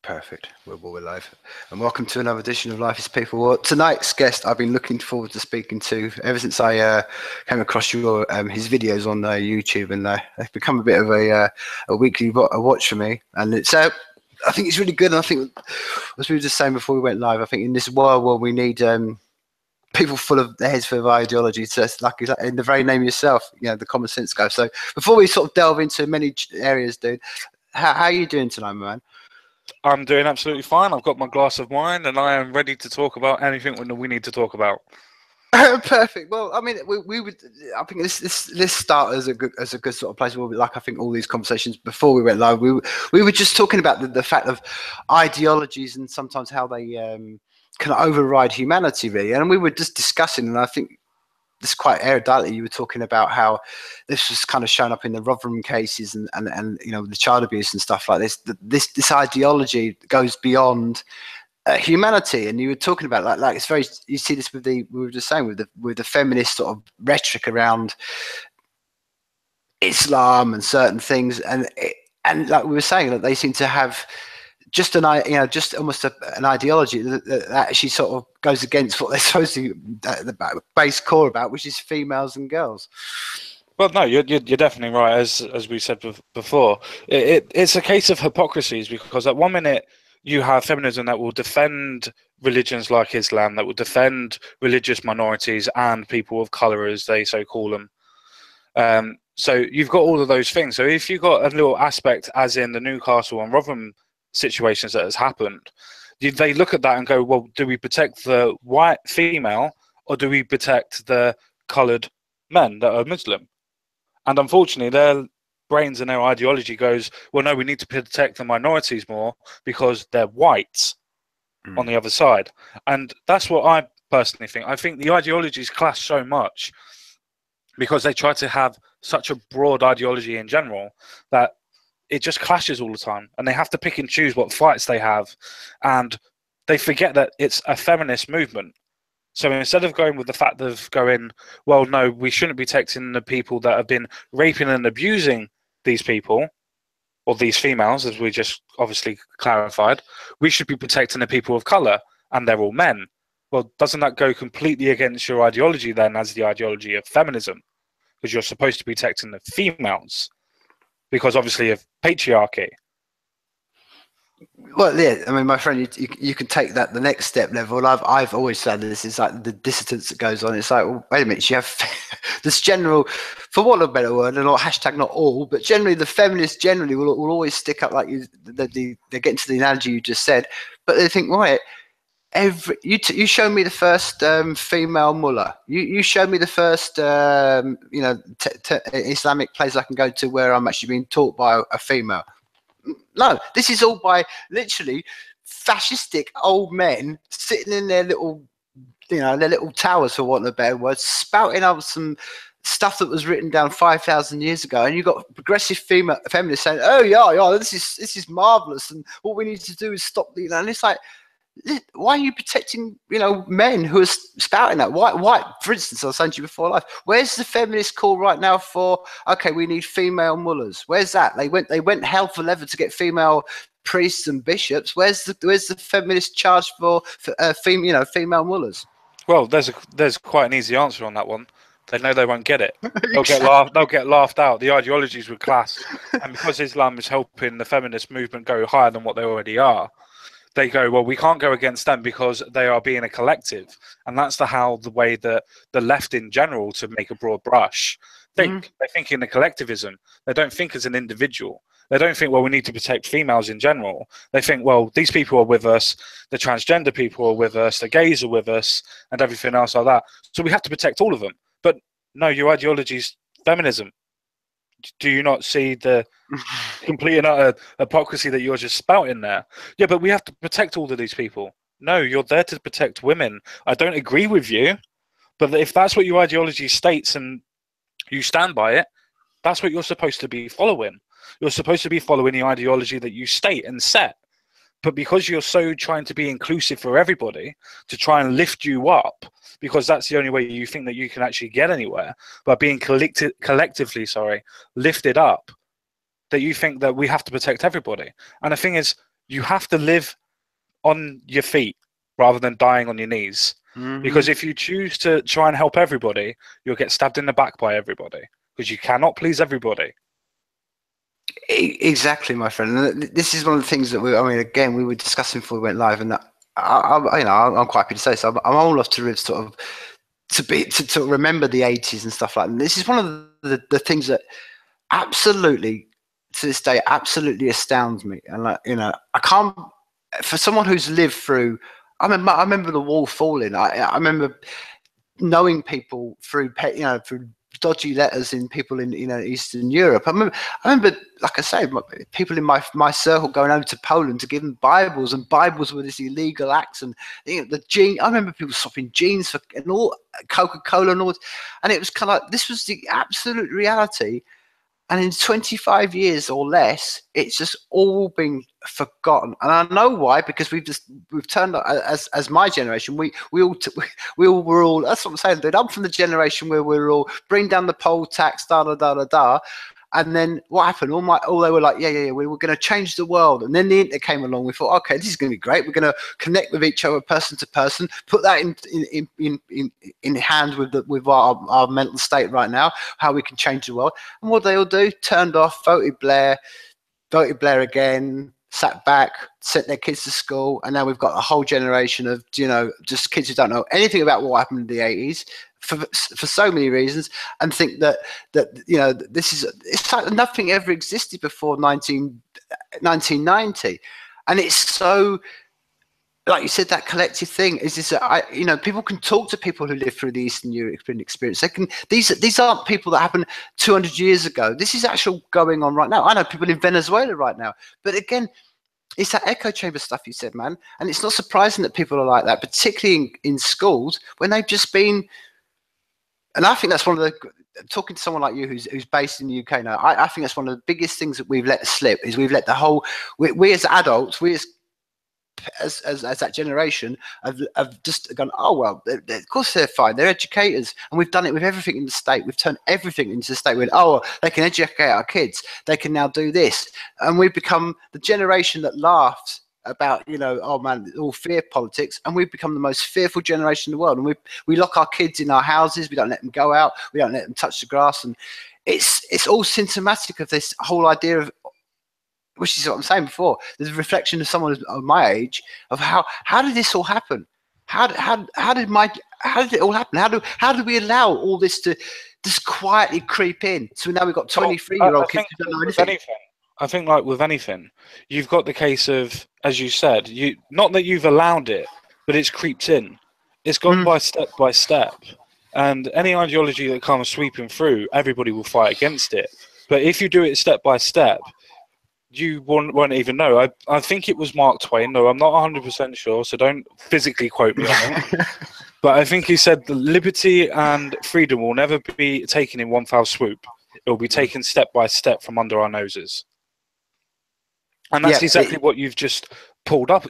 Perfect. We're live. And welcome to another edition of Life is People. Well, tonight's guest I've been looking forward to speaking to ever since I came across his videos on YouTube, and they've become a bit of a weekly watch for me. And it's I think it's really good. And I think, as we were just saying before we went live, I think in this world where we need people full of their heads full of ideology, so like in the very name yourself, the common sense guy. So before we sort of delve into many areas, dude, how are you doing tonight, man? I'm doing absolutely fine. I've got my glass of wine, and I am ready to talk about anything we need to talk about. Perfect. Well, I mean, we would. I think this start as a good sort of place where, like, I think all these conversations before we went live, we were just talking about the fact of ideologies and sometimes how they can override humanity, really. And we were just discussing, and I think this quite eruditely, you were talking about how this was kind of shown up in the Rotherham cases and the child abuse and stuff like this. This ideology goes beyond humanity, and you were talking about like it's very. You see this we were just saying with the feminist sort of rhetoric around Islam and certain things, and like we were saying, that they seem to have just just almost an ideology that actually sort of goes against what they're supposed to the base core about, which is females and girls. Well, no, you're definitely right. As we said before, it's a case of hypocrisies, because at one minute you have feminism that will defend religions like Islam, that will defend religious minorities and people of colour, as they so call them. So you've got all of those things. So if you've got a little aspect, as in the Newcastle and Rotherham situations that has happened, they look at that and go, well, do we protect the white female or do we protect the coloured men that are Muslim? And unfortunately, their brains and their ideology goes, well, no, we need to protect the minorities more because they're white on the other side. And that's what I personally think. I think the ideologies clash so much because they try to have such a broad ideology in general that it just clashes all the time, and they have to pick and choose what fights they have, and they forget that it's a feminist movement. So instead of going with the fact of going, well, no, we shouldn't be protecting the people that have been raping and abusing these people, or these females, as we just obviously clarified, we should be protecting the people of colour, and they're all men. Well, doesn't that go completely against your ideology then, as the ideology of feminism? Because you're supposed to be protecting the females, because obviously of patriarchy. Well, yeah, I mean, my friend, you can take that the next step level. I've always said this is like the dissidence that goes on. It's like, well, wait a minute, you have this general, for want of a better word, and not hashtag not all, but generally the feminists generally will always stick up, like they get into the analogy you just said, but they think, right, you show me the first female mullah. You show me the first Islamic place I can go to where I'm actually being taught by a female. No, this is all by literally fascistic old men sitting in their little, their little towers, for want of a better word, spouting out some stuff that was written down 5,000 years ago, and you've got progressive feminists saying, "Oh yeah, this is marvelous, and what we need to do is stop the," and it's like, why are you protecting, men who are spouting that? Why, for instance, I was saying to you before life, where's the feminist call right now for, okay, we need female mullahs? Where's that? They went hell for leather to get female priests and bishops. Where's the feminist charge for female mullahs? Well, there's quite an easy answer on that one. They know they won't get it. They'll get laughed out. The ideologies would clash, and because Islam is helping the feminist movement go higher than what they already are, they go, well, we can't go against them because they are being a collective. And that's the way that the left in general, to make a broad brush, think. They think in the collectivism. They don't think as an individual. They don't think, well, we need to protect females in general. They think, well, these people are with us, the transgender people are with us, the gays are with us, and everything else like that. So we have to protect all of them. But no, your ideology is feminism. Do you not see the complete and utter hypocrisy that you're just spouting there? Yeah, but we have to protect all of these people. No, you're there to protect women. I don't agree with you, but if that's what your ideology states and you stand by it, that's what you're supposed to be following. You're supposed to be following the ideology that you state and set. But because you're so trying to be inclusive for everybody, to try and lift you up, because that's the only way you think that you can actually get anywhere, by being collectively lifted up, that you think that we have to protect everybody. And the thing is, you have to live on your feet rather than dying on your knees. Because if you choose to try and help everybody, you'll get stabbed in the back by everybody, because you cannot please everybody. Exactly, my friend. And this is one of the things that again, we were discussing before we went live, and I'm quite happy to say so. I'm old enough to live sort of to remember the 80s and stuff like that. And this is one of the things that absolutely, to this day, absolutely astounds me. And I can't, for someone who's lived through. I remember the wall falling. I remember knowing people through through dodgy letters in people in Eastern Europe. I remember, like I say, people in my circle going over to Poland to give them Bibles, and Bibles were this illegal acts. And the gene. I remember people swapping jeans for and all Coca-Cola and all, and it was kind of like this was the absolute reality. And in 25 years or less, it's just all been forgotten. And I know why, because we've turned as my generation. We all were all. That's what I'm saying, dude. I'm from the generation where we were all bring down the poll tax, da da da da da. And then what happened? All they were like, yeah, we were going to change the world. And then the internet came along. We thought, okay, this is going to be great. We're going to connect with each other, person to person. Put that in hand with our mental state right now. How we can change the world. And what they all do? Turned off, voted Blair again. Sat back, sent their kids to school, and now we've got a whole generation of just kids who don't know anything about what happened in the 80s. For so many reasons, and think that it's like nothing ever existed before 1990, and it's so, like you said, that collective thing is this. People can talk to people who live through the Eastern European experience. They can. These aren't people that happened 200 years ago. This is actual going on right now. I know people in Venezuela right now, but again, it's that echo chamber stuff you said, man, and it's not surprising that people are like that, particularly in schools when they've just been. And I think that's one of the, talking to someone like you who's based in the UK now, I think that's one of the biggest things that we've let slip is we've let the whole, we as adults, we as that generation have just gone, oh, well, of course they're fine. They're educators. And we've done it with everything in the state. We've turned everything into the state. We're, oh, they can educate our kids. They can now do this. And we've become the generation that laughs about oh man, all fear politics, and we've become the most fearful generation in the world. And we lock our kids in our houses. We don't let them go out. We don't let them touch the grass. And it's all symptomatic of this whole idea of, which is what I'm saying before. There's a reflection of someone of my age of how did this all happen? How did it all happen? How do we allow all this to just quietly creep in? So now we've got 23-year-old kids who don't know anything. I think, like with anything, you've got the case of, as you said, not that you've allowed it, but it's creeped in. It's gone by step. And any ideology that comes sweeping through, everybody will fight against it. But if you do it step by step, you won't even know. I think it was Mark Twain, though I'm not 100% sure, so don't physically quote me on it. But I think he said the liberty and freedom will never be taken in one foul swoop. It will be taken step by step from under our noses. And that's exactly what you've just pulled up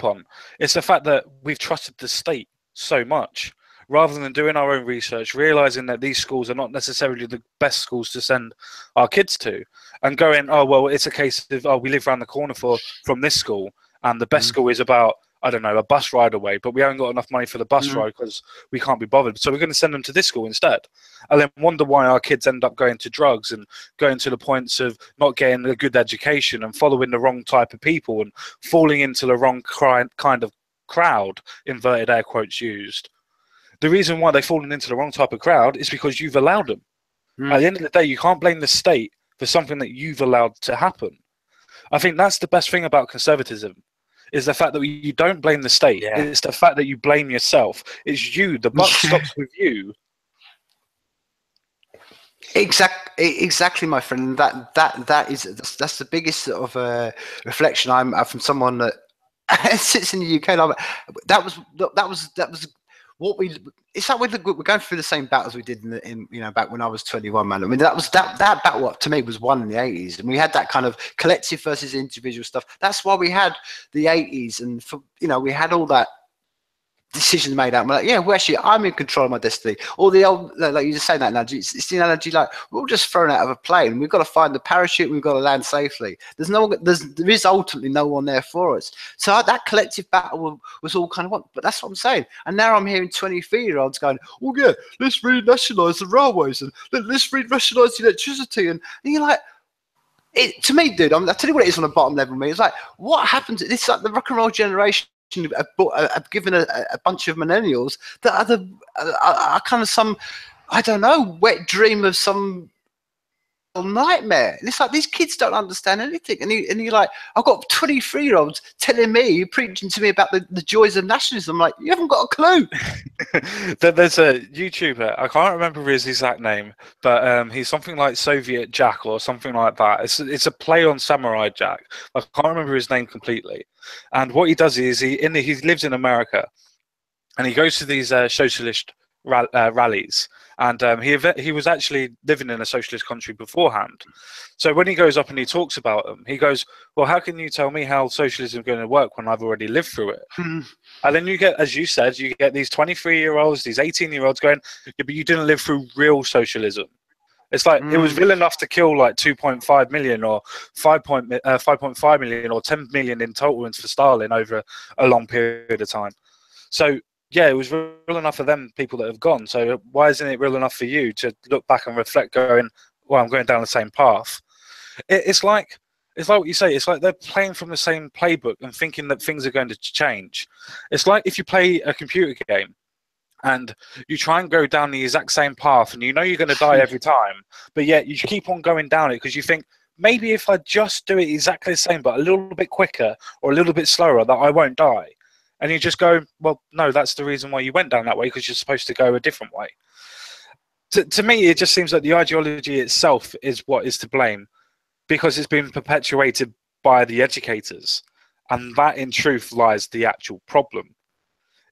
on. It's the fact that we've trusted the state so much, rather than doing our own research, realizing that these schools are not necessarily the best schools to send our kids to, and going, oh, well, it's a case of, oh, we live around the corner from this school, and the best school is about, I don't know, a bus ride away, but we haven't got enough money for the bus ride because we can't be bothered. So we're going to send them to this school instead. And then wonder why our kids end up going to drugs and going to the points of not getting a good education and following the wrong type of people and falling into the wrong kind of crowd, inverted air quotes used. The reason why they've fallen into the wrong type of crowd is because you've allowed them. At the end of the day, you can't blame the state for something that you've allowed to happen. I think that's the best thing about conservatism, is the fact that you don't blame the state. Yeah. It's the fact that you blame yourself. It's you. The buck stops with you. Exactly, my friend. That's the biggest sort of reflection I'm from someone that sits in the UK. Like, that was what we. It's like we're going through the same battles we did in back when I was 21, man. I mean, that battle up to me was won in the 80s, and we had that kind of collective versus individual stuff. That's why we had the 80s, and we had all that decisions made out. And we're like, yeah, well, actually, I'm in control of my destiny. Or the old, like you just saying that analogy, it's the analogy like we're all just thrown out of a plane. We've got to find the parachute. We've got to land safely. There is ultimately no one there for us. So that collective battle was all kind of what. But that's what I'm saying. And now I'm hearing 23-year-olds going, oh yeah, let's renationalise the railways and let's renationalise the electricity. And you're like, to me, dude, I'll tell you what it is on a bottom level. Me, it's like, what happened to this? Like the rock and roll generation have given a bunch of millennials that are kind of some, I don't know, wet dream of some nightmare. And it's like these kids don't understand anything, and you're like, I've got 23-year-olds telling me, preaching to me about the joys of nationalism. I'm like, you haven't got a clue. There's a YouTuber, I can't remember his exact name, but he's something like Soviet Jack or something like that. It's a play on Samurai Jack. I can't remember his name completely. And what he does is he lives in America, and he goes to these socialist rallies. And he was actually living in a socialist country beforehand. So when he goes up and he talks about them, he goes, well, how can you tell me how socialism is going to work when I've already lived through it? And then you get, as you said, you get these 23-year-olds, these 18-year-olds going, yeah, but you didn't live through real socialism. It's like it was real enough to kill like 2.5 million or 5.5 million or 10 million in total for Stalin over a long period of time. So yeah, it was real enough for them people that have gone. So why isn't it real enough for you to look back and reflect, going, well, I'm going down the same path? It's like what you say. It's like they're playing from the same playbook and thinking that things are going to change. It's like if you play a computer game and you try and go down the exact same path and you know you're going to die every time, but yet you keep on going down it because you think, maybe if I just do it exactly the same but a little bit quicker or a little bit slower, that I won't die. And you just go, well, no, that's the reason why you went down that way, because you're supposed to go a different way. To me, it just seems that the ideology itself is what is to blame, because it's been perpetuated by the educators. And that, in truth, lies the actual problem.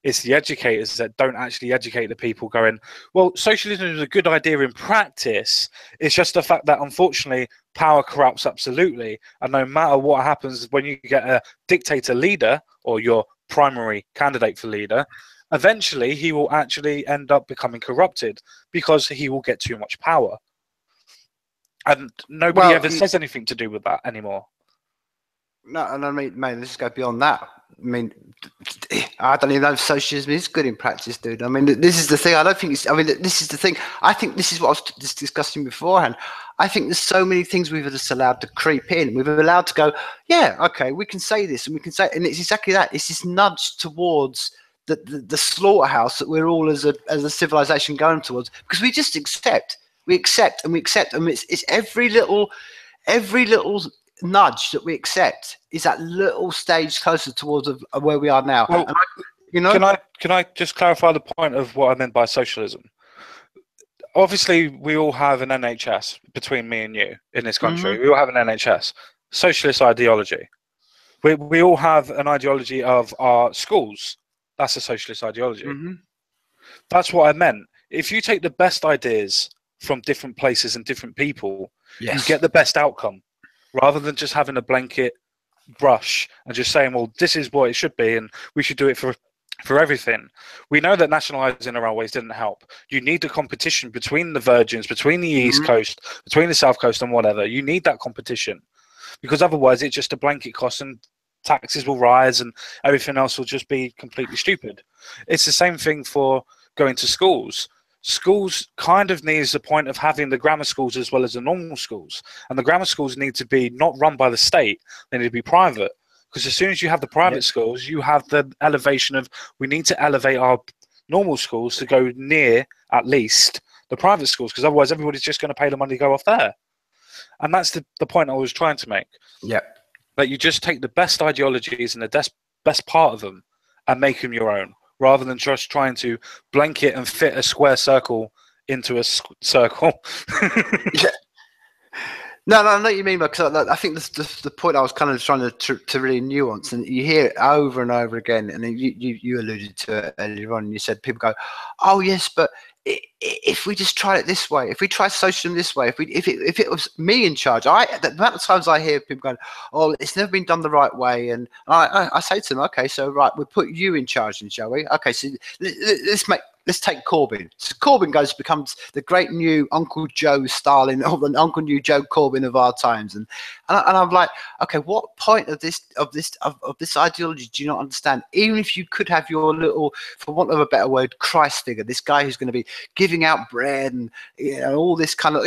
It's the educators that don't actually educate the people, going, well, socialism is a good idea in practice. It's just the fact that, unfortunately, power corrupts absolutely. And no matter what happens when you get a dictator leader or your primary candidate for leader, eventually he will actually end up becoming corrupted because he will get too much power. And nobody ever says anything to do with that anymore. No, and I mean, man, let's go beyond that. I mean, I don't even know if socialism is good in practice, dude. I mean, this is the thing. I don't think it's. I mean, this is the thing. I think this is what I was just discussing beforehand. I think there's so many things we've just allowed to creep in. We've allowed to go, yeah, okay, we can say this and we can say, and it's exactly that. It's this nudge towards the slaughterhouse that we're all as a civilization going towards, because we just accept, and it's every little nudge that we accept is that little stage closer towards where we are now. Well, can I just clarify the point of what I meant by socialism? Obviously, we all have an NHS between me and you in this country. We all have an NHS. Socialist ideology. We all have an ideology of our schools. That's a socialist ideology. That's what I meant. If you take the best ideas from different places and different people, you get the best outcome, rather than just having a blanket brush and just saying, well, this is what it should be and we should do it for everything. We know that nationalising the railways didn't help. You need the competition between the virgins, between the East Coast, between the South Coast and whatever. You need that competition, because otherwise it's just a blanket cost and taxes will rise and everything else will just be completely stupid. It's the same thing for going to schools. Schools kind of needs the point of having the grammar schools as well as the normal schools. And the grammar schools need to be not run by the state, they need to be private. Because as soon as you have the private schools, you have the elevation of, we need to elevate our normal schools to go near, at least, the private schools, because otherwise everybody's just going to pay the money to go off there. And that's the point I was trying to make. Yeah. That you just take the best ideologies and the best part of them and make them your own, rather than just trying to blanket and fit a square circle into a circle. No, no, I know what you mean, because I think the point I was kind of trying to really nuance, and you hear it over and over again, and then you alluded to it earlier on, and you said people go, "Oh yes, but if we just try it this way, if we try socialism this way, if it was me in charge, the amount of times I hear people going, "Oh, it's never been done the right way," and I say to them, "Okay, so right, we'll put you in charge, then, shall we? Okay, so let's take Corbyn. So Corbyn becomes the great new Uncle Joe Stalin, or the Uncle New Joe Corbyn of our times, and I'm like, okay, what point of this ideology do you not understand? Even if you could have your little, for want of a better word, Christ figure, this guy who's going to be giving out bread and all this kind of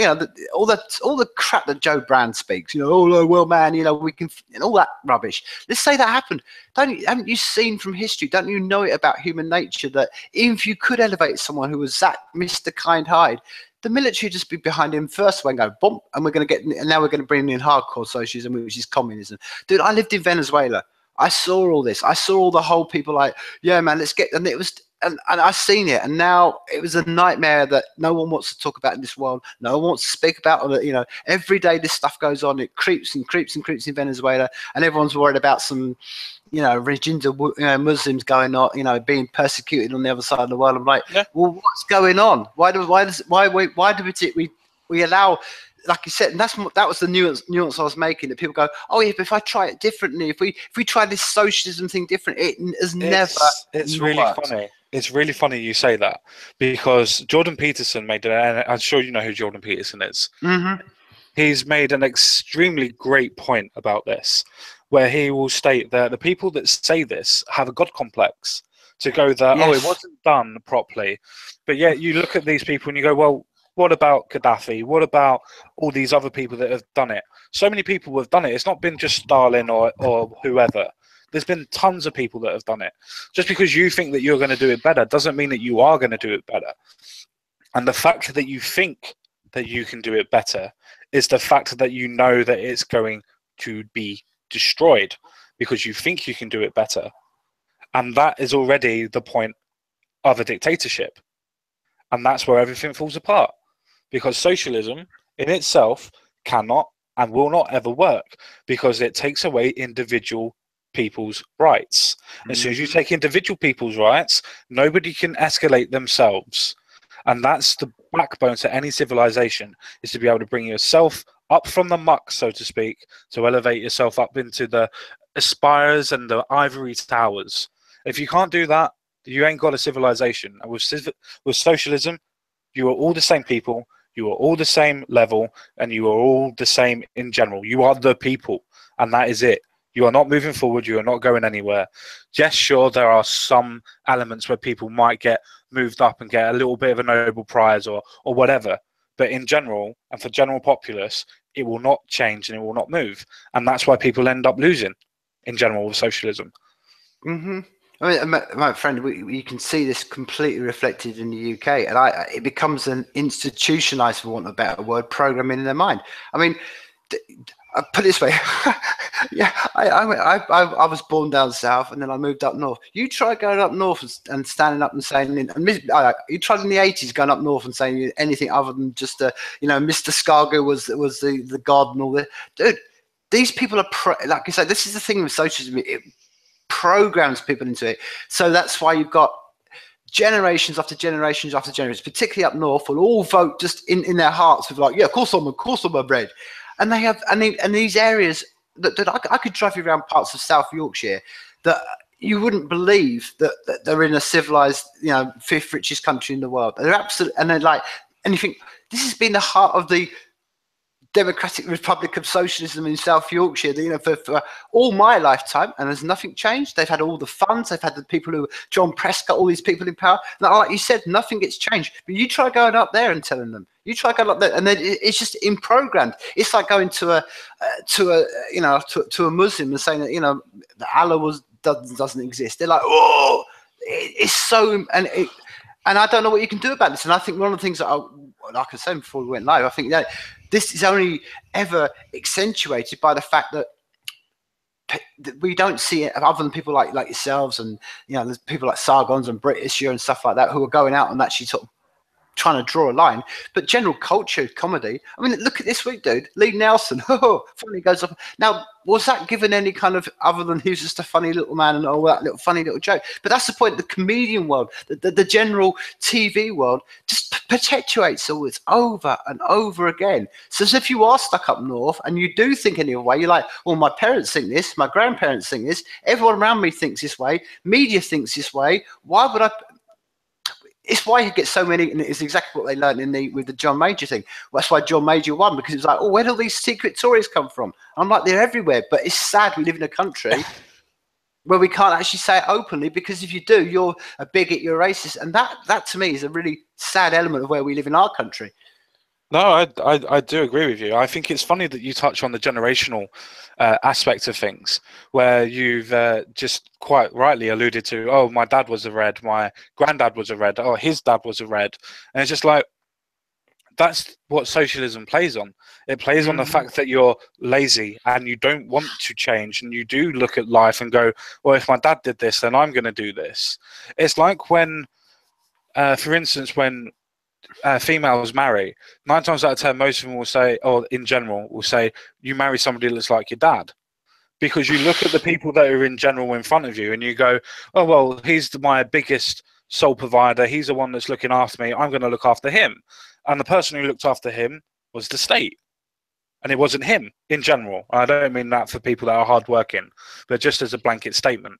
all the crap that Joe Brand speaks, oh well man, we can, and all that rubbish. Let's say that happened. Haven't you seen from history? Don't you know it about human nature that even if you could elevate someone who was that Mr. Kind Hyde, the military would just be behind him first and go bump, and now we're going to bring in hardcore socialism, which is communism. Dude, I lived in Venezuela. I saw all this. I saw all the whole people like, yeah, man, let's get, and it was, and I've seen it, and now it was a nightmare that no one wants to talk about in this world. No one wants to speak about it. Every day this stuff goes on. It creeps and creeps and creeps in Venezuela, and everyone's worried about some, regions of Muslims going on, being persecuted on the other side of the world. I'm like, yeah. Well, what's going on? Why do we allow, like you said, and that was the nuance I was making, that people go, oh yeah, but if I try it differently, if we try this socialism thing different, it's really funny. It's really funny you say that, because Jordan Peterson made it, and I'm sure you know who Jordan Peterson is. Mm-hmm. He's made an extremely great point about this, where he will state that the people that say this have a God complex, to go that, yes, oh, it wasn't done properly. But yet you look at these people and you go, well, what about Gaddafi? What about all these other people that have done it? So many people have done it. It's not been just Stalin or whoever. There's been tons of people that have done it. Just because you think that you're going to do it better doesn't mean that you are going to do it better. And the fact that you think that you can do it better is the fact that you know that it's going to be destroyed because you think you can do it better. And that is already the point of a dictatorship. And that's where everything falls apart. Because socialism in itself cannot and will not ever work, because it takes away individual people's rights. Mm-hmm. As soon as you take individual people's rights, nobody can escalate themselves. And that's the backbone to any civilization, is to be able to bring yourself up from the muck, so to speak, to elevate yourself up into the spires and the ivory towers. If you can't do that, you ain't got a civilization. And with socialism, you are all the same people, you are all the same level, and you are all the same in general. You are the people, and that is it. You are not moving forward. You are not going anywhere. Yes, sure, there are some elements where people might get moved up and get a little bit of a Nobel Prize or whatever. But in general, and for general populace, it will not change and it will not move. And that's why people end up losing in general with socialism. Mm-hmm. I mean, my friend, you can see this completely reflected in the UK, and it becomes an institutionalized, for want of a better word, programming in their mind. I mean, I put it this way. Yeah, I was born down south, and then I moved up north. You try going up north and standing up and saying, you tried in the 80s going up north and saying anything other than just, Mr. Scargo was the god and all that. Dude, these people are, like I said, this is the thing with socialism. It programs people into it. So that's why you've got generations after generations after generations, particularly up north, will all vote just in their hearts with like, yeah, of course I'm a bread. And they have, and these areas that I could drive you around parts of South Yorkshire that you wouldn't believe that they're in a civilized, fifth richest country in the world. They're absolutely, and they're like, and you think this has been the heart of the Democratic Republic of Socialism in South Yorkshire, for all my lifetime, and there's nothing changed. They've had all the funds, they've had the people who, John Prescott, all these people in power. Like you said, nothing gets changed. But you try going up there and telling them, you try going up there, and then it's just in programmed. It's like going to a Muslim and saying that that Allah doesn't exist. They're like, oh, it's so, and I don't know what you can do about this. And I think one of the things that like I said before we went live, I think that this is only ever accentuated by the fact that we don't see it other than people like yourselves, and there's people like Sargons and British and stuff like that who are going out and actually sort of trying to draw a line, but general culture comedy. I mean, look at this week, dude. Lee Nelson, finally goes up. Now, was that given any kind of other than he was just a funny little man and all that little funny little joke? But that's the point. The comedian world, the general TV world, just perpetuates all this over and over again. So as if you are stuck up north and you do think any way, you're like, well, my parents think this, my grandparents think this, everyone around me thinks this way, media thinks this way. Why would I? It's why he gets so many, and it's exactly what they learned with the John Major thing. Well, that's why John Major won, because it's like, oh, where do all these secret Tories come from? I'm like, they're everywhere. But it's sad we live in a country where we can't actually say it openly, because if you do, you're a bigot, you're a racist. And that to me is a really sad element of where we live in our country. No, I do agree with you. I think it's funny that you touch on the generational aspect of things, where you've just quite rightly alluded to, oh, my dad was a red, my granddad was a red, oh, his dad was a red. And it's just like, that's what socialism plays on. It plays on the fact that you're lazy and you don't want to change, and you do look at life and go, well, if my dad did this, then I'm going to do this. It's like when, for instance, when females marry, 9 times out of 10, most of them will say, or in general, will say, you marry somebody that looks like your dad. Because you look at the people that are in general in front of you and you go, oh, well, he's my biggest sole provider. He's the one that's looking after me. I'm going to look after him. And the person who looked after him was the state. And it wasn't him in general. I don't mean that for people that are hardworking, but just as a blanket statement.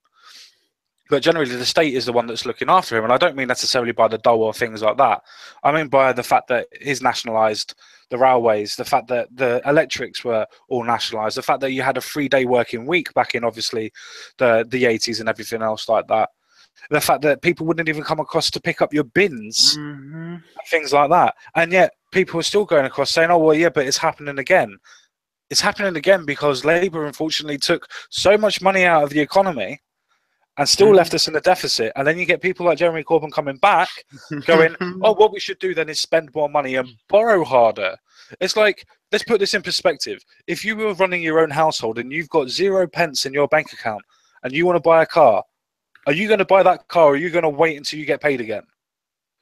But generally, the state is the one that's looking after him. And I don't mean necessarily by the dole or things like that. I mean by the fact that he's nationalised the railways, the fact that the electrics were all nationalised, the fact that you had a 3-day working week back in, obviously, the 80s and everything else like that. The fact that people wouldn't even come across to pick up your bins, things like that. And yet people are still going across saying, oh, well, yeah, but it's happening again. It's happening again because Labour, unfortunately, took so much money out of the economy and still left us in a deficit. And then you get people like Jeremy Corbyn coming back going, oh, what we should do then is spend more money and borrow harder. It's like, let's put this in perspective. If you were running your own household and you've got 0 pence in your bank account and you want to buy a car, are you going to buy that car, or are you going to wait until you get paid again?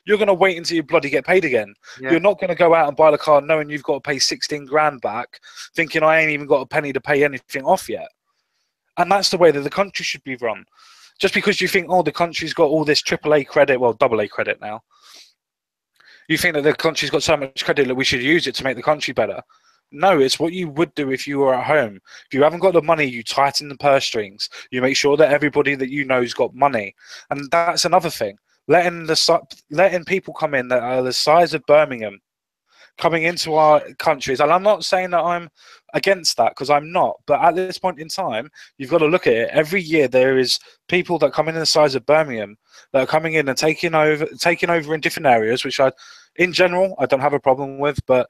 You're going to wait until you bloody get paid again. Yeah. You're not going to go out and buy the car knowing you've got to pay 16 grand back, thinking I ain't even got a penny to pay anything off yet. And that's the way that the country should be run. Just because you think, oh, the country's got all this AAA credit, well, AA credit now. You think that the country's got so much credit that we should use it to make the country better. No, it's what you would do if you were at home. If you haven't got the money, you tighten the purse strings. You make sure that everybody that you know's got money. And that's another thing. Letting people come in that are the size of Birmingham, coming into our countries. And I'm not saying that I'm against that, because I'm not. But at this point in time, you've got to look at it. Every year there is people that come in the size of Birmingham that are coming in and taking over in different areas, which in general, I don't have a problem with. But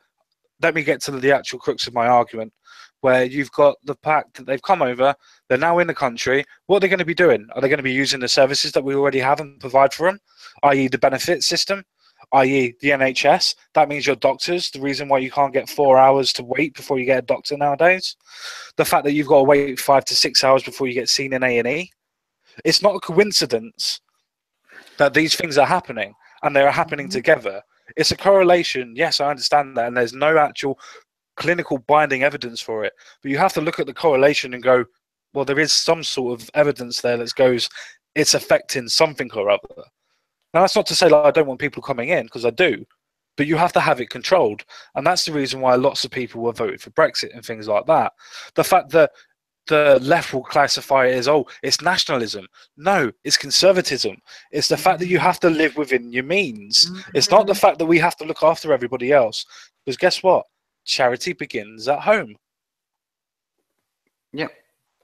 let me get to the actual crux of my argument, where you've got the fact that they've come over, they're now in the country. What are they going to be doing? Are they going to be using the services that we already have and provide for them, i.e. the benefit system, i.e. the NHS? That means your doctors, the reason why you can't get 4 hours to wait before you get a doctor nowadays. The fact that you've got to wait 5 to 6 hours before you get seen in A&E. It's not a coincidence that these things are happening, and they're happening together. It's a correlation. Yes, I understand that, and there's no actual clinical binding evidence for it. But you have to look at the correlation and go, well, there is some sort of evidence there that goes, it's affecting something or other. Now, that's not to say that I don't want people coming in, because I do, but you have to have it controlled. And that's the reason why lots of people were voted for Brexit and things like that. The fact that the left will classify it as, oh, it's nationalism. No, it's conservatism. It's the fact that you have to live within your means. It's not the fact that we have to look after everybody else. Because guess what? Charity begins at home. Yep.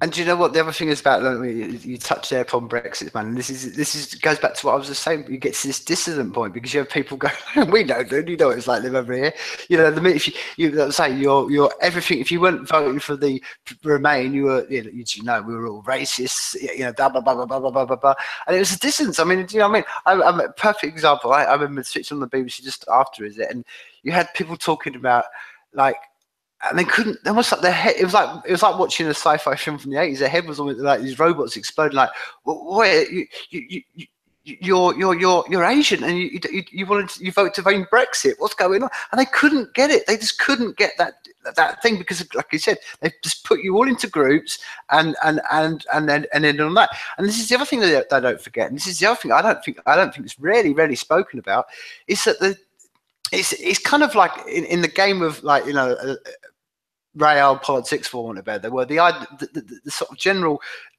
And do you know what the other thing is about? You touched there upon Brexit, man. And this is goes back to what I was just saying. You get to this dissident point because you have people go, we know, dude. You know what it's like live over here. You know, the minute you say you're everything. If you weren't voting for the Remain, you were, we were all racists. Blah blah blah blah blah blah blah blah. And it was a dissonance. I mean, do you know what I mean? I'm a perfect example. I remember switching on the BBC just after and you had people talking about like. And they couldn't. Almost like their head. It was like watching a sci-fi film from the 80s. Their head was almost like these robots exploding. Like, wait, you're Asian and you wanted you vote to vote in Brexit. What's going on? And they couldn't get it. They just couldn't get that thing because, like you said, they just put you all into groups and then on that. And this is the other thing that they don't forget. And this is the other thing I don't think it's really spoken about is that it's kind of like in the game of like real politics, for want of a better word, the sort of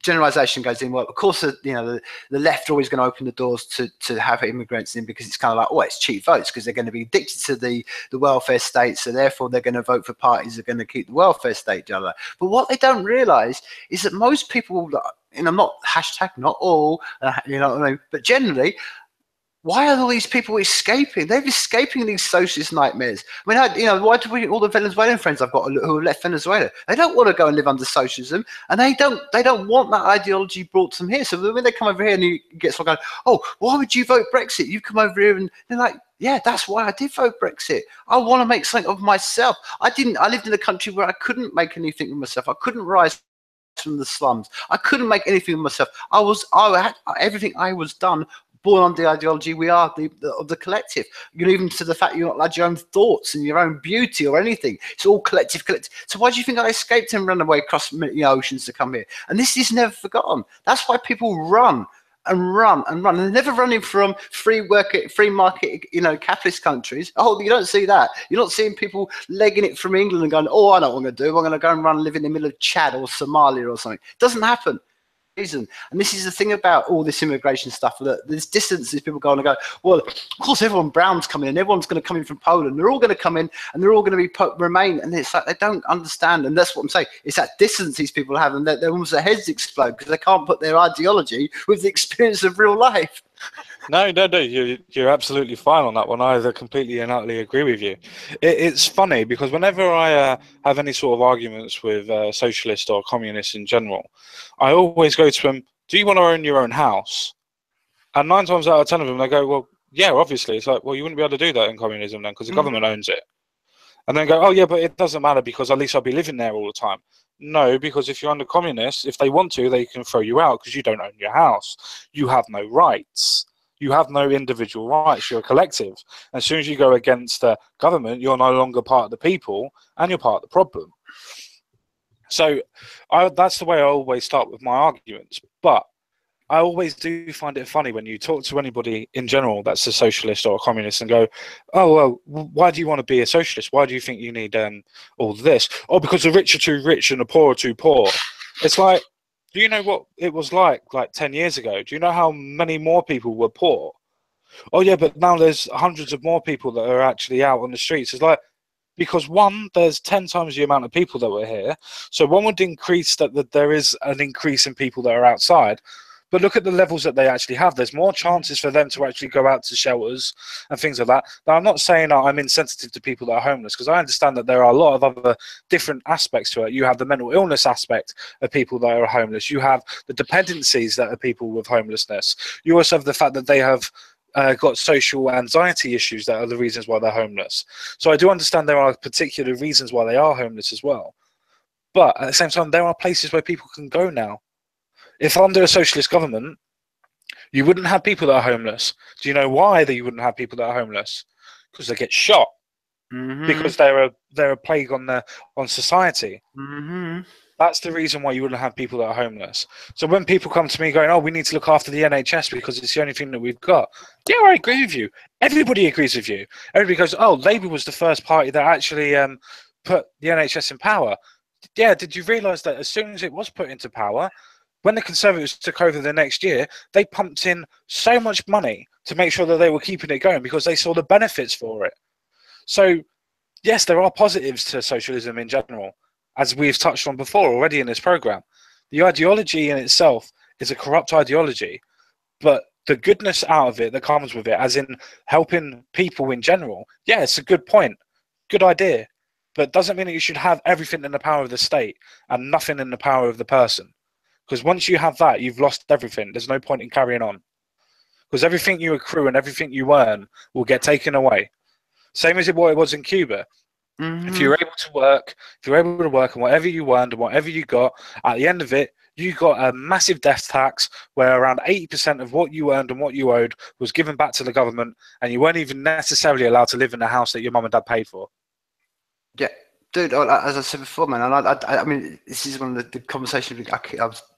generalization goes in. Well, of course, the left are always going to open the doors to have immigrants in because it's kind of like, oh, it's cheap votes because they're going to be addicted to the welfare state, so therefore they're going to vote for parties that are going to keep the welfare state together. But what they don't realize is that most people, not hashtag not all, you know what I mean, but generally, why are all these people escaping? They're escaping these socialist nightmares. I mean, why do all the Venezuelan friends I've got who have left Venezuela? They don't want to go and live under socialism, and they don't want that ideology brought to them here. So when they come over here and you get someone going, oh, why would you vote Brexit? You come over here and they're like, yeah, that's why I did vote Brexit. I want to make something of myself. I lived in a country where I couldn't make anything of myself. I couldn't rise from the slums. I couldn't make anything of myself. I had everything I was done born on the ideology we are the collective. Even to the fact you're not allowed your own thoughts and your own beauty or anything. It's all collective. So why do you think I escaped and ran away across oceans to come here? And this is never forgotten. That's why people run and run and run. And they're never running from free market, capitalist countries. Oh, you don't see that. You're not seeing people legging it from England and going, oh, I know what I'm going to do. I'm going to go and run and live in the middle of Chad or Somalia or something. It doesn't happen. And this is the thing about all this immigration stuff, that there's distances. People go on and go, well, of course everyone brown's coming in, everyone's going to come in from Poland, they're all going to come in and they're all going to remain, and it's like they don't understand. And that's what I'm saying, it's that distance these people have, and they're almost, their heads explode because they can't put their ideology with the experience of real life. No, you're absolutely fine on that one. I completely and utterly agree with you. It's funny because whenever I have any sort of arguments with socialists or communists in general, I always go to them, do you want to own your own house? And 9 times out of 10 of them, they go, well, yeah, obviously. It's like, well, you wouldn't be able to do that in communism then because the government owns it. And then go, oh, yeah, but it doesn't matter because at least I'll be living there all the time. No, because if you're under communists, if they want to, they can throw you out because you don't own your house. You have no rights. You have no individual rights. You're a collective. As soon as you go against the government, you're no longer part of the people and you're part of the problem. So that's the way I always start with my arguments. But I always do find it funny when you talk to anybody in general that's a socialist or a communist and go, oh, well, why do you want to be a socialist? Why do you think you need all this? Oh, because the rich are too rich and the poor are too poor. It's like, do you know what it was like 10 years ago? Do you know how many more people were poor? Oh, yeah, but now there's hundreds of more people that are actually out on the streets. It's like, because one, there's 10 times the amount of people that were here. So one would increase that there is an increase in people that are outside. But look at the levels that they actually have. There's more chances for them to actually go out to shelters and things like that. Now, I'm not saying I'm insensitive to people that are homeless, because I understand that there are a lot of other different aspects to it. You have the mental illness aspect of people that are homeless. You have the dependencies that are people with homelessness. You also have the fact that they have got social anxiety issues that are the reasons why they're homeless. So I do understand there are particular reasons why they are homeless as well. But at the same time, there are places where people can go now. If under a socialist government, you wouldn't have people that are homeless. Do you know why you wouldn't have people that are homeless? Because they get shot. Because they're a plague on society. That's the reason why you wouldn't have people that are homeless. So when people come to me going, oh, we need to look after the NHS because it's the only thing that we've got. Yeah, I agree with you. Everybody agrees with you. Everybody goes, oh, Labour was the first party that actually put the NHS in power. Yeah, did you realise that as soon as it was put into power, when the Conservatives took over the next year, they pumped in so much money to make sure that they were keeping it going because they saw the benefits for it. So, yes, there are positives to socialism in general, as we've touched on before already in this program. The ideology in itself is a corrupt ideology, but the goodness out of it that comes with it, as in helping people in general, yeah, it's a good point, good idea, but doesn't mean that you should have everything in the power of the state and nothing in the power of the person. Because once you have that, you've lost everything. There's no point in carrying on. Because everything you accrue and everything you earn will get taken away. Same as what it was in Cuba. If you're able to work, and whatever you earned and whatever you got, at the end of it, you got a massive death tax where around 80% of what you earned and what you owed was given back to the government, and you weren't even necessarily allowed to live in the house that your mum and dad paid for. Yeah, dude. As I said before, man, and I mean, this is one of the conversations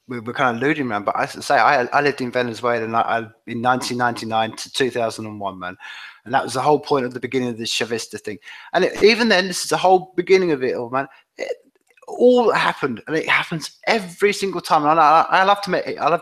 we're kind of alluding around. But as I say, I lived in Venezuela in 1999 to 2001, man, and that was the whole point of the beginning of this Chavista thing. And even then, this is the whole beginning of it all, man. All happened, and it happens every single time. And I love to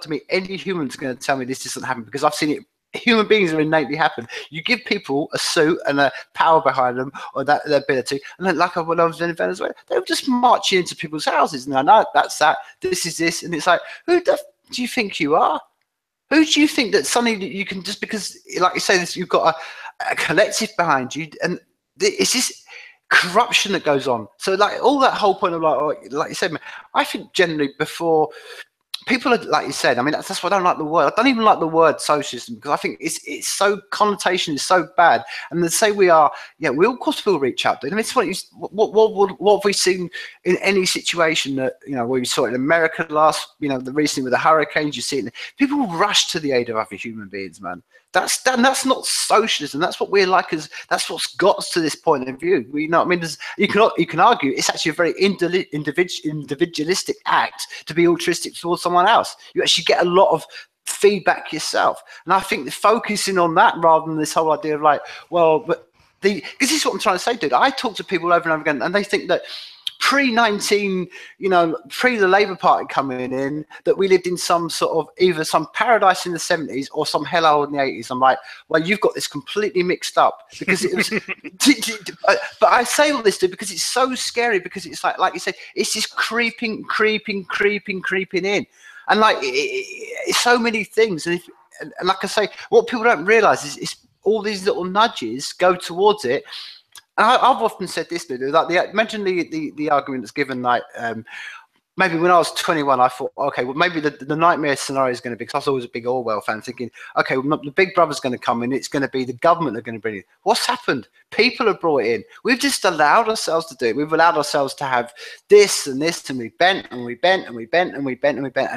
meet any human that's going to tell me this doesn't happen, because I've seen it. Human beings are innately happen. You give people a suit and a power behind them, or that their ability, and then, like when I was in Venezuela, they were just marching into people's houses, and I know that's that. This is this, and it's like, who do you think you are? Who do you think that suddenly you can, just because, like you say, this, you've got a collective behind you, and it's this corruption that goes on. So like all that whole point of like you said, man, I think generally before people are, like you said, I mean, that's why I don't like the word. I don't even like the word socialism, because I think it's so, connotation is so bad. And they say we are, yeah, we of course will reach out. I mean, it's what have we seen in any situation that, you know, where we saw it in America recently with the hurricanes, you see it, people rush to the aid of other human beings, man. That's not socialism. That's what we're like. That's what's got us to this point of view. You know what I mean? You can argue it's actually a very individualistic act to be altruistic towards someone else. You actually get a lot of feedback yourself, and I think focusing on that rather than this whole idea of like, well, but because this is what I'm trying to say, dude. I talk to people over and over again, and they think that pre the Labour Party coming in, that we lived in some sort of either some paradise in the 70s or some hellhole in the 80s. I'm like, well, you've got this completely mixed up, because it was. But I say all this, dude, because it's so scary, because it's like you said, it's just creeping in, and like it's so many things, and like I say, what people don't realise is all these little nudges go towards it. And I've often said this, like mention the argument that's given, like maybe when I was 21, I thought, okay, well, maybe the nightmare scenario is going to be, because I was always a big Orwell fan, thinking, okay, well, the Big Brother's going to come in, it's going to be the government that are going to bring it. What's happened? People are brought in. We've just allowed ourselves to do it. We've allowed ourselves to have this and this, and we bent, and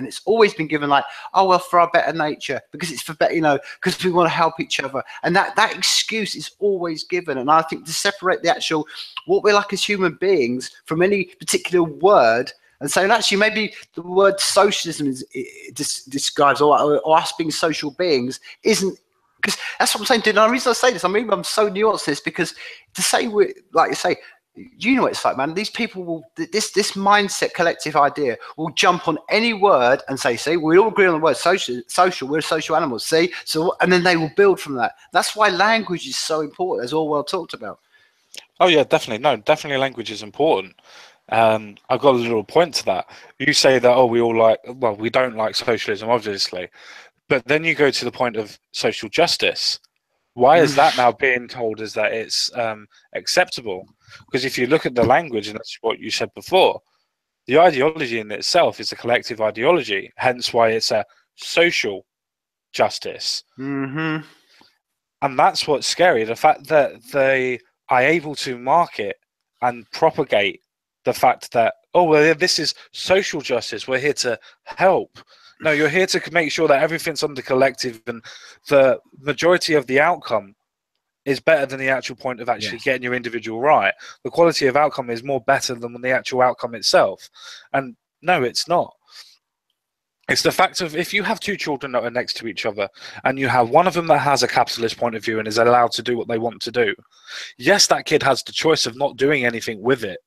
it's always been given like, oh, well, for our better nature, because it's for better, because we want to help each other. And that excuse is always given. And I think to separate the actual, what we're like as human beings from any particular word, and so actually maybe the word socialism describes, or us being social beings, isn't, because that's what I'm saying, dude. And the reason I say this, I mean, I'm so nuanced this, because to say we're, like you say, you know what it's like, man. These people will, this mindset collective idea will jump on any word and say, see, we all agree on the word social, we're social animals, see? So, and then they will build from that. That's why language is so important, as Orwell talked about. Oh yeah, definitely. No, definitely language is important. I've got a little point to that. You say that, oh, we don't like socialism, obviously, but then you go to the point of social justice. Why is that now being told as that it's acceptable? Because if you look at the language, and that's what you said before, the ideology in itself is a collective ideology, hence why it's a social justice. Mm-hmm. And that's what's scary, the fact that they are able to market and propagate the fact that, oh, well, this is social justice, we're here to help. No, you're here to make sure that everything's under collective, and the majority of the outcome is better than the actual point of actually getting your individual right. The quality of outcome is more better than the actual outcome itself. And no, it's not. It's the fact of, if you have two children that are next to each other, and you have one of them that has a capitalist point of view and is allowed to do what they want to do, yes, that kid has the choice of not doing anything with it.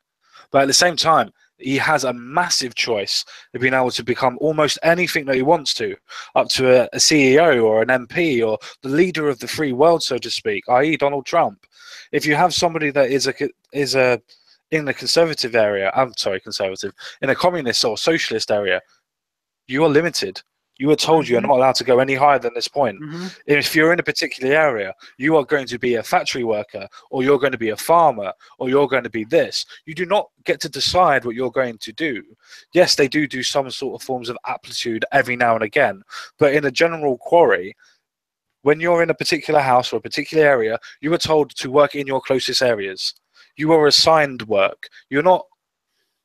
But at the same time, he has a massive choice of being able to become almost anything that he wants to, up to a CEO or an MP or the leader of the free world, so to speak, i.e. Donald Trump. If you have somebody that is in the conservative area, in a communist or socialist area, you are limited. You are told you are not allowed to go any higher than this point. Mm-hmm. If you're in a particular area, you are going to be a factory worker, or you're going to be a farmer, or you're going to be this. You do not get to decide what you're going to do. Yes, they do some sort of forms of aptitude every now and again, but in a general quarry, when you're in a particular house or a particular area, you are told to work in your closest areas. You are assigned work. You're not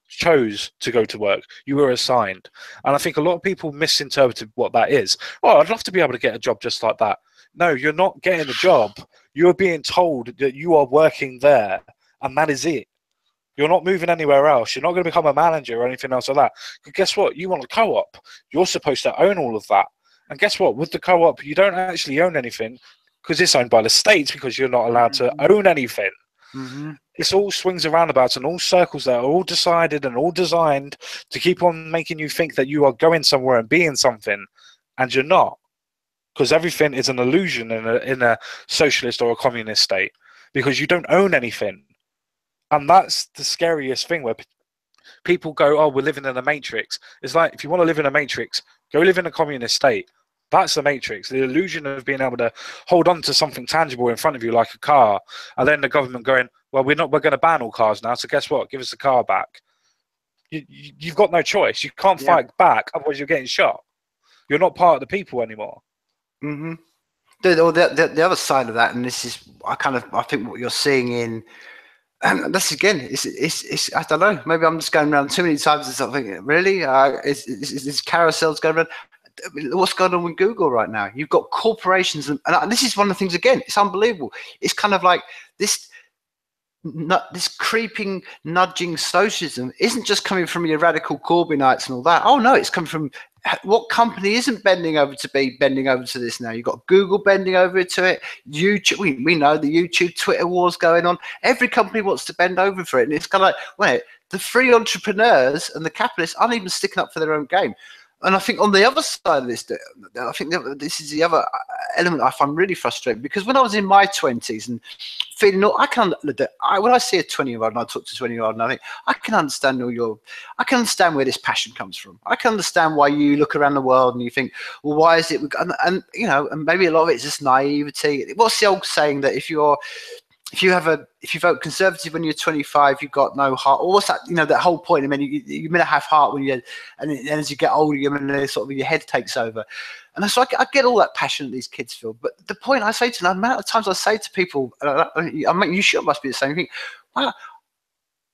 chose to go to work. You were assigned. And I think a lot of people misinterpreted what that is. Oh, I'd love to be able to get a job just like that. No, you're not getting a job. You're being told that you are working there, and that is it. You're not moving anywhere else. You're not going to become a manager or anything else like that. But guess what? You want a co-op. You're supposed to own all of that. And guess what? With the co-op, you don't actually own anything because it's owned by the states, because you're not allowed to own anything. Mm-hmm. It's all swings and roundabouts and all circles that are all decided and all designed to keep on making you think that you are going somewhere and being something, and you're not. Because everything is an illusion in a socialist or a communist state, because you don't own anything. And that's the scariest thing, where people go, oh, we're living in a matrix. It's like, if you want to live in a matrix, go live in a communist state. That's the matrix, the illusion of being able to hold on to something tangible in front of you like a car, and then the government going, well, we're going to ban all cars now, so guess what? Give us the car back. You've got no choice. You can't fight back, otherwise you're getting shot. You're not part of the people anymore. Mm-hmm. The other side of that, and this is, I think what you're seeing in, and that's again, it's I don't know, maybe I'm just going around too many times and something. Really, is carousels going around? What's going on with Google right now? You've got corporations, and this is one of the things, again, it's unbelievable. It's kind of like this creeping, nudging socialism isn't just coming from your radical Corbynites and all that. Oh no, it's coming from, what company isn't bending over to this now? You've got Google bending over to it. YouTube, we know the YouTube, Twitter wars going on. Every company wants to bend over for it, and it's kind of like, wait, the free entrepreneurs and the capitalists aren't even sticking up for their own game. And I think on the other side of this, I think this is the other element I find really frustrating, because when I was in my 20s and feeling, when I see a 20-year-old and I talk to a 20-year-old, and I think, I can understand where this passion comes from. I can understand why you look around the world and you think, well, why is it? And maybe a lot of it is just naivety. What's the old saying that if you vote Conservative when you're 25, you've got no heart, or what's that? That whole point. I mean, you may not have heart when and as you get older, your head takes over. And so I get all that passion that these kids feel. But the point I say to them, the amount of times I say to people, I mean, you sure must be the same thing. Wow.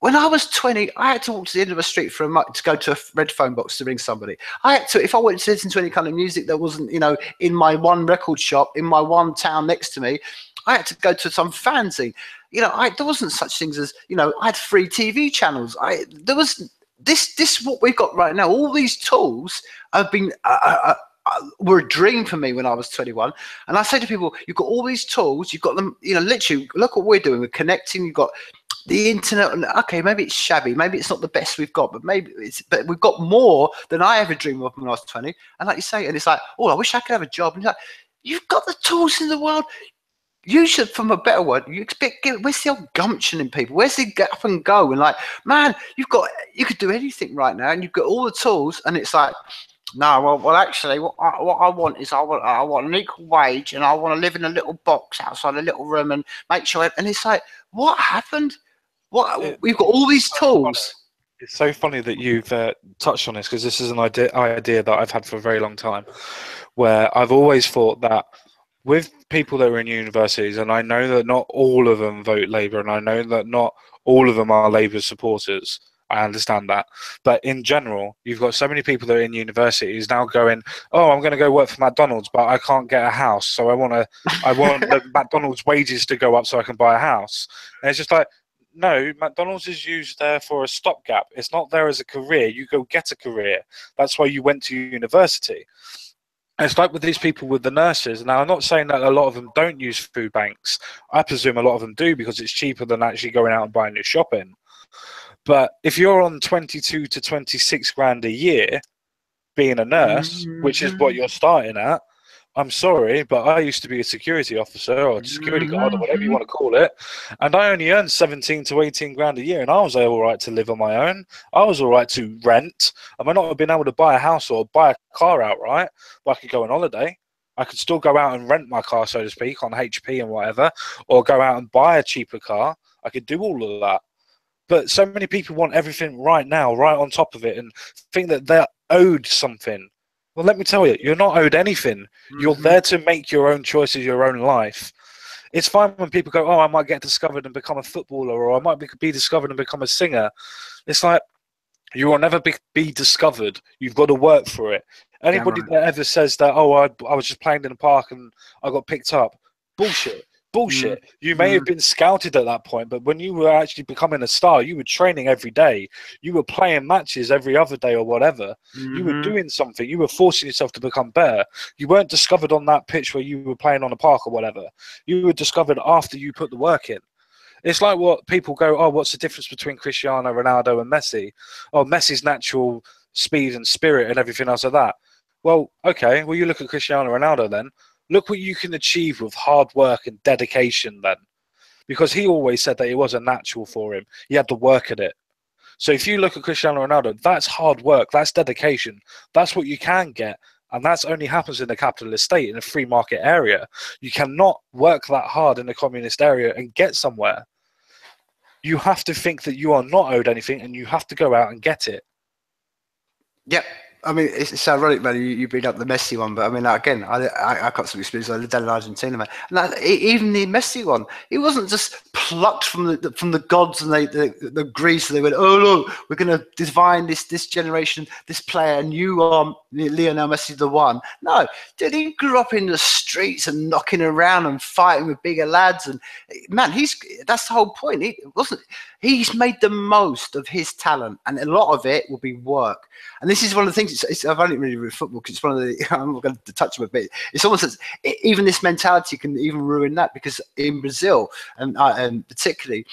When I was 20, I had to walk to the end of a street to go to a red phone box to ring somebody. I had to, if I wanted to listen to any kind of music that wasn't, in my one record shop, in my one town next to me, I had to go to some fanzine. There wasn't such things as, I had free TV channels. There was this what we've got right now. All these tools have been were a dream for me when I was 21. And I say to people, you've got all these tools, you've got them, literally, look what we're doing. We're connecting, you've got the internet, and okay, maybe it's shabby, maybe it's not the best we've got, but but we've got more than I ever dreamed of when I was 20. And like you say, and it's like, oh, I wish I could have a job. And like, you've got the tools in the world. You should, from a better word, where's the old gumption in people? Where's the get up and go? And like, man, you could do anything right now, and you've got all the tools, and it's like, no, well, actually, what I want is I want an equal wage, and I want to live in a little box outside a little room and make sure. And it's like, what happened? We've got all these tools. It's so funny that you've touched on this, because this is an idea that I've had for a very long time, where I've always thought that with people that are in universities, and I know that not all of them vote Labour, and I know that not all of them are Labour supporters. I understand that. But in general, you've got so many people that are in universities now going, oh, I'm going to go work for McDonald's, but I can't get a house. So I want the McDonald's wages to go up so I can buy a house. And it's just like, no, McDonald's is used there for a stopgap. It's not there as a career. You go get a career. That's why you went to university. It's like with these people with the nurses. Now, I'm not saying that a lot of them don't use food banks. I presume a lot of them do, because it's cheaper than actually going out and buying your shopping. But if you're on 22 to 26 grand a year being a nurse, which is what you're starting at, I'm sorry, but I used to be a security officer or a security guard or whatever you want to call it, and I only earned 17 to 18 grand a year, and I was all right to live on my own. I was all right to rent. I might not have been able to buy a house or buy a car outright, but I could go on holiday. I could still go out and rent my car, so to speak, on HP and whatever, or go out and buy a cheaper car. I could do all of that. But so many people want everything right now, right on top of it, and think that they're owed something. Well, let me tell you, you're not owed anything. You're there to make your own choices, your own life. It's fine when people go, oh, I might get discovered and become a footballer, or I might be discovered and become a singer. It's like, you will never be discovered. You've got to work for it. Anybody right. that ever says that, oh, I was just playing in the park and I got picked up, bullshit. Bullshit. You may have been scouted at that point, but when you were actually becoming a star, you were training every day. You were playing matches every other day or whatever. You were doing something. You were forcing yourself to become better. You weren't discovered on that pitch where you were playing on a park or whatever. You were discovered after you put the work in. It's like what people go, oh, what's the difference between Cristiano Ronaldo and Messi? Oh, Messi's natural speed and spirit and everything else like that. Well, okay, well, you look at Cristiano Ronaldo then. Look what you can achieve with hard work and dedication then. Because he always said that it wasn't natural for him. He had to work at it. So if you look at Cristiano Ronaldo, that's hard work, that's dedication. That's what you can get. And that only happens in a capitalist state, in a free market area. You cannot work that hard in a communist area and get somewhere. You have to think that you are not owed anything and you have to go out and get it. Yep. I mean, it's ironic, man. You bring up the Messi one, but I mean, again, I got some experience. I lived down in Argentina, man. And even the Messi one, he wasn't just plucked from the gods and the Greece. And they went, oh look, we're going to divine this generation, this player, and you are Lionel Messi, the one. No, dude, he grew up in the streets and knocking around and fighting with bigger lads. And man, that's the whole point. He's made the most of his talent, and a lot of it will be work. And this is one of the things. I've only really read football because it's one of the. I'm not going to touch him a bit. It's almost even this mentality can even ruin that, because in Brazil and particularly,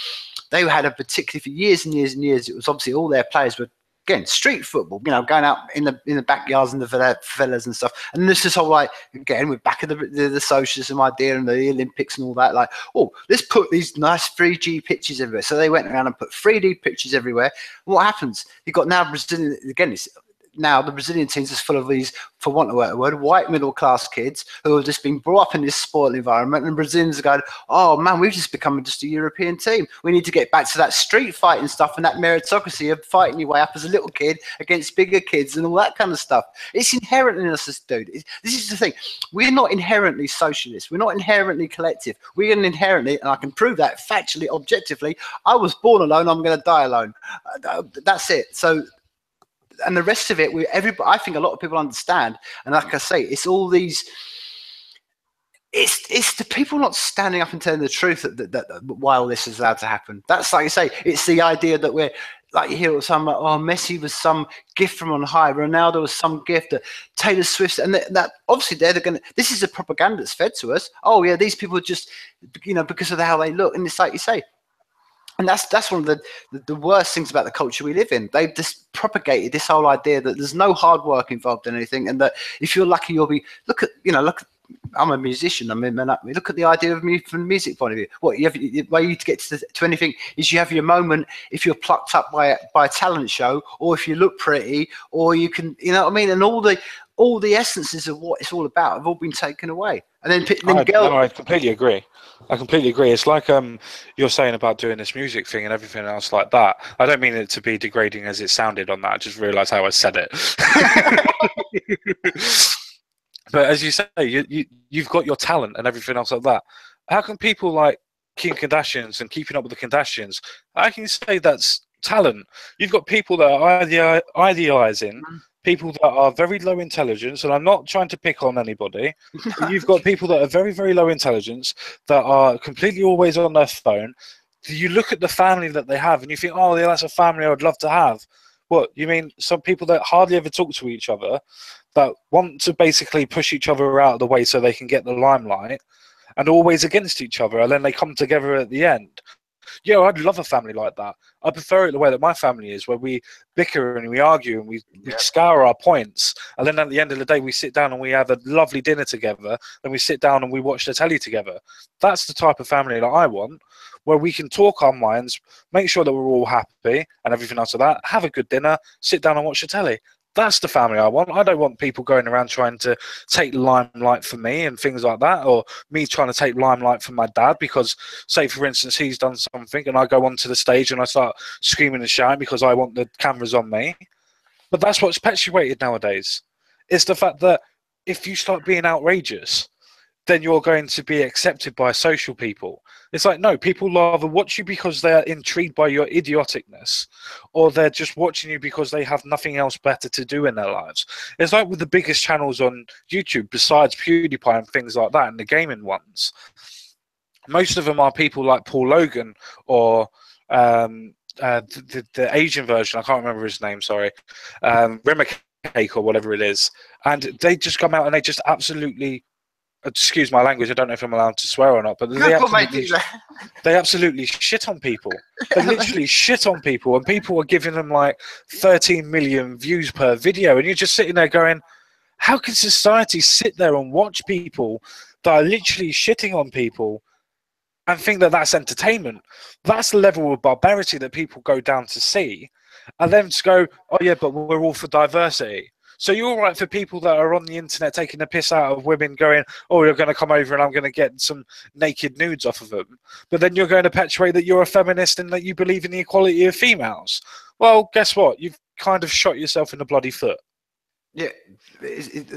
they had particularly for years and years and years. It was obviously all their players were, again, street football, going out in the backyards and the favelas and stuff. And this is all like, again, we're back at the socialism idea and the Olympics and all that. Like, oh, let's put these nice 3D pictures everywhere. So they went around and put 3D pictures everywhere. And what happens? You've got now Brazilian, again, now the Brazilian teams is full of these, for want of a better word, white middle-class kids who have just been brought up in this spoiled environment, and Brazilians are going, oh man, we've just become just a European team. We need to get back to that street fighting stuff and that meritocracy of fighting your way up as a little kid against bigger kids and all that kind of stuff. It's inherent in us, dude. This is the thing. We're not inherently socialist. We're not inherently collective. We're inherently, and I can prove that factually, objectively, I was born alone, I'm going to die alone. That's it. So, and the rest of it, I think a lot of people understand. And like I say, it's all these. It's the people not standing up and telling the truth that why all this is allowed to happen. That's like you say. It's the idea that we're like, you hear some, oh, Messi was some gift from on high, Ronaldo was some gift, Taylor Swift, and that obviously they're going to. This is a propaganda that's fed to us. Oh yeah, these people are just, because of how they look, and it's like you say. And that's one of the worst things about the culture we live in. They've just propagated this whole idea that there's no hard work involved in anything, and that if you're lucky, you'll be. Look. I'm a musician. I mean, look at the idea of me from the music point of view. What way you to get to anything is you have your moment. If you're plucked up by a talent show, or if you look pretty, or you can, what I mean, and all the essences of what it's all about have all been taken away. And then I completely agree. It's like you're saying about doing this music thing and everything else like that. I don't mean it to be degrading as it sounded on that. I just realised how I said it. But as you say, you've got your talent and everything else like that. How can people like Kim Kardashians and keeping up with the Kardashians, how can you say that's talent? You've got people that are idealising people that are very low intelligence, and I'm not trying to pick on anybody. You've got people that are very, very low intelligence that are completely always on their phone. You look at the family that they have and you think, oh, yeah, that's a family I would love to have. What, you mean some people that hardly ever talk to each other, that want to basically push each other out of the way so they can get the limelight, and always against each other, and then they come together at the end? Yeah, I'd love a family like that. I prefer it the way that my family is, where we bicker and we argue and we scour our points, and then at the end of the day we sit down and we have a lovely dinner together, and we sit down and we watch the telly together. That's the type of family that I want, where we can talk our minds, make sure that we're all happy and everything else like that, have a good dinner, sit down and watch the telly. That's the family I want. I don't want people going around trying to take limelight for me and things like that, or me trying to take limelight from my dad because, say, for instance, he's done something and I go onto the stage and I start screaming and shouting because I want the cameras on me. But that's what's perpetuated nowadays. It's the fact that if you start being outrageous, then you're going to be accepted by social people. It's like, no, people rather watch you because they're intrigued by your idioticness, or they're just watching you because they have nothing else better to do in their lives. It's like with the biggest channels on YouTube, besides PewDiePie and things like that, and the gaming ones, most of them are people like Paul Logan or the Asian version. I can't remember his name. Sorry, Cake or whatever it is, and they just come out and they just absolutely, excuse my language, I don't know if I'm allowed to swear or not, but they absolutely shit on people. They literally shit on people, and people are giving them like 13 million views per video, and you're just sitting there going, how can society sit there and watch people that are literally shitting on people and think that that's entertainment? That's the level of barbarity that people go down to see, and then to go, oh yeah, but we're all for diversity. So you're all right for people that are on the internet taking the piss out of women, going, oh, you're going to come over and I'm going to get some naked nudes off of them. But then you're going to perpetuate that you're a feminist and that you believe in the equality of females. Well, guess what? You've kind of shot yourself in the bloody foot. Yeah,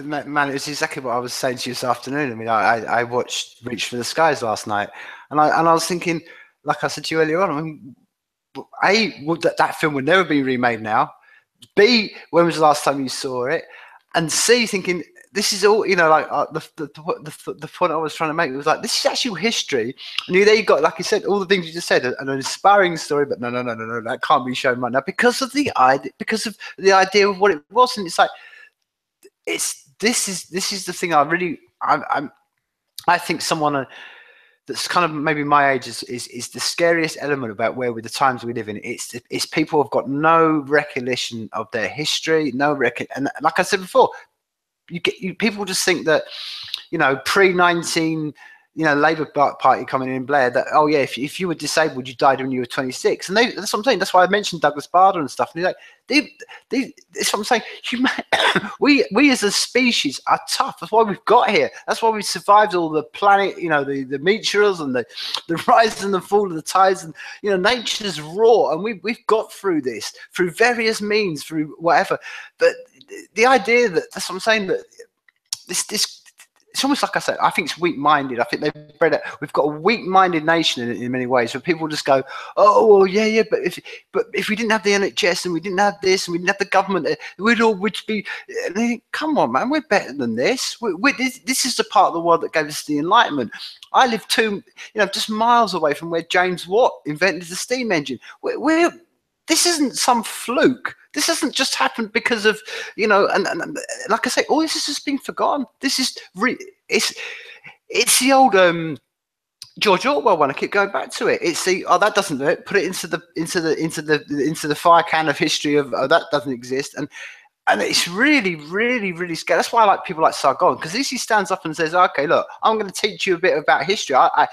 man, it's exactly what I was saying to you this afternoon. I mean, I watched Reach for the Skies last night, and I was thinking, like I said to you earlier on, I mean, that film would never be remade now. B, when was the last time you saw it? And C, thinking this is all, you know, like the point I was trying to make was like, this is actual history. And there you got, like you said, all the things you just said, an inspiring story, but no, that can't be shown right now because of the idea of what it was. And it's like, this is the thing I think someone that's kind of maybe my age is the scariest element about where with the times we live in. It's people have got no recollection of their history, and like I said before, people just think that, you know, pre-19, you know, Labour Party coming in Blair, that, oh yeah, if you were disabled, you died when you were 26. And that's what I'm saying. That's why I mentioned Douglas Bader and stuff. And he's like, that's what I'm saying. We as a species are tough. That's why we've got here. That's why we've survived all the planet, you know, the meteors and the rise and the fall of the tides. And, you know, nature's raw. And we've got through this, through various means, through whatever. But the idea that's what I'm saying, that this it's almost like I said, I think it's weak-minded. I think they've bred it. We've got a weak-minded nation in many ways, where people just go, oh, well, yeah, but if we didn't have the NHS and we didn't have this and we didn't have the government, we'd be. And they think, come on, man, we're better than this. This is the part of the world that gave us the Enlightenment. I live just miles away from where James Watt invented the steam engine. This isn't some fluke. This hasn't just happened because of, you know, and like I say, all this has just been forgotten. This is it's the old George Orwell one. I keep going back to it. It's the that doesn't do it. Put it into the fire can of history of that doesn't exist. And it's really, really, really scary. That's why I like people like Sargon, because he stands up and says, okay, look, I'm going to teach you a bit about history. I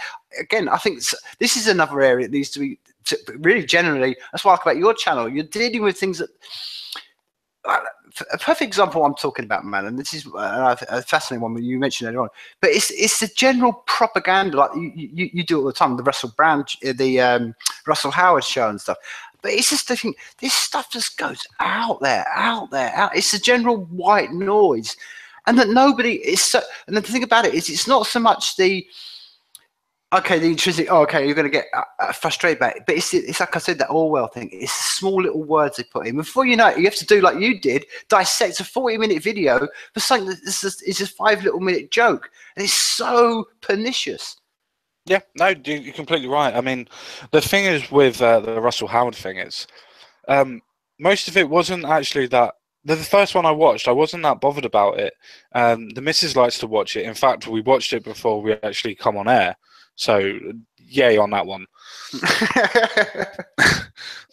think this is another area that needs to be really generally. That's why I like about your channel. You're dealing with things that, a perfect example I'm talking about, man, and this is a fascinating one when you mentioned earlier on, but it's the general propaganda, like you do all the time, the Russell Howard show and stuff. But it's just the thing, this stuff just goes out there. It's the general white noise, and that nobody is so. And the thing about it is, it's not so much the intrinsic. Oh, okay, you're going to get frustrated about it. But it's like I said, that Orwell thing. It's small little words they put in. Before you know it, you have to do like you did, dissect a 40-minute video for something that is just a 5-minute joke, and it's so pernicious. Yeah, no, you're completely right. I mean, the thing is with the Russell Howard thing is, most of it wasn't actually that. The first one I watched, I wasn't that bothered about it. The missus likes to watch it. In fact, we watched it before we actually come on air. So, yay on that one.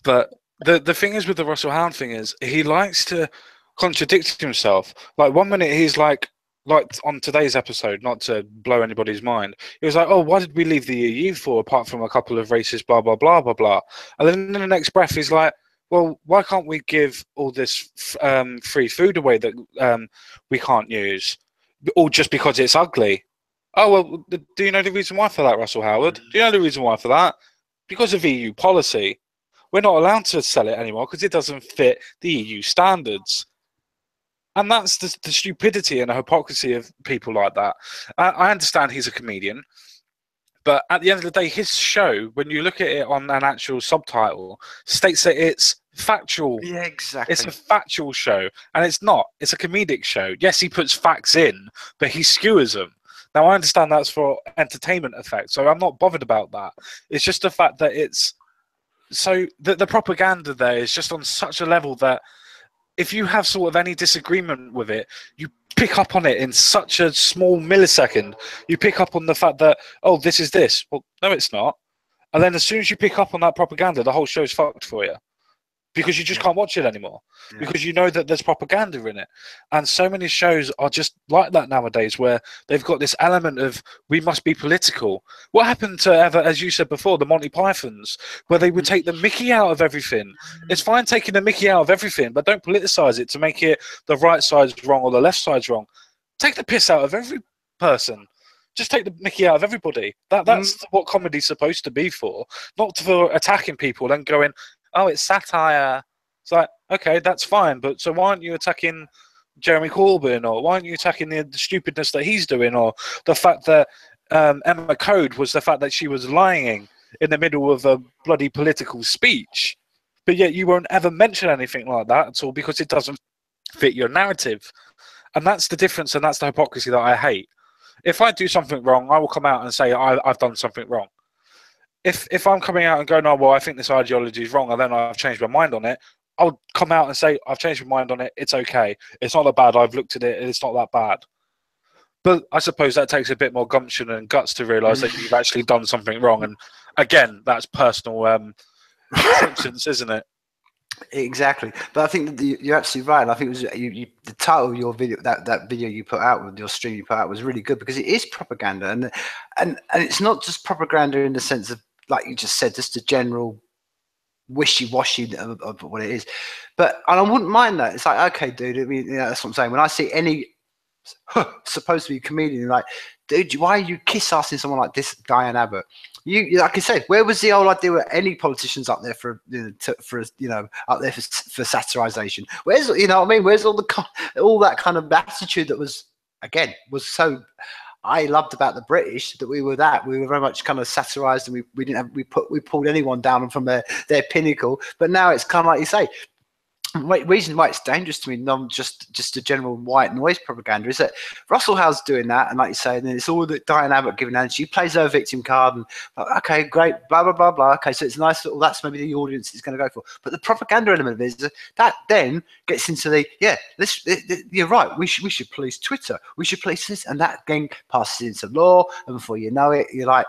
But the thing is with the Russell Howard thing is, he likes to contradict himself. Like, one minute he's like on today's episode, not to blow anybody's mind, he was like, oh, why did we leave the EU for, apart from a couple of racist blah, blah, blah, blah, blah. And then in the next breath, he's like, well, why can't we give all this free food away that we can't use, all just because it's ugly? Oh, well, do you know the reason why for that, Russell Howard? Do you know the reason why for that? Because of EU policy. We're not allowed to sell it anymore because it doesn't fit the EU standards. And that's the stupidity and the hypocrisy of people like that. I understand he's a comedian, but at the end of the day, his show, when you look at it on an actual subtitle, states that it's factual. Yeah, exactly. It's a factual show, and it's not. It's a comedic show. Yes, he puts facts in, but he skewers them. Now, I understand that's for entertainment effect, so I'm not bothered about that. It's just the fact that it's so the propaganda there is just on such a level that if you have sort of any disagreement with it, you pick up on it in such a small millisecond. You pick up on the fact that, oh, this is this. Well, no, it's not. And then as soon as you pick up on that propaganda, the whole show's fucked for you. Because you just can't watch it anymore. Yeah. Because you know that there's propaganda in it. And so many shows are just like that nowadays, where they've got this element of, we must be political. What happened to ever, as you said before, the Monty Pythons, where they would take the mickey out of everything? It's fine taking the mickey out of everything, but don't politicize it to make it the right side's wrong or the left side's wrong. Take the piss out of every person. Just take the mickey out of everybody. That's what comedy's supposed to be for. Not for attacking people and going, oh, it's satire. It's like, okay, that's fine, but so why aren't you attacking Jeremy Corbyn, or why aren't you attacking the stupidness that he's doing, or the fact that Emma Code was the fact that she was lying in the middle of a bloody political speech, but yet you won't ever mention anything like that at all because it doesn't fit your narrative. And that's the difference, and that's the hypocrisy that I hate. If I do something wrong, I will come out and say I've done something wrong. If I'm coming out and going, oh, well, I think this ideology is wrong, and then I've changed my mind on it, I'll come out and say, I've changed my mind on it, it's okay. It's not that bad, I've looked at it, it's not that bad. But I suppose that takes a bit more gumption and guts to realise that you've actually done something wrong. And again, that's personal conscience, isn't it? Exactly. But I think that you're absolutely right. And I think it was the title of your video, that video you put out, with your stream you put out, was really good, because it is propaganda. And it's not just propaganda in the sense of, like you just said, just a general wishy-washy of what it is. And I wouldn't mind that. It's like, okay, dude, I mean, that's what I'm saying. When I see any supposed to be comedian, like, dude, why are you kiss-assing someone like this, Diane Abbott? You, like I said, where was the old idea with any politicians up there for up there for satirization? Where's, you know what I mean? Where's all that kind of attitude that was so I loved about the British, that we were very much kind of satirized, and we pulled anyone down from their pinnacle. But now it's kind of like you say. Reason why it's dangerous to me, not just a general white noise propaganda, is that Russell Howe's doing that, and like you say, and then it's all that Diane Abbott giving out. She plays her victim card, and like, okay, great, blah blah blah blah. Okay, so it's nice. That's maybe the audience is going to go for. But the propaganda element of it is that then gets into the you're right. We should police Twitter. We should police this, and that again passes into law, and before you know it, you're like,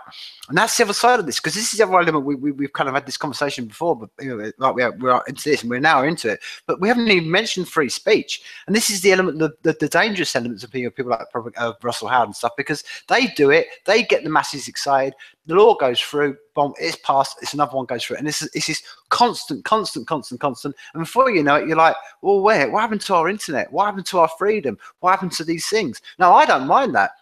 and that's the other side of this, because this is the other element. We've kind of had this conversation before, but like we're into this, and we're now into it. But we haven't even mentioned free speech, and this is the element, the dangerous elements of people like Russell Howard and stuff, because they do it, they get the masses excited, the law goes through, boom, it's passed, it's another one goes through, and it's this constant, and before you know it, you're like, well, what happened to our internet? What happened to our freedom? What happened to these things? Now, I don't mind that,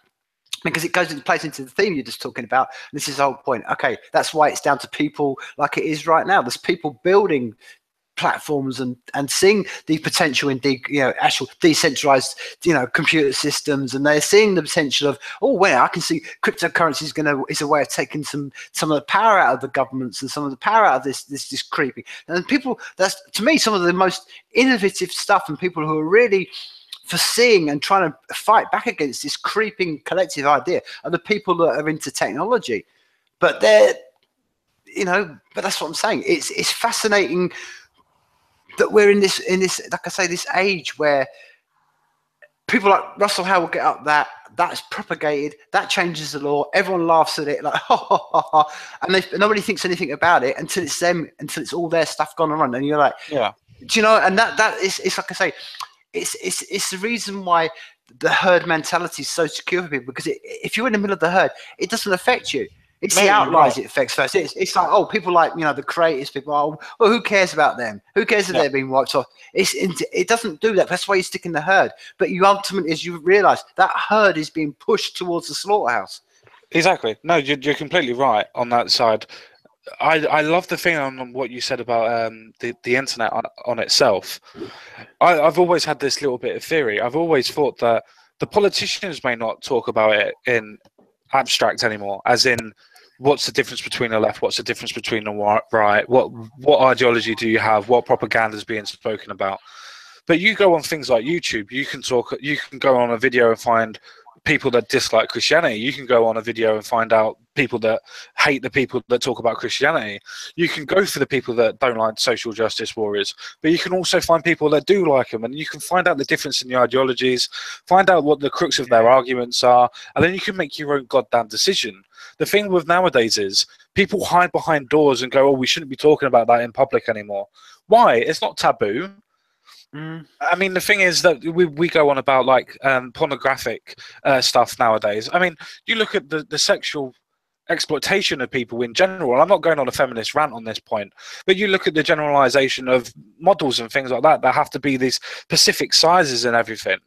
because it plays into the theme you're just talking about. This is the whole point. Okay, that's why it's down to people like it is right now. There's people building platforms and seeing the potential in actual decentralized computer systems, and they're seeing the potential of, I can see cryptocurrency is a way of taking some of the power out of the governments and some of the power out of this creeping. And people, that's to me some of the most innovative stuff, and people who are really foreseeing and trying to fight back against this creeping collective idea are the people that are into technology. But they're, but that's what I'm saying. It's fascinating that we're in this, like I say, this age where people like Russell Howard will get up that's propagated, that changes the law, everyone laughs at it, like and nobody thinks anything about it until it's all their stuff gone around, and you're like, yeah, do you know? And that is, it's like I say, it's the reason why the herd mentality is so secure for people, because if you're in the middle of the herd, it doesn't affect you. It's the outliers it affects first. It's like, people like, the creators, people, who cares about them? Who cares if they're being wiped off? It doesn't do that. That's why you stick in the herd. But you ultimately, as you realise, that herd is being pushed towards the slaughterhouse. Exactly. No, you're completely right on that side. I love the thing on what you said about the internet on itself. I've always had this little bit of theory. I've always thought that the politicians may not talk about it in abstract anymore, as in what's the difference between the left, what's the difference between the right, what ideology do you have, what propaganda is being spoken about. But you go on things like YouTube, you can go on a video and find people that dislike Christianity. You can go on a video and find out people that hate the people that talk about Christianity. You can go for the people that don't like social justice warriors, but you can also find people that do like them, and you can find out the difference in the ideologies, find out what the crux of their arguments are, and then you can make your own goddamn decision. The thing with nowadays is people hide behind doors and go, oh, we shouldn't be talking about that in public anymore. Why? It's not taboo. I mean, the thing is that we go on about like pornographic stuff nowadays. I mean, you look at the sexual exploitation of people in general. I'm not going on a feminist rant on this point, but you look at the generalization of models and things like that have to be these specific sizes and everything.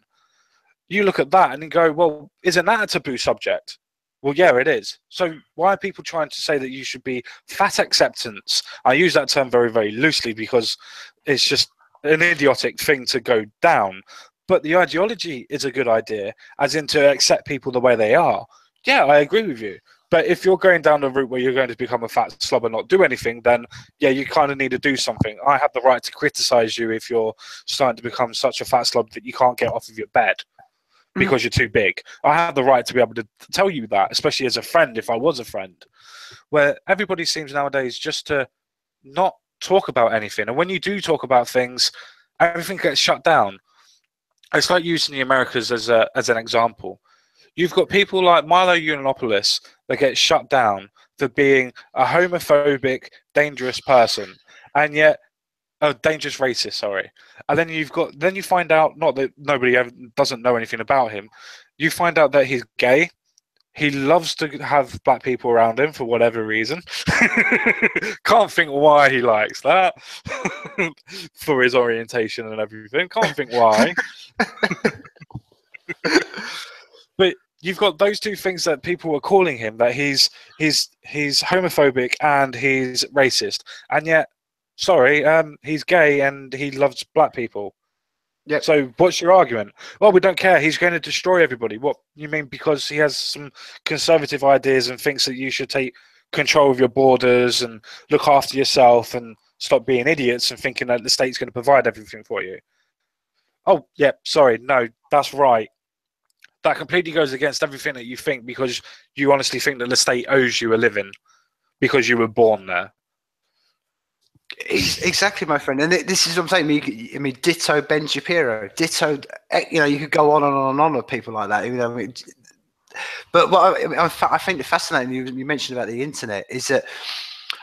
You look at that and you go, well, isn't that a taboo subject? Well, yeah, it is. So why are people trying to say that you should be fat acceptance? I use that term very, very loosely because it's just an idiotic thing to go down, but the ideology is a good idea, as in to accept people the way they are. Yeah, I agree with you. But if you're going down the route where you're going to become a fat slob and not do anything, then yeah, you kind of need to do something. I have the right to criticize you if you're starting to become such a fat slob that you can't get off of your bed because you're too big. I have the right to be able to tell you that, especially as a friend, if I was a friend. Where everybody seems nowadays just to not talk about anything, and when you do talk about things, everything gets shut down. It's like using the Americas as an example. You've got people like Milo Yiannopoulos that get shut down for being a homophobic, dangerous person, and yet a dangerous racist. Sorry, and then you find out, not that nobody doesn't know anything about him. You find out that he's gay. He loves to have black people around him for whatever reason. Can't think why he likes that. For his orientation and everything. Can't think why. But you've got those two things that people are calling him, that he's homophobic and he's racist. And yet, sorry, he's gay and he loves black people. Yeah. So what's your argument? Well, we don't care. He's going to destroy everybody. What you mean? Because he has some conservative ideas and thinks that you should take control of your borders and look after yourself and stop being idiots and thinking that the state's going to provide everything for you. Oh, yeah, sorry. No, that's right. That completely goes against everything that you think, because you honestly think that the state owes you a living because you were born there. Exactly, my friend, and this is what I'm saying. I mean, ditto Ben Shapiro, ditto. You could go on and on and on with people like that. I mean, but what I find it fascinating, you mentioned about the internet, is that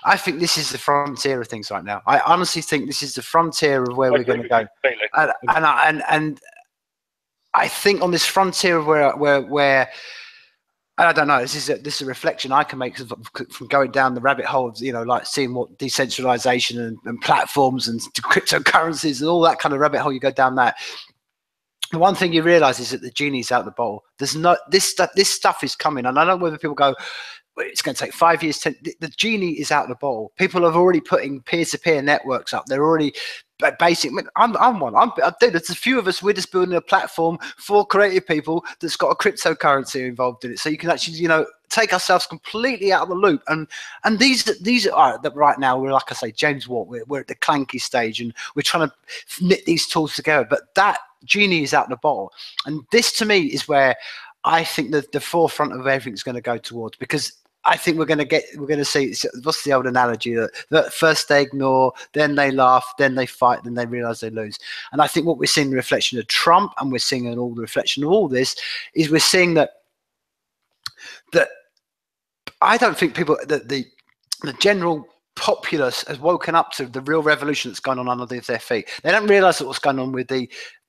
I think this is the frontier of things right now. I honestly think this is the frontier of where we're going to go, and I think on this frontier of where. I don't know. This is a reflection I can make from going down the rabbit hole of, like seeing what decentralization and platforms and cryptocurrencies and all that kind of rabbit hole. You go down that. The one thing you realize is that the genie's out the bottle. There's not this stuff is coming, and I don't know whether people go, it's going to take 5 years. The genie is out the bottle. People are already putting peer-to-peer networks up. They're already basic. I'm one. Dude, there's a few of us. We're just building a platform for creative people that's got a cryptocurrency involved in it, so you can actually, take ourselves completely out of the loop. And these are right now. We're, like I say, James Watt. We're at the clanky stage, and we're trying to knit these tools together. But that genie is out the bottle, and this to me is where I think that the forefront of everything's going to go towards, because I think we're going to see, what's the old analogy, that first they ignore, then they laugh, then they fight, then they realize they lose. And I think what we're seeing, the reflection of Trump, and we're seeing in all the reflection of all this, is we're seeing that I don't think that the general populace has woken up to the real revolution that's going on underneath their feet. They don't realize that what's going on with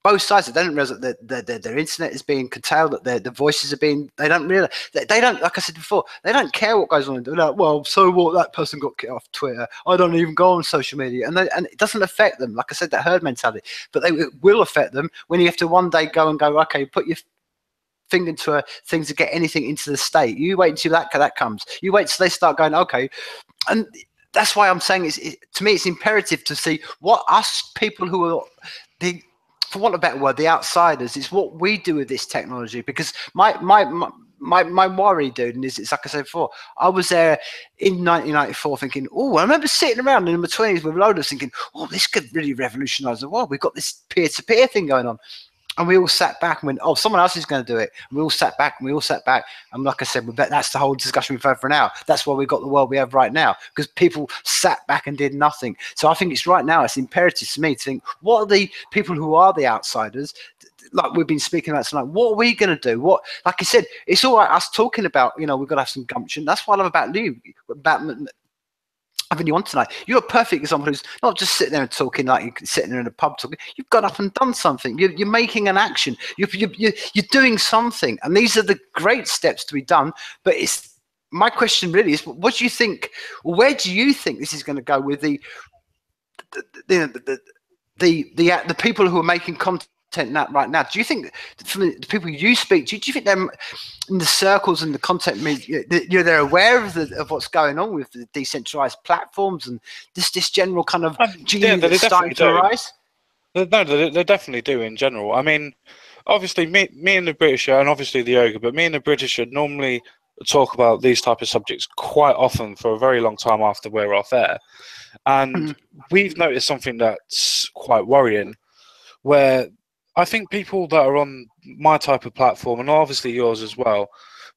both sides. They don't realize that their internet is being curtailed, that their voices are being. They don't realize. They don't. Like I said before, they don't care what goes on. They're like, well, so what? That person got kicked off Twitter. I don't even go on social media, and it doesn't affect them. Like I said, that herd mentality. But it will affect them when you have to one day go, okay, put your finger into a thing to get anything into the state. You wait until that comes. You wait till they start going, okay, and that's why I'm saying to me, it's imperative to see what us people who are the, for want of a better word, the outsiders, is what we do with this technology. Because my worry, dude, and it's like I said before, I was there in 1994 thinking, oh, I remember sitting around in my 20s with loaders thinking, oh, this could really revolutionize the world. We've got this peer-to-peer thing going on. And we all sat back and went, oh, someone else is going to do it. And we all sat back and we all sat back. And like I said, that's the whole discussion we've had for now. That's why we've got the world we have right now, because people sat back and did nothing. So I think it's right now, it's imperative to me to think, what are the people who are the outsiders, like we've been speaking about tonight, what are we going to do? What, like I said, it's all right us talking about, we've got to have some gumption. That's what I love about you, about having you on tonight. You're a perfect example who's not just sitting there and talking like you're sitting there in a pub talking. You've got up and done something. You're making an action. You're doing something. And these are the great steps to be done. But it's, my question really is, what do you think, where do you think this is going to go with the people who are making content right now? Do you think, from the people you speak to, do you think they're in the circles and the content media, they're aware of what's going on with the decentralized platforms and this general kind of that's starting to arise? No, they definitely do in general. I mean, obviously, me and the British, and obviously the Yoga, but me and the British should normally talk about these type of subjects quite often for a very long time after we're off air. And we've noticed something that's quite worrying, where I think people that are on my type of platform, and obviously yours as well,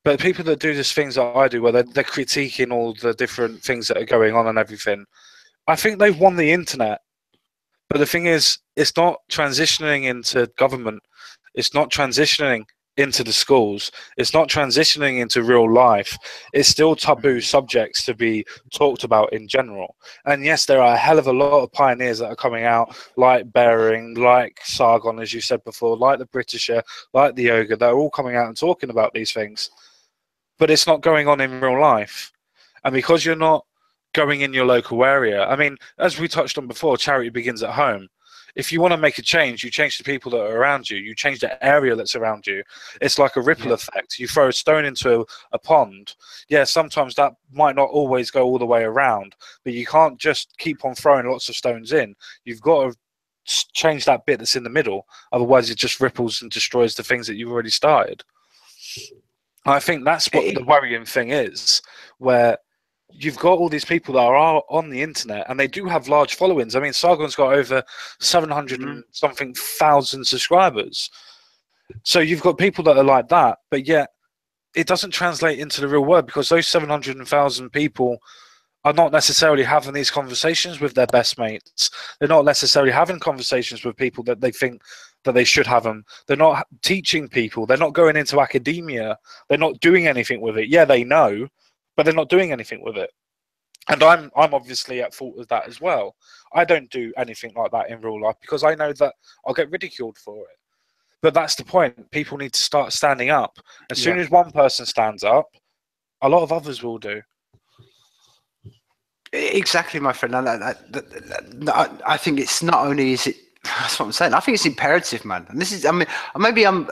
but people that do these things that I do, where they're critiquing all the different things that are going on and everything, I think they've won the internet. But the thing is, it's not transitioning into government. It's not transitioning into the schools. It's not transitioning into real life. It's still taboo subjects to be talked about in general. And yes, there are a hell of a lot of pioneers that are coming out, like Bering, like Sargon, as you said before, like the Britisher, like the Yoga, that are all coming out and talking about these things. But it's not going on in real life. And because you're not going in your local area, I mean, as we touched on before, charity begins at home. If you want to make a change, you change the people that are around you. You change the area that's around you. It's like a ripple effect. You throw a stone into a pond. Yeah, sometimes that might not always go all the way around, but you can't just keep on throwing lots of stones in. You've got to change that bit that's in the middle. Otherwise, it just ripples and destroys the things that you've already started. I think that's what the worrying thing is, where you've got all these people that are on the internet, and they do have large followings. I mean, Sargon's got over 700 and something thousand subscribers. So you've got people that are like that, but yet it doesn't translate into the real world, because those 700,000 people are not necessarily having these conversations with their best mates. They're not necessarily having conversations with people that they think that they should have them. They're not teaching people. They're not going into academia. They're not doing anything with it. Yeah, they know, but they're not doing anything with it. And I'm obviously at fault of that as well. I don't do anything like that in real life because I know that I'll get ridiculed for it. But that's the point. People need to start standing up. As soon as one person stands up, a lot of others will do. Exactly, my friend. I think it's not only is it. That's what I'm saying. I think it's imperative, man. And this is, I mean, maybe I don't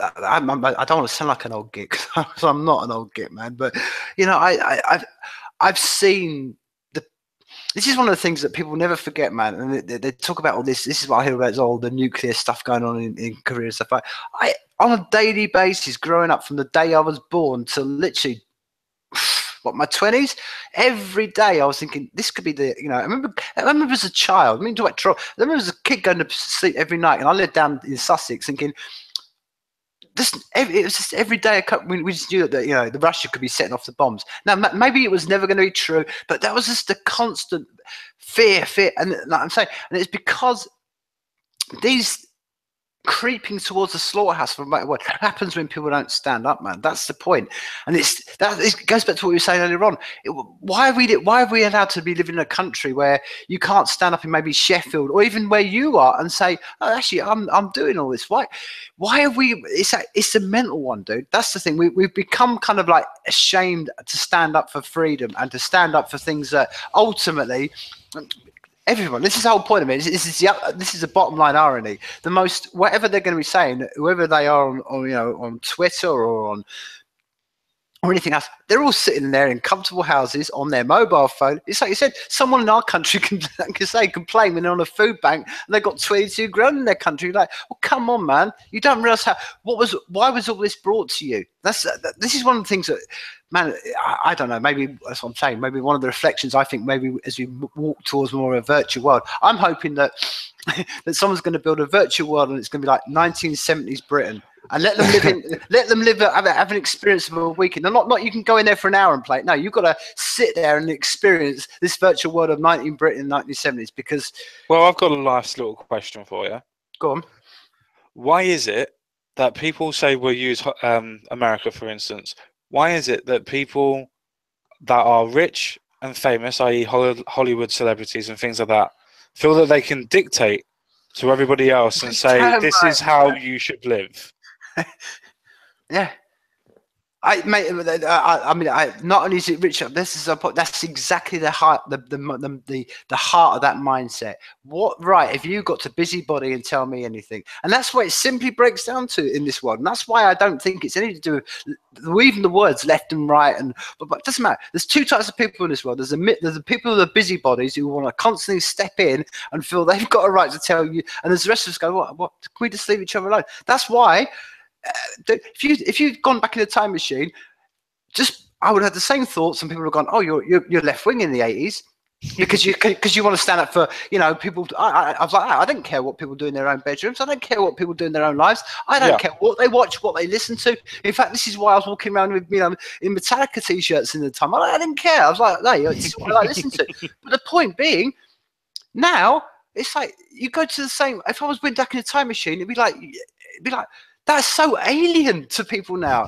want to sound like an old git, so I'm not an old git, man. But I've seen this is one of the things that people never forget, man. And they talk about all this. This is what I hear about, is all the nuclear stuff going on in Korea and stuff. I on a daily basis, growing up from the day I was born to literally my 20s, every day I was thinking this could be the, I remember as a child, I remember as a kid going to sleep every night, and I lived down in Sussex thinking it was just every day we just knew that the Russia could be setting off the bombs. Now maybe it was never going to be true, but that was just the constant fear, and like I'm saying, and it's because these creeping towards the slaughterhouse, no matter what happens when people don't stand up, man. That's the point. And it goes back to what we were saying earlier on. Why are we allowed to be living in a country where you can't stand up in maybe Sheffield or even where you are and say, oh, actually I'm doing all this? Why are we? It's a mental one, dude. That's the thing. We've become kind of like ashamed to stand up for freedom and to stand up for things that ultimately, everyone, this is the whole point of it. This is the bottom line irony. The most, whatever they're going to be saying, whoever they are on Twitter or or anything else. They're all sitting there in comfortable houses on their mobile phone. It's like you said, someone in our country can complain when they're on a food bank and they've got 22 grand in their country. Like, well, come on, man. You don't realize why was all this brought to you? This is one of the things that, man, I don't know. Maybe that's what I'm saying. Maybe one of the reflections, I think, maybe as we walk towards more of a virtual world, I'm hoping that that someone's going to build a virtual world and it's going to be like 1970s Britain. And let them have an experience of a weekend. Not you can go in there for an hour and play it. No, you've got to sit there and experience this virtual world of Britain in the 1970s. Because, well, I've got a last little question for you. Go on. Why is it that people say we'll use America, for instance? Why is it that people that are rich and famous, i.e. Hollywood celebrities and things like that, feel that they can dictate to everybody else and say, this is how you should live? Yeah, I mean, not only is it rich. That's exactly the heart, the heart of that mindset. What right have you got to busybody and tell me anything? And that's what it simply breaks down to in this world. And that's why I don't think it's anything to do with even the words left and right. But it doesn't matter. There's two types of people in this world. There's the people who are busybodies who want to constantly step in and feel they've got a right to tell you, and there's the rest of us go, what? Can we just leave each other alone? That's why. If you'd gone back in the time machine, I would have the same thoughts, and people would have gone, "Oh, you're left wing in the '80s because you want to stand up for people." I was like, I don't care what people do in their own bedrooms. I don't care what people do in their own lives. I don't care what they watch, what they listen to. In fact, this is why I was walking around with in Metallica t-shirts in the time. I didn't care. I was like, no, this is what I like listening to. But the point being, now it's like you go to the same. If I was went back in a time machine, it'd be like. That's so alien to people now.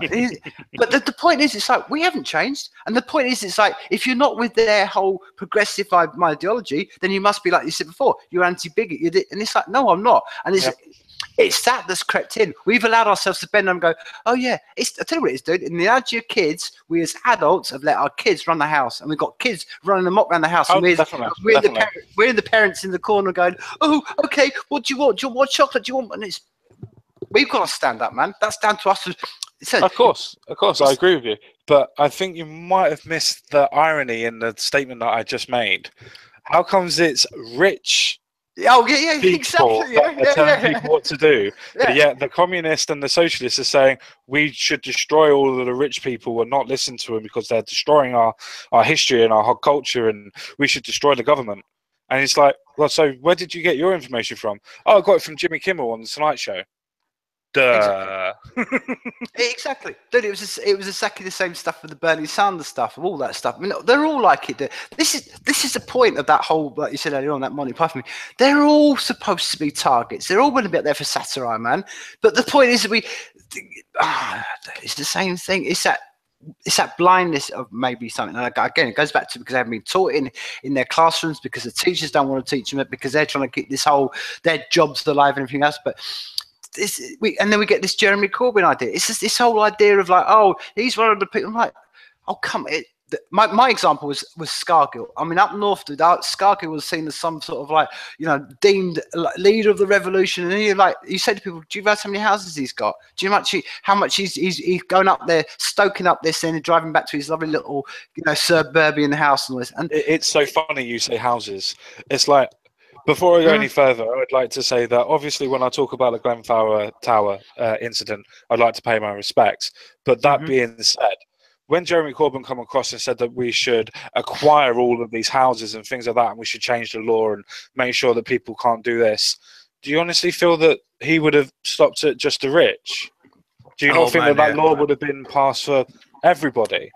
But the point is, it's like, we haven't changed. And the point is, it's like, if you're not with their whole progressive ideology, then you must be, like you said before, you're anti-bigot. And it's like, no, I'm not. And it's that's crept in. We've allowed ourselves to bend and go, oh, yeah. I tell you what it is, dude. In the age of kids, we as adults have let our kids run the house. And we've got kids running amok around the house. And we're the parents in the corner going, oh, okay, what do you want? Do you want what chocolate? Do you want? And we've got to stand up, man. That's down to us. Of course, I agree with you. But I think you might have missed the irony in the statement that I just made. How comes it's rich people exactly. that are telling people what to do? But yet the communists and the socialists are saying we should destroy all of the rich people and not listen to them because they're destroying our history and our whole culture, and we should destroy the government. And it's like, well, so where did you get your information from? Oh, I got it from Jimmy Kimmel on The Tonight Show. Exactly. Dude, it was exactly the same stuff with the Bernie Sanders stuff, all that stuff. I mean, they're all like it. This is the point of that whole, like you said earlier on, that Monty Python. They're all supposed to be targets. They're all going to be up there for satire, man. But the point is that it's the same thing. It's that blindness of maybe something. And again, it goes back to because they haven't been taught in their classrooms, because the teachers don't want to teach them it, because they're trying to keep their jobs alive and everything else. But and then we get this Jeremy Corbyn idea. It's just this whole idea of like, oh, he's one of the people. I'm like, oh, come on. My example was Scargill. I mean, up north, Scargill was seen as some sort of like, deemed leader of the revolution. And you say to people, do you realize how many houses he's got? Do you know how much he's going up there, stoking up this and driving back to his lovely little, suburban house and all this. And it's so funny you say houses. It's like, before I go any further, I would like to say that obviously when I talk about the Glenflower Tower incident, I'd like to pay my respects. But that being said, when Jeremy Corbyn come across and said that we should acquire all of these houses and things like that, and we should change the law and make sure that people can't do this, do you honestly feel that he would have stopped at just the rich? Do you not think that law would have been passed for everybody?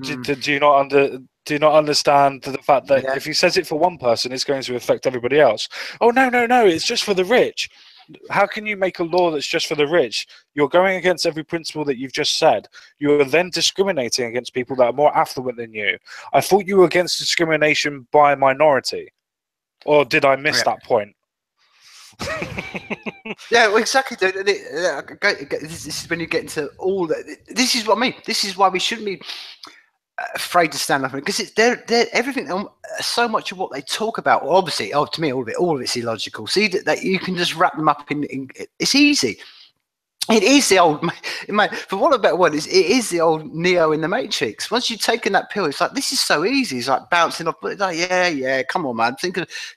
Do you not understand the fact that if he says it for one person, it's going to affect everybody else? Oh, no, it's just for the rich. How can you make a law that's just for the rich? You're going against every principle that you've just said. You're then discriminating against people that are more affluent than you. I thought you were against discrimination by minority. Or did I miss that point? Yeah, well, exactly, dude. This is when you get into all that. This is what I mean. This is why we shouldn't be afraid to stand up, because they're everything. So much of what they talk about, well, obviously, to me, all of it's illogical. See that you can just wrap them up in it's easy. It is the old, mate, for want of a better word, it is the old Neo in the Matrix. Once you've taken that pill, it's like, this is so easy. It's like bouncing off, but it's like, yeah, come on, man.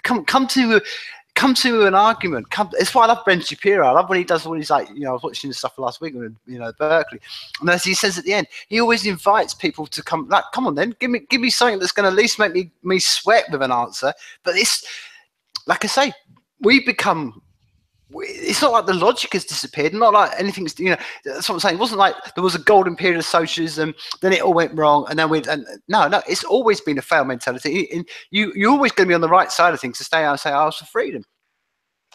Come to an argument. It's why I love Ben Shapiro. I love when he does all these, like, I was watching the stuff last week with, Berkeley. And as he says at the end, he always invites people to come, like, come on then, give me something that's going to at least make me sweat with an answer. But it's, like I say, it's not like the logic has disappeared, not like anything's, that's what I'm saying. It wasn't like there was a golden period of socialism, then it all went wrong, and then no, it's always been a failed mentality. And you're always going to be on the right side of things to stay out and say, I was for freedom.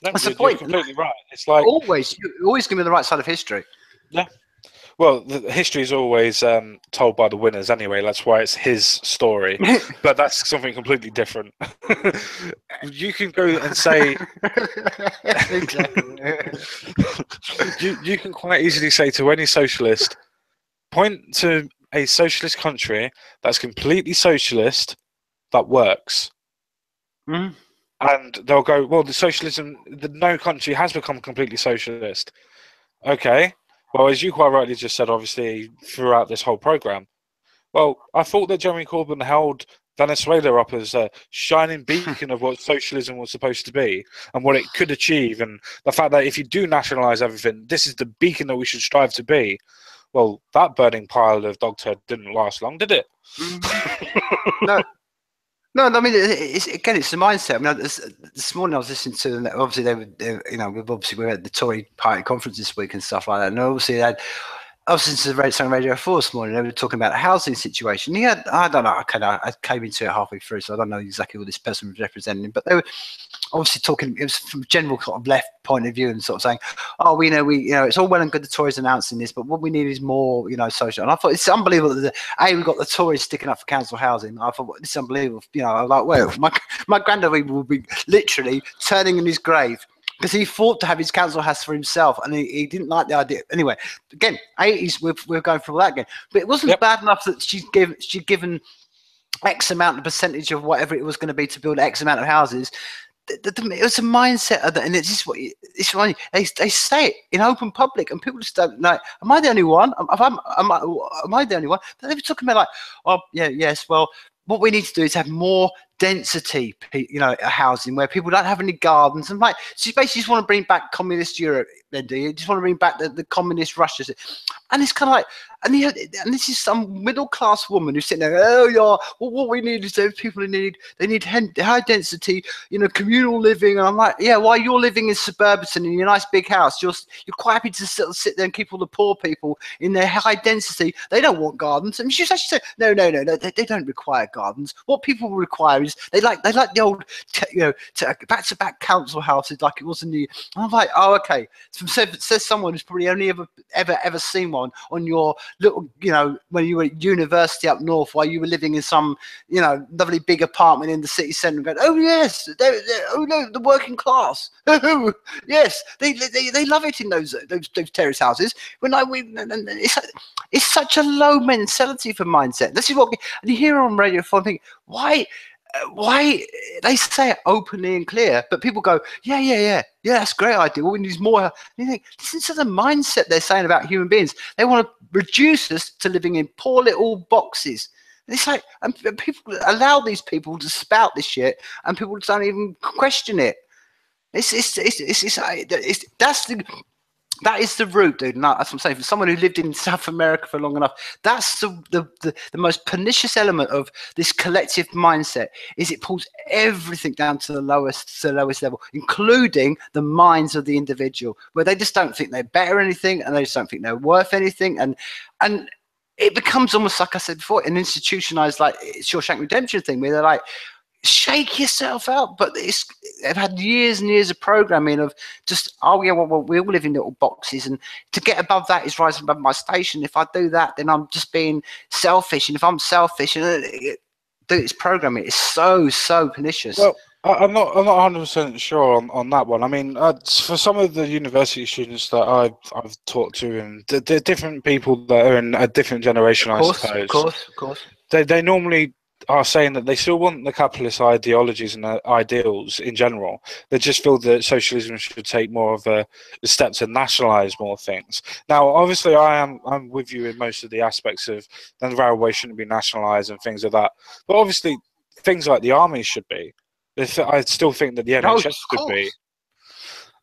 No, that's the point. You're completely right. It's like you're always going to be on the right side of history. Yeah. Well, the history is always told by the winners anyway. That's why it's his story. But that's something completely different. You can go and say... Exactly. you can quite easily say to any socialist, point to a socialist country that's completely socialist that works. Mm. And they'll go, well, no country has become completely socialist. Okay. Well, as you quite rightly just said, obviously, throughout this whole program, well, I thought that Jeremy Corbyn held Venezuela up as a shining beacon of what socialism was supposed to be and what it could achieve, and the fact that if you do nationalise everything, this is the beacon that we should strive to be. Well, that burning pile of dog turd didn't last long, did it? No. No, I mean, it's the mindset. I mean, this morning I was listening to them. Obviously, we were at the Tory party conference this week and stuff like that. And obviously, I was listening to Radio 4 this morning. They were talking about the housing situation. I don't know. I came into it halfway through, so I don't know exactly what this person was representing. But they were obviously talking. It was from a general sort of left point of view and sort of saying, "Oh, we it's all well and good the Tories announcing this, but what we need is more, social." And I thought it's unbelievable that we've got the Tories sticking up for council housing. I thought, well, this is unbelievable. I was like, well, my granddad will be literally turning in his grave, because he fought to have his council house for himself, and he didn't like the idea. Anyway, again, 80s, we're going through all that again. But it wasn't bad enough that she'd given X amount of percentage of whatever it was going to be to build X amount of houses. It was a mindset of that, and it's just it's funny. They say it in open public, and people just don't know. Am I the only one? Am I the only one? But they were talking about like, oh yeah, yes. Well, what we need to do is have more density, housing where people don't have any gardens, and like, so you basically just want to bring back communist Europe. Then do you just want to bring back the communist Russia? And it's kind of like, and this is some middle class woman who's sitting there. Oh yeah, well, what we need is those people who need high density, communal living. And I'm like, yeah, while you're living in Suburban in your nice big house, you're quite happy to sit there and keep all the poor people in their high density. They don't want gardens. And she's actually saying, no, they don't require gardens. What people require is they like the old, back-to-back council houses like it was in the. And I'm like, oh, okay. Says someone who's probably only ever seen one on your little, when you were at university up north, while you were living in some, lovely big apartment in the city centre, and going, oh yes, oh no, the working class. Oh yes, they love it in those terrace houses. It's such a low mentality for mindset. This is what and you hear on Radio 4 and think, why they say it openly and clear, but people go, yeah, that's a great idea. What we need is more. And you think, listen to the mindset they're saying about human beings. They want to reduce us to living in poor little boxes. And it's like, and people allow these people to spout this shit, and people don't even question it. That is the root, dude. And that's what I'm saying. For someone who lived in South America for long enough, that's the most pernicious element of this collective mindset. Is it pulls everything down to the lowest level, including the minds of the individual, where they just don't think they're better or anything, and they just don't think they're worth anything, and it becomes almost, like I said before, an institutionalized, like Shawshank Redemption thing, where they're like, shake yourself out. But they've had years and years of programming of just, oh yeah, well, we all live in little boxes, and to get above that is rising above my station. If I do that, then I'm just being selfish, and if I'm selfish, and it's programming, it's so pernicious. Well, I'm not 100% sure on that one. I mean, for some of the university students that I've talked to, and the different people that are in a different generation, I suppose. Of course. They normally are saying that they still want the capitalist ideologies and ideals in general. They just feel that socialism should take more of a step to nationalise more things. Now, obviously, I'm with you in most of the aspects of the railway shouldn't be nationalised and things like that. But obviously, things like the army should be. I still think that the NHS should be.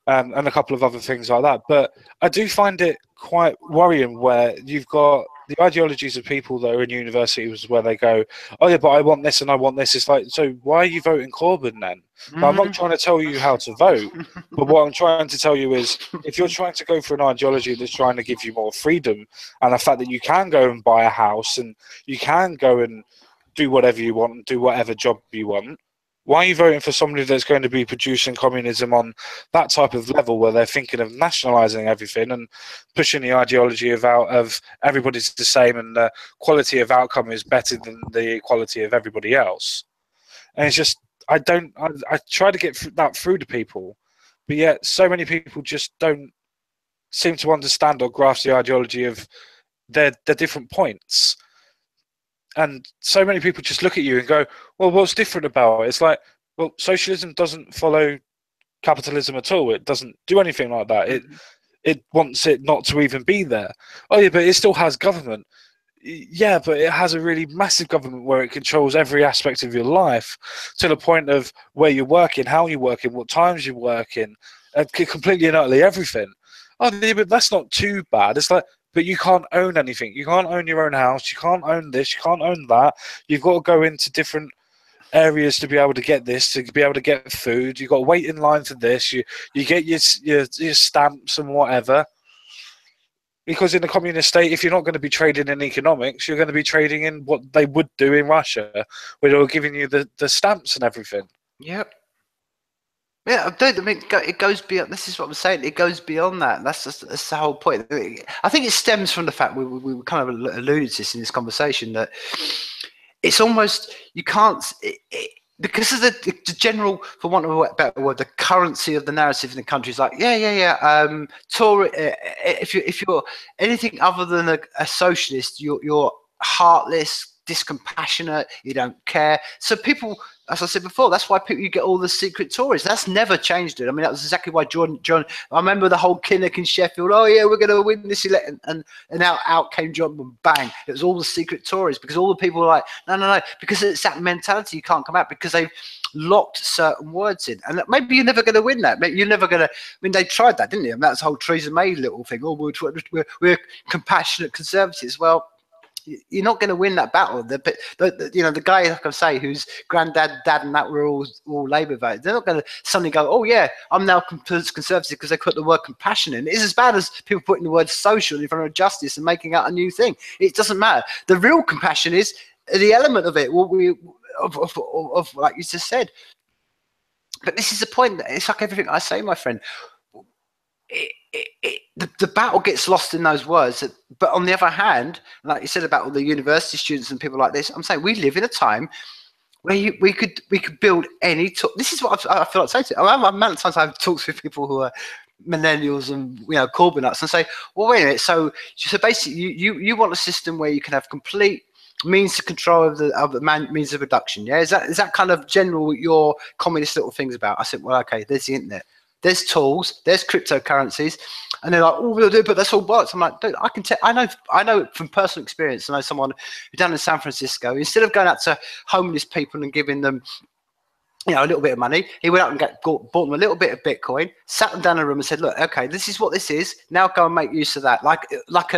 And a couple of other things like that. But I do find it quite worrying where you've got the ideologies of people that are in universities where they go, oh yeah, but I want this and I want this. It's like, so why are you voting Corbyn then? I'm not trying to tell you how to vote, but what I'm trying to tell you is if you're trying to go for an ideology that's trying to give you more freedom and the fact that you can go and buy a house and you can go and do whatever you want and do whatever job you want, why are you voting for somebody that's going to be producing communism on that type of level where they're thinking of nationalising everything and pushing the ideology of everybody's the same and the quality of outcome is better than the quality of everybody else? And it's just, I try to get that through to people, but yet so many people just don't seem to understand or grasp the ideology of their different points. And so many people just look at you and go, well, what's different about it? It's like, well, socialism doesn't follow capitalism at all. It doesn't do anything like that. It wants it not to even be there. Oh, yeah, but it still has government. Yeah, but it has a really massive government where it controls every aspect of your life to the point of where you're working, how you're working, what times you're working, completely and utterly everything. Oh, yeah, but that's not too bad. It's like, but you can't own anything. You can't own your own house. You can't own this. You can't own that. You've got to go into different areas to be able to get this, to be able to get food. You've got to wait in line for this. You get your stamps and whatever. Because in a communist state, if you're not going to be trading in economics, you're going to be trading in what they would do in Russia, where they're giving you the stamps and everything. Yep. Yeah, I mean, it goes beyond. This is what I'm saying. It goes beyond that. That's the whole point. I think it stems from the fact we kind of alluded to this in this conversation that it's almost you can't because of the general, for want of a better word, the currency of the narrative in the country is like, if you're anything other than a socialist, you're heartless, discompassionate, you don't care. So people, as I said before, that's why you get all the secret Tories. That's never changed it. I mean, that was exactly why John. I remember the whole Kinnock and Sheffield. Oh yeah, we're going to win this election, and out came John, and bang! It was all the secret Tories because all the people were like, no, because it's that mentality. You can't come out because they've locked certain words in, and maybe you're never going to win that. Maybe you're never going to. I mean, they tried that, didn't they? I mean, that's the whole Theresa May little thing. Oh, we're compassionate conservatives. Well, you're not going to win that battle. The guy, like I say, whose granddad, dad, and that were all Labour voters. They're not going to suddenly go, oh yeah, I'm now conservative because they put the word compassion in. It's as bad as people putting the word social in front of justice and making out a new thing. It doesn't matter. The real compassion is the element of it. Of like you just said. But this is the point. It's like everything I say, my friend. The battle gets lost in those words, but on the other hand, like you said about all the university students and people like this, I'm saying we live in a time where we could build any talk. This is what I feel like saying to you. Amount of times I've talked with people who are millennials and Corbynites and say, well, wait a minute, so basically you want a system where you can have complete means to control of the means of production. Yeah, is that kind of general what your communist little things about? I said, well, okay, there's the internet. There's tools, there's cryptocurrencies, and they're like, oh, we'll do, but that's all bots. I'm like, dude, I can tell. I know from personal experience. I know someone who down in San Francisco, instead of going out to homeless people and giving them, a little bit of money, he went out and bought them a little bit of Bitcoin, sat them down in a room and said, look, okay, this is what this is. Now go and make use of that, like like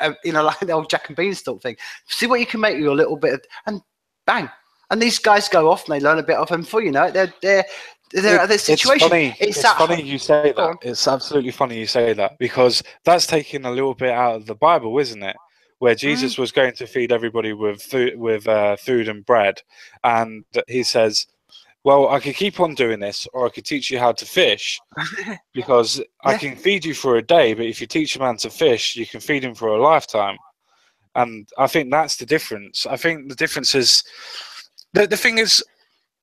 the old Jack and Beanstalk thing. See what you can make you a little bit of, and bang. And these guys go off and they learn a bit of them. Before you know it, they're the situation. It's funny you say that. It's absolutely funny you say that because that's taking a little bit out of the Bible, isn't it? Where Jesus was going to feed everybody with food and bread, and he says, "Well, I could keep on doing this, or I could teach you how to fish, because I can feed you for a day, but if you teach a man to fish, you can feed him for a lifetime." And I think that's the difference. I think the difference is the thing is.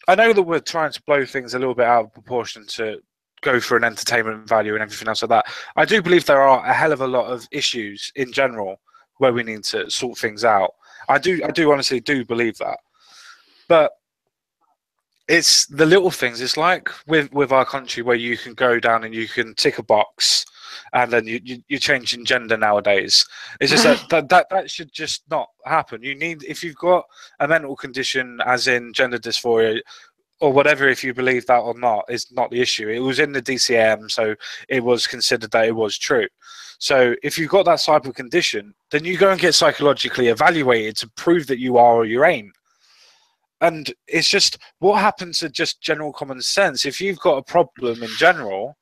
I know that we're trying to blow things a little bit out of proportion to go for an entertainment value and everything else like that. I do believe there are a hell of a lot of issues in general where we need to sort things out. I do honestly do believe that. But it's the little things. It's like with our country where you can go down and you can tick a box, and then you change in gender nowadays. It's just that should just not happen. You need, if you've got a mental condition, as in gender dysphoria or whatever, if you believe that or not, is not the issue. It was in the DCM, so it was considered that it was true. So if you've got that type of condition, then you go and get psychologically evaluated to prove that you are or you ain't. And it's just, what happens to just general common sense? If you've got a problem in general,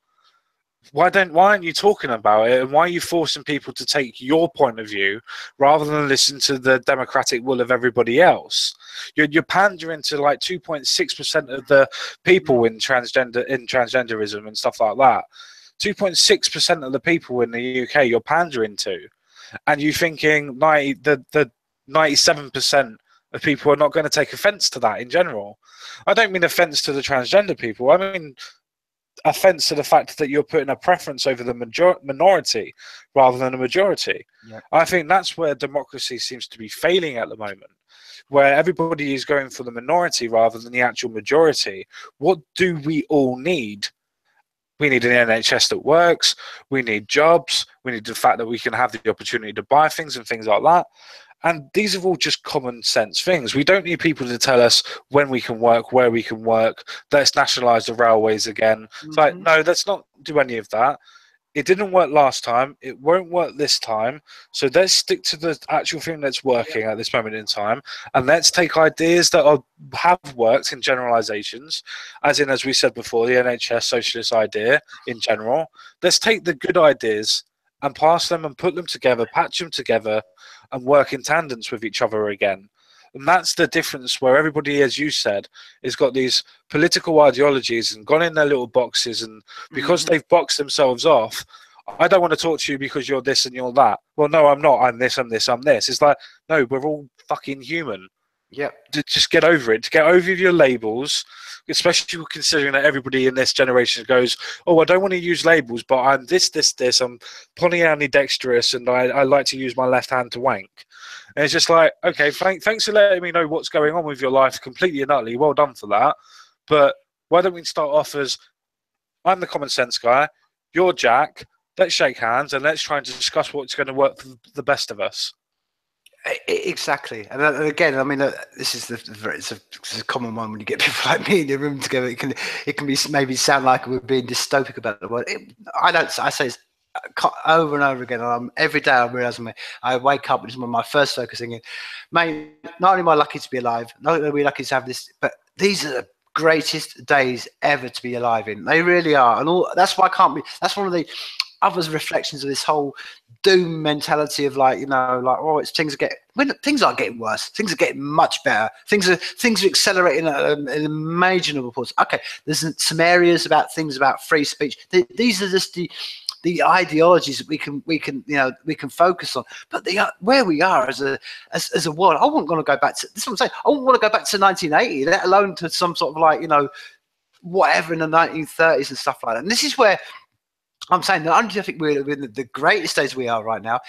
why aren't you talking about it? And why are you forcing people to take your point of view rather than listen to the democratic will of everybody else? You're pandering to like 2.6% of the people in transgenderism and stuff like that. 2.6% of the people in the UK you're pandering to, and you thinking the 97% of people are not going to take offence to that in general. I don't mean offence to the transgender people. I mean offence to the fact that you're putting a preference over the minority rather than a majority. Yep. I think that's where democracy seems to be failing at the moment, where everybody is going for the minority rather than the actual majority. What do we all need? We need an NHS that works. We need jobs. We need the fact that we can have the opportunity to buy things and things like that. And these are all just common sense things. We don't need people to tell us when we can work, where we can work. Let's nationalise the railways again. It's like, no, let's not do any of that. It didn't work last time. It won't work this time. So let's stick to the actual thing that's working at this moment in time. And let's take ideas that have worked in generalisations, as in, as we said before, the NHS socialist idea in general. Let's take the good ideas and pass them and put them together, patch them together, and work in tandems with each other again. And that's the difference, where everybody, as you said, has got these political ideologies and gone in their little boxes, and because they've boxed themselves off, I don't want to talk to you because you're this and you're that. Well, no, I'm not. I'm this, I'm this, I'm this. It's like, no, we're all fucking human. Yeah. Just get over it. To get over your labels, especially considering that everybody in this generation goes, oh, I don't want to use labels, but I'm this. I'm polyambidextrous, and I like to use my left hand to wank. And it's just like, okay, thanks for letting me know what's going on with your life completely and utterly. Well done for that. But why don't we start off as, I'm the common sense guy, you're Jack, let's shake hands and let's try and discuss what's going to work for the best of us. Exactly, and again, I mean, this is it's a common one when you get people like me in the room together. It can be maybe sound like we're being dystopic about the world. I say it's over and over again. And every day I realise I wake up and it's one of my first focus thinking, mate, not only am I lucky to be alive, not only are we lucky to have this, but these are the greatest days ever to be alive in. They really are, and that's why I can't be. That's one of the other reflections of this whole doom mentality of like, oh, things aren't getting worse. Things are getting much better. Things are accelerating at an unimaginable pace. Okay, there's some areas about free speech. These are just the ideologies that we can focus on. But where we are as a world, I wouldn't want to go back to. This is what I'm saying. I wouldn't want to go back to 1980, let alone to some sort of whatever in the 1930s and stuff like that. And this is where I'm saying that I think we're in the greatest days we are right now.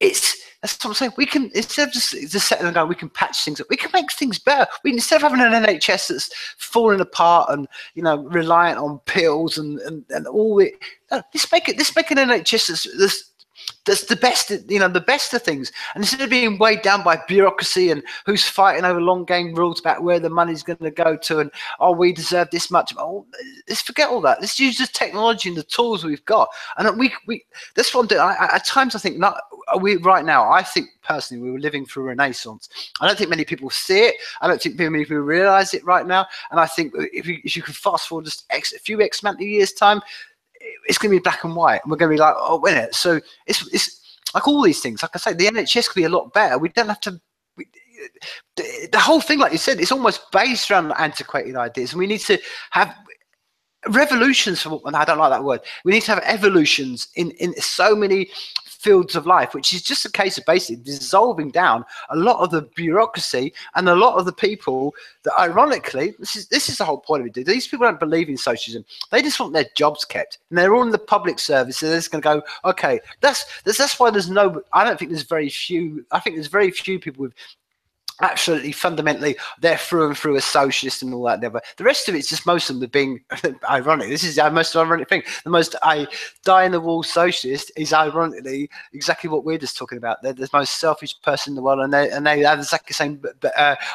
That's what I'm saying. We can, instead of just setting and going, we can patch things up. We can make things better. Instead of having an NHS that's falling apart and reliant on pills and all it. Let's make an NHS that's the best, the best of things. And instead of being weighed down by bureaucracy and who's fighting over long game rules about where the money's going to go to and, oh, we deserve this much. Oh, let's forget all that. Let's use the technology and the tools we've got. And we that's what I'm doing. At times I think right now, I think personally we're living through a renaissance. I don't think many people see it. I don't think many people realize it right now. And I think if you could fast forward just a few amount of years' time, it's going to be black and white, and we're going to be like, oh, win it. So it's like all these things. Like I say, the NHS could be a lot better. We don't have to. The whole thing, like you said, it's almost based around antiquated ideas, and we need to have revolutions. And I don't like that word. We need to have evolutions in so many fields of life, which is just a case of basically dissolving down a lot of the bureaucracy and a lot of the people that, ironically, this is the whole point of it. These people don't believe in socialism. They just want their jobs kept, and they're all in the public service. So they're just going to go, okay, that's why there's no. I don't think there's very few. I think there's very few people with absolutely fundamentally they're through and through a socialist and all that. The rest of it's just most of them being ironic. This is the most ironic thing. The most die in the wall socialist is ironically exactly what we're just talking about. They're the most selfish person in the world, and they have exactly the same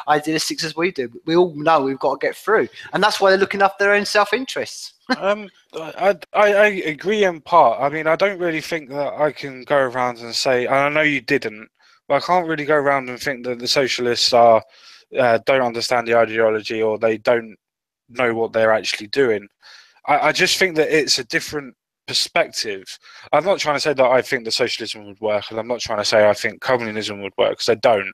idealistics as we do. We all know we've got to get through, and that's why they're looking after their own self-interests. I agree in part. I mean, I don't really think that I can go around and say, and I know you didn't, but I can't really go around and think that the socialists are don't understand the ideology or they don't know what they're actually doing. I just think that it's a different perspective. I'm not trying to say that I think that socialism would work, and I'm not trying to say I think communism would work, because I don't.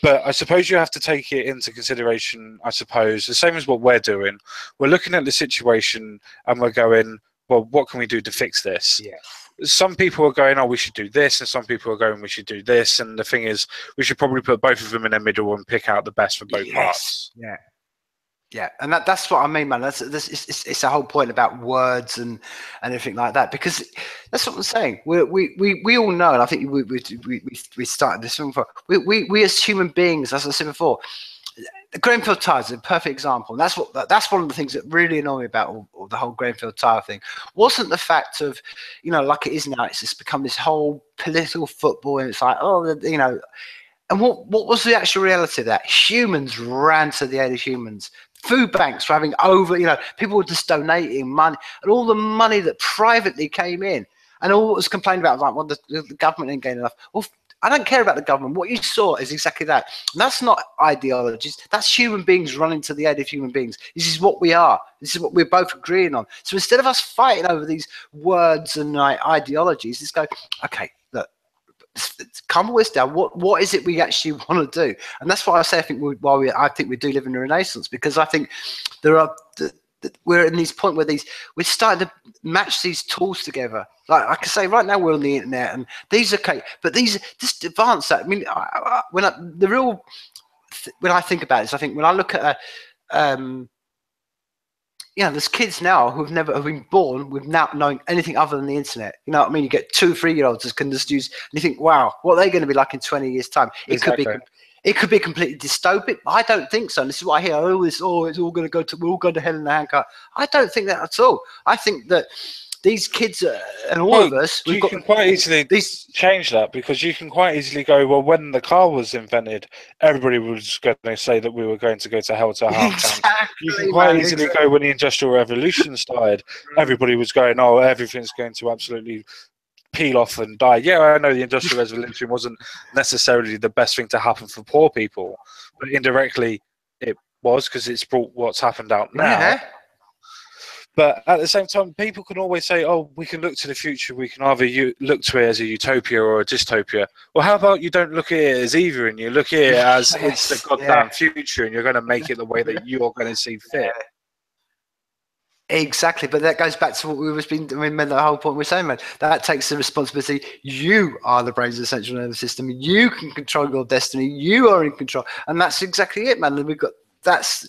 But I suppose you have to take it into consideration, I suppose, the same as what we're doing. We're looking at the situation and we're going, well, what can we do to fix this? Yeah. Some people are going, oh, we should do this, and some people are going, we should do this. And the thing is, we should probably put both of them in the middle and pick out the best for both parts. Yeah. Yeah, and that's what I mean, man. It's a whole point about words and everything like that, because that's what I'm saying. We all know, and I think we started this one before. We as human beings, as I said before, the Grenfell Tower is a perfect example. And that's one of the things that really annoyed me about all the whole Grenfell Tower thing. Wasn't the fact of, like it is now, it's just become this whole political football, and it's like, and what was the actual reality of that? Humans ran to the aid of humans. Food banks were having people were just donating money, and all the money that privately came in, and all what was complained about, like, well, the government ain't getting enough. Well, I don't care about the government. What you saw is exactly that. And that's not ideologies. That's human beings running to the aid of human beings. This is what we are. This is what we're both agreeing on. So instead of us fighting over these words and ideologies, let's go, okay, look, calm us down. What is it we actually want to do? And that's why I say I think we do live in a renaissance, because I think we're in this point where we're starting to match these tools together. Like I can say right now we're on the internet, and these are okay, but these just advance that. I mean, when I think about this, I think when I look at there's kids now who've been born without knowing anything other than the internet. You know what I mean? You get 2 or 3 year olds that can just use, and you think, wow, what are they going to be like in 20 years' time? Exactly. It could be completely dystopic. I don't think so. And this is what I hear. It's all going to we're all going to hell in a handcart. I don't think that at all. I think that these kids and all of us, you can quite easily change that, because you can quite easily go, well, when the car was invented, everybody was going to say that we were going to go to hell to half. Exactly, you can quite easily go, when the Industrial Revolution started, everybody was going, oh, everything's going to absolutely peel off and die. Yeah, I know the Industrial Revolution wasn't necessarily the best thing to happen for poor people, but indirectly it was, because it's brought what's happened out now. Yeah. But at the same time, people can always say, oh, we can look to the future. We can either look to it as a utopia or a dystopia. Well, how about you don't look at it as either, and you look at it as it's the goddamn future, and you're going to make it the way that you're going to see fit. Exactly, but that goes back to what we've been doing. The whole point we're saying, man, that takes the responsibility. You are the brains of the central nervous system. You can control your destiny. You are in control, and that's exactly it, man. And we've got that's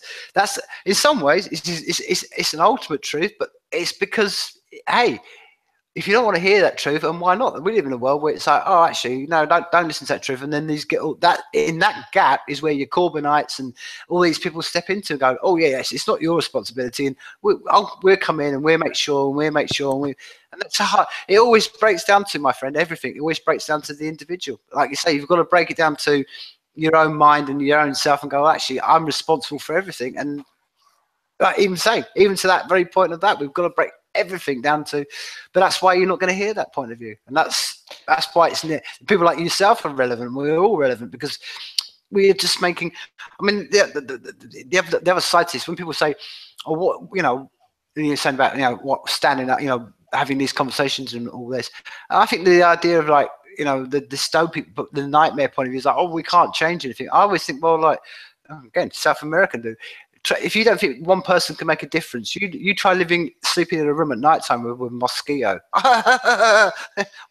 in some ways it's an ultimate truth, but it's because, hey, if you don't want to hear that truth, and why not? We live in a world where it's like, oh, actually, no, don't listen to that truth. And then these get all that in that gap is where your Corbynites and all these people step into and go, oh yeah, yes, it's not your responsibility, and we'll come in and we'll make sure, and that's hard. It always breaks down to, my friend, everything. It always breaks down to the individual. Like you say, you've got to break it down to your own mind and your own self, and go, actually, I'm responsible for everything. And like, even to that very point of that, we've got to break everything down to, but that's why you're not going to hear that point of view, and that's why it's people like yourself are relevant. We're all relevant because we're just making. I mean, the other side to this, when people say, "Oh, what you're saying about what standing up, having these conversations and all this," I think the idea of like the dystopic, but the nightmare point of view is like, oh, we can't change anything. I always think, well, like again, South American do. If you don't think one person can make a difference, you try sleeping in a room at night time with a mosquito.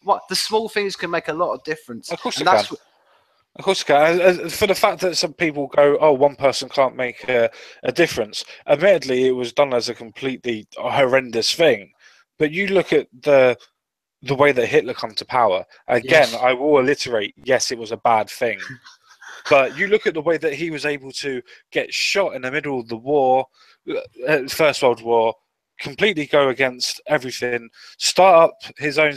What the small things can make a lot of difference. Of course, of course, can. For the fact that some people go, oh, one person can't make a difference. Admittedly, it was done as a completely horrendous thing, but you look at the way that Hitler come to power. Again, yes. I will alliterate. Yes, it was a bad thing. But you look at the way that he was able to get shot in the middle of the war, First World War, completely go against everything, start up his own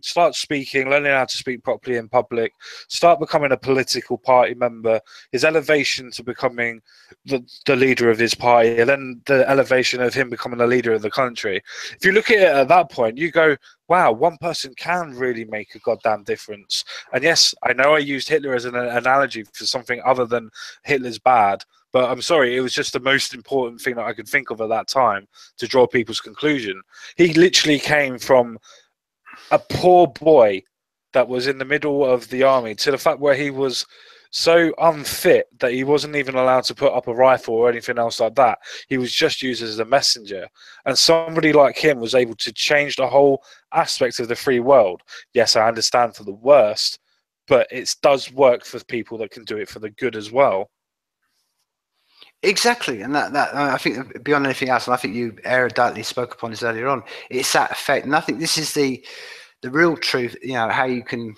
start speaking, learning how to speak properly in public, start becoming a political party member, his elevation to becoming the leader of his party, and then the elevation of him becoming the leader of the country. If you look at it at that point, you go, wow, one person can really make a goddamn difference. And yes, I know I used Hitler as an analogy for something other than Hitler's bad, but I'm sorry, it was just the most important thing that I could think of at that time to draw people's conclusion. He literally came from a poor boy that was in the middle of the army to the fact where he was so unfit that he wasn't even allowed to put up a rifle or anything else like that. He was just used as a messenger. And somebody like him was able to change the whole aspect of the free world. Yes, I understand for the worst, but it does work for people that can do it for the good as well. Exactly, and that I think beyond anything else, and I think you eruditely spoke upon this earlier on, it's that effect. And I think this is the real truth, how you can,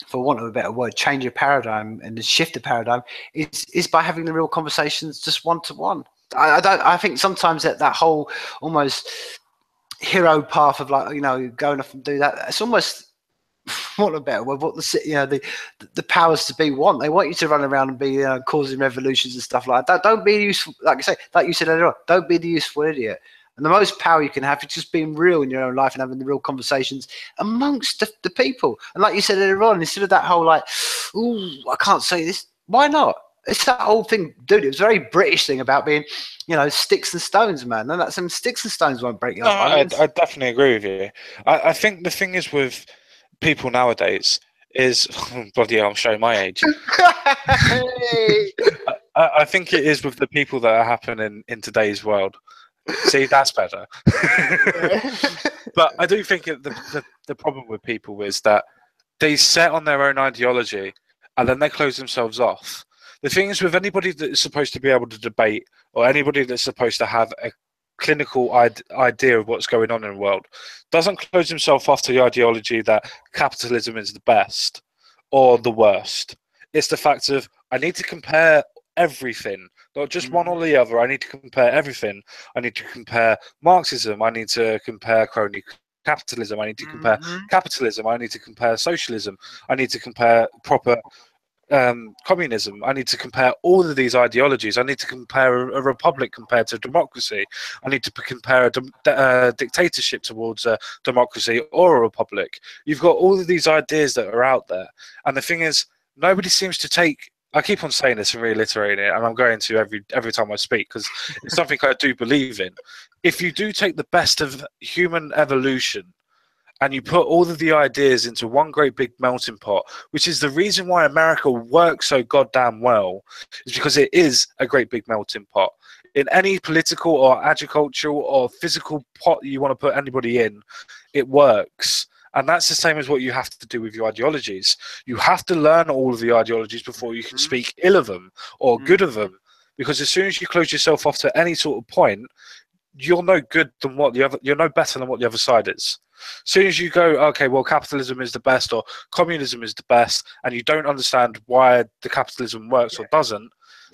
for want of a better word, change a paradigm and shift the paradigm is by having the real conversations just one to one. I think sometimes that whole almost hero path of going off and do that, it's almost want a better word, what the powers to be want. They want you to run around and be causing revolutions and stuff like that. Don't be useful, like I say, like you said earlier on, don't be the useful idiot. And the most power you can have is just being real in your own life and having the real conversations amongst the people. And like you said earlier on, instead of that whole ooh, I can't say this, why not? It's that old thing, dude. It was a very British thing about being, sticks and stones, man. And that's some sticks and stones won't break your heart. I definitely agree with you. I think the thing is with people nowadays is, bloody hell, I'm showing my age. I think it is with the people that are happening in today's world. See, that's better. But I do think the problem with people is that they set on their own ideology and then they close themselves off. The thing is, with anybody that is supposed to be able to debate, or anybody that's supposed to have a clinical idea of what's going on in the world, doesn't close himself off to the ideology that capitalism is the best or the worst. It's the fact of, I need to compare everything, not just one or the other. I need to compare everything. I need to compare Marxism. I need to compare crony capitalism. I need to compare capitalism. I need to compare socialism. I need to compare proper communism. I need to compare all of these ideologies. I need to compare a republic compared to democracy. I need to compare a dictatorship towards a democracy or a republic. You've got all of these ideas that are out there, and the thing is, nobody seems to take. I keep on saying this and reiterating it, and I'm going to every time I speak, because it's something I do believe in. If you do take the best of human evolution and you put all of the ideas into one great big melting pot, which is the reason why America works so goddamn well, is because it is a great big melting pot. In any political or agricultural or physical pot you want to put anybody in, it works. And that's the same as what you have to do with your ideologies. You have to learn all of the ideologies before you can speak ill of them or good of them. Because as soon as you close yourself off to any sort of point, you're no good than you're no better than what the other side is. As soon as you go, okay, well, capitalism is the best or communism is the best, and you don't understand why the capitalism works or doesn't,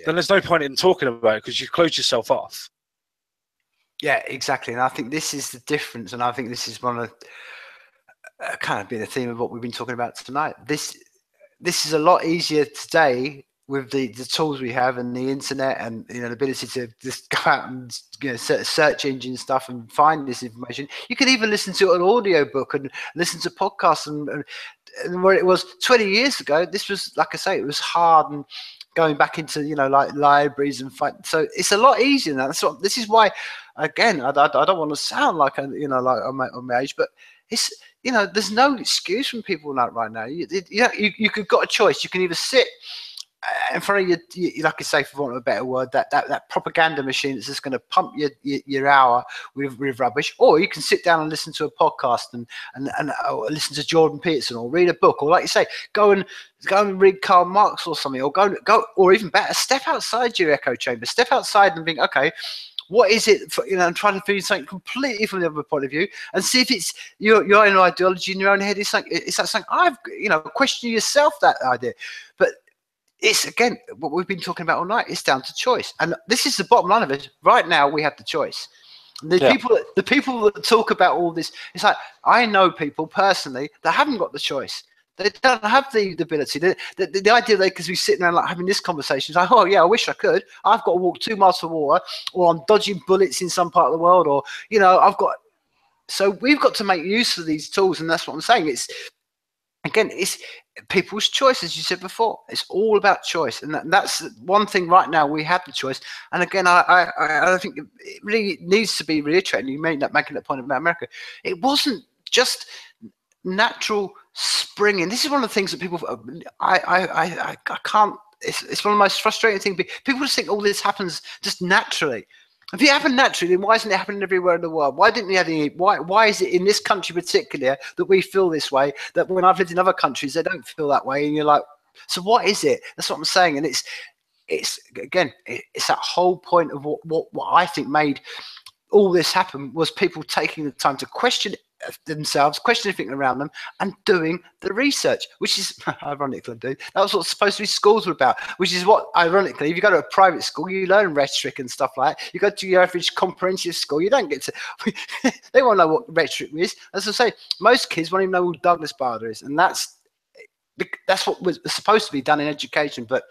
then there's no point in talking about it, because you've closed yourself off. Yeah, exactly. And I think this is the difference. And I think this is one of kind of been the theme of what we've been talking about tonight. This is a lot easier today with the tools we have and the internet and the ability to just go out and search engine stuff and find this information. You can even listen to an audio book and listen to podcasts and where it was 20 years ago, this was, like I say, it was hard, and going back into like libraries and fight. So it's a lot easier now. This is why, again, I don't want to sound like like on my age, but it's there's no excuse from people like right now. You could got a choice. You can either sit in front of your, like I say, for want of a better word, that propaganda machine that's just going to pump your hour with rubbish, or you can sit down and listen to a podcast and listen to Jordan Peterson, or read a book, or like you say, go and read Karl Marx or something, or go, or even better, step outside your echo chamber, step outside and think, okay, what is it for, and try to feel something completely from the other point of view, and see if it's your own ideology in your own head. It's that something I've question yourself that idea, but it's again what we've been talking about all night. It's down to choice, and this is the bottom line of it. Right now, we have the choice. The people that talk about all this, it's like I know people personally that haven't got the choice. They don't have the ability. The idea they because we're sitting around like having this conversation is like, oh yeah, I wish I could. I've got to walk 2 miles for water, or I'm dodging bullets in some part of the world, or I've got. So we've got to make use of these tools, and that's what I'm saying. It's people's choice, as you said before. It's all about choice, and that's one thing. Right now, we have the choice, and again, I think it really needs to be reiterated. You made making that point about America. It wasn't just natural springing. This is one of the things that people. I can't. It's one of the most frustrating things. People just think all this happens just naturally. If it happened naturally, then why isn't it happening everywhere in the world? Why didn't we have any? Why is it in this country particular that we feel this way? That when I've lived in other countries, they don't feel that way, and you're like, so what is it? That's what I'm saying, and it's that whole point of what I think made all this happen was people taking the time to question themselves, question everything around them, and doing the research, which is ironically, that was what's supposed to be schools were about. Which is what, ironically, if you go to a private school, you learn rhetoric and stuff like that. You go to your average comprehensive school, you don't get to. They won't know what rhetoric is. As I say, most kids won't even know who Douglas Bader is, and that's what was supposed to be done in education. But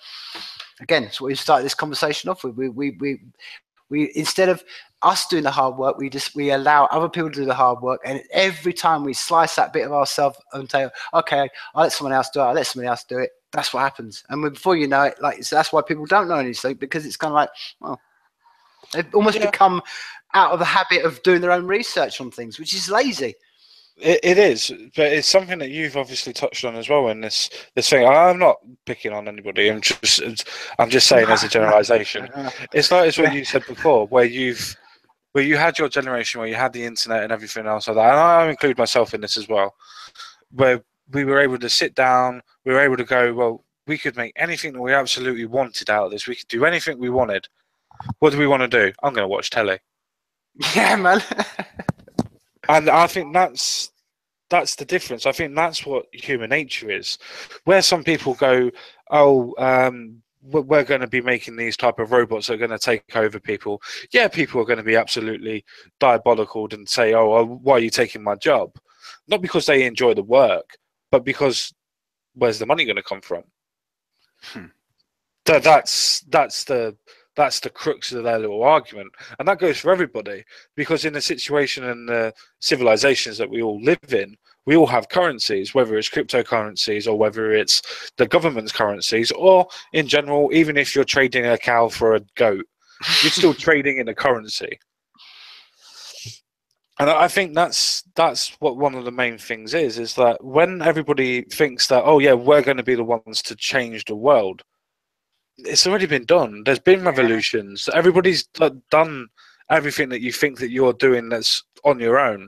again, that's what we started this conversation off with. We instead of us doing the hard work, we allow other people to do the hard work, and every time we slice that bit of ourselves and say, okay, I'll let someone else do it, I'll let somebody else do it. That's what happens, and before you know it, that's why people don't know anything, because it's kind of like, well, they've almost become out of the habit of doing their own research on things, which is lazy. It is, but it's something that you've obviously touched on as well in this thing. I'm not picking on anybody. I'm just saying as a generalization. It's like it's what you said before, where you had your generation, where you had the internet and everything else like that. And I include myself in this as well, where we were able to sit down, we were able to go, well, we could make anything that we absolutely wanted out of this. We could do anything we wanted. What do we want to do? I'm going to watch telly. Yeah, man. And I think that's the difference. I think that's what human nature is. Where some people go, oh, we're going to be making these type of robots that are going to take over people. Yeah, people are going to be absolutely diabolical and say, oh, why are you taking my job? Not because they enjoy the work, but because where's the money going to come from? That's the crux of their little argument, and that goes for everybody, because in the situation and the civilizations that we all live in, we all have currencies, whether it's cryptocurrencies or whether it's the government's currencies, or in general, even if you're trading a cow for a goat, you're still trading in a currency. And I think that's what one of the main things is that when everybody thinks that, oh yeah, we're going to be the ones to change the world, it's already been done. There's been revolutions. Everybody's done everything that you think that you're doing that's on your own.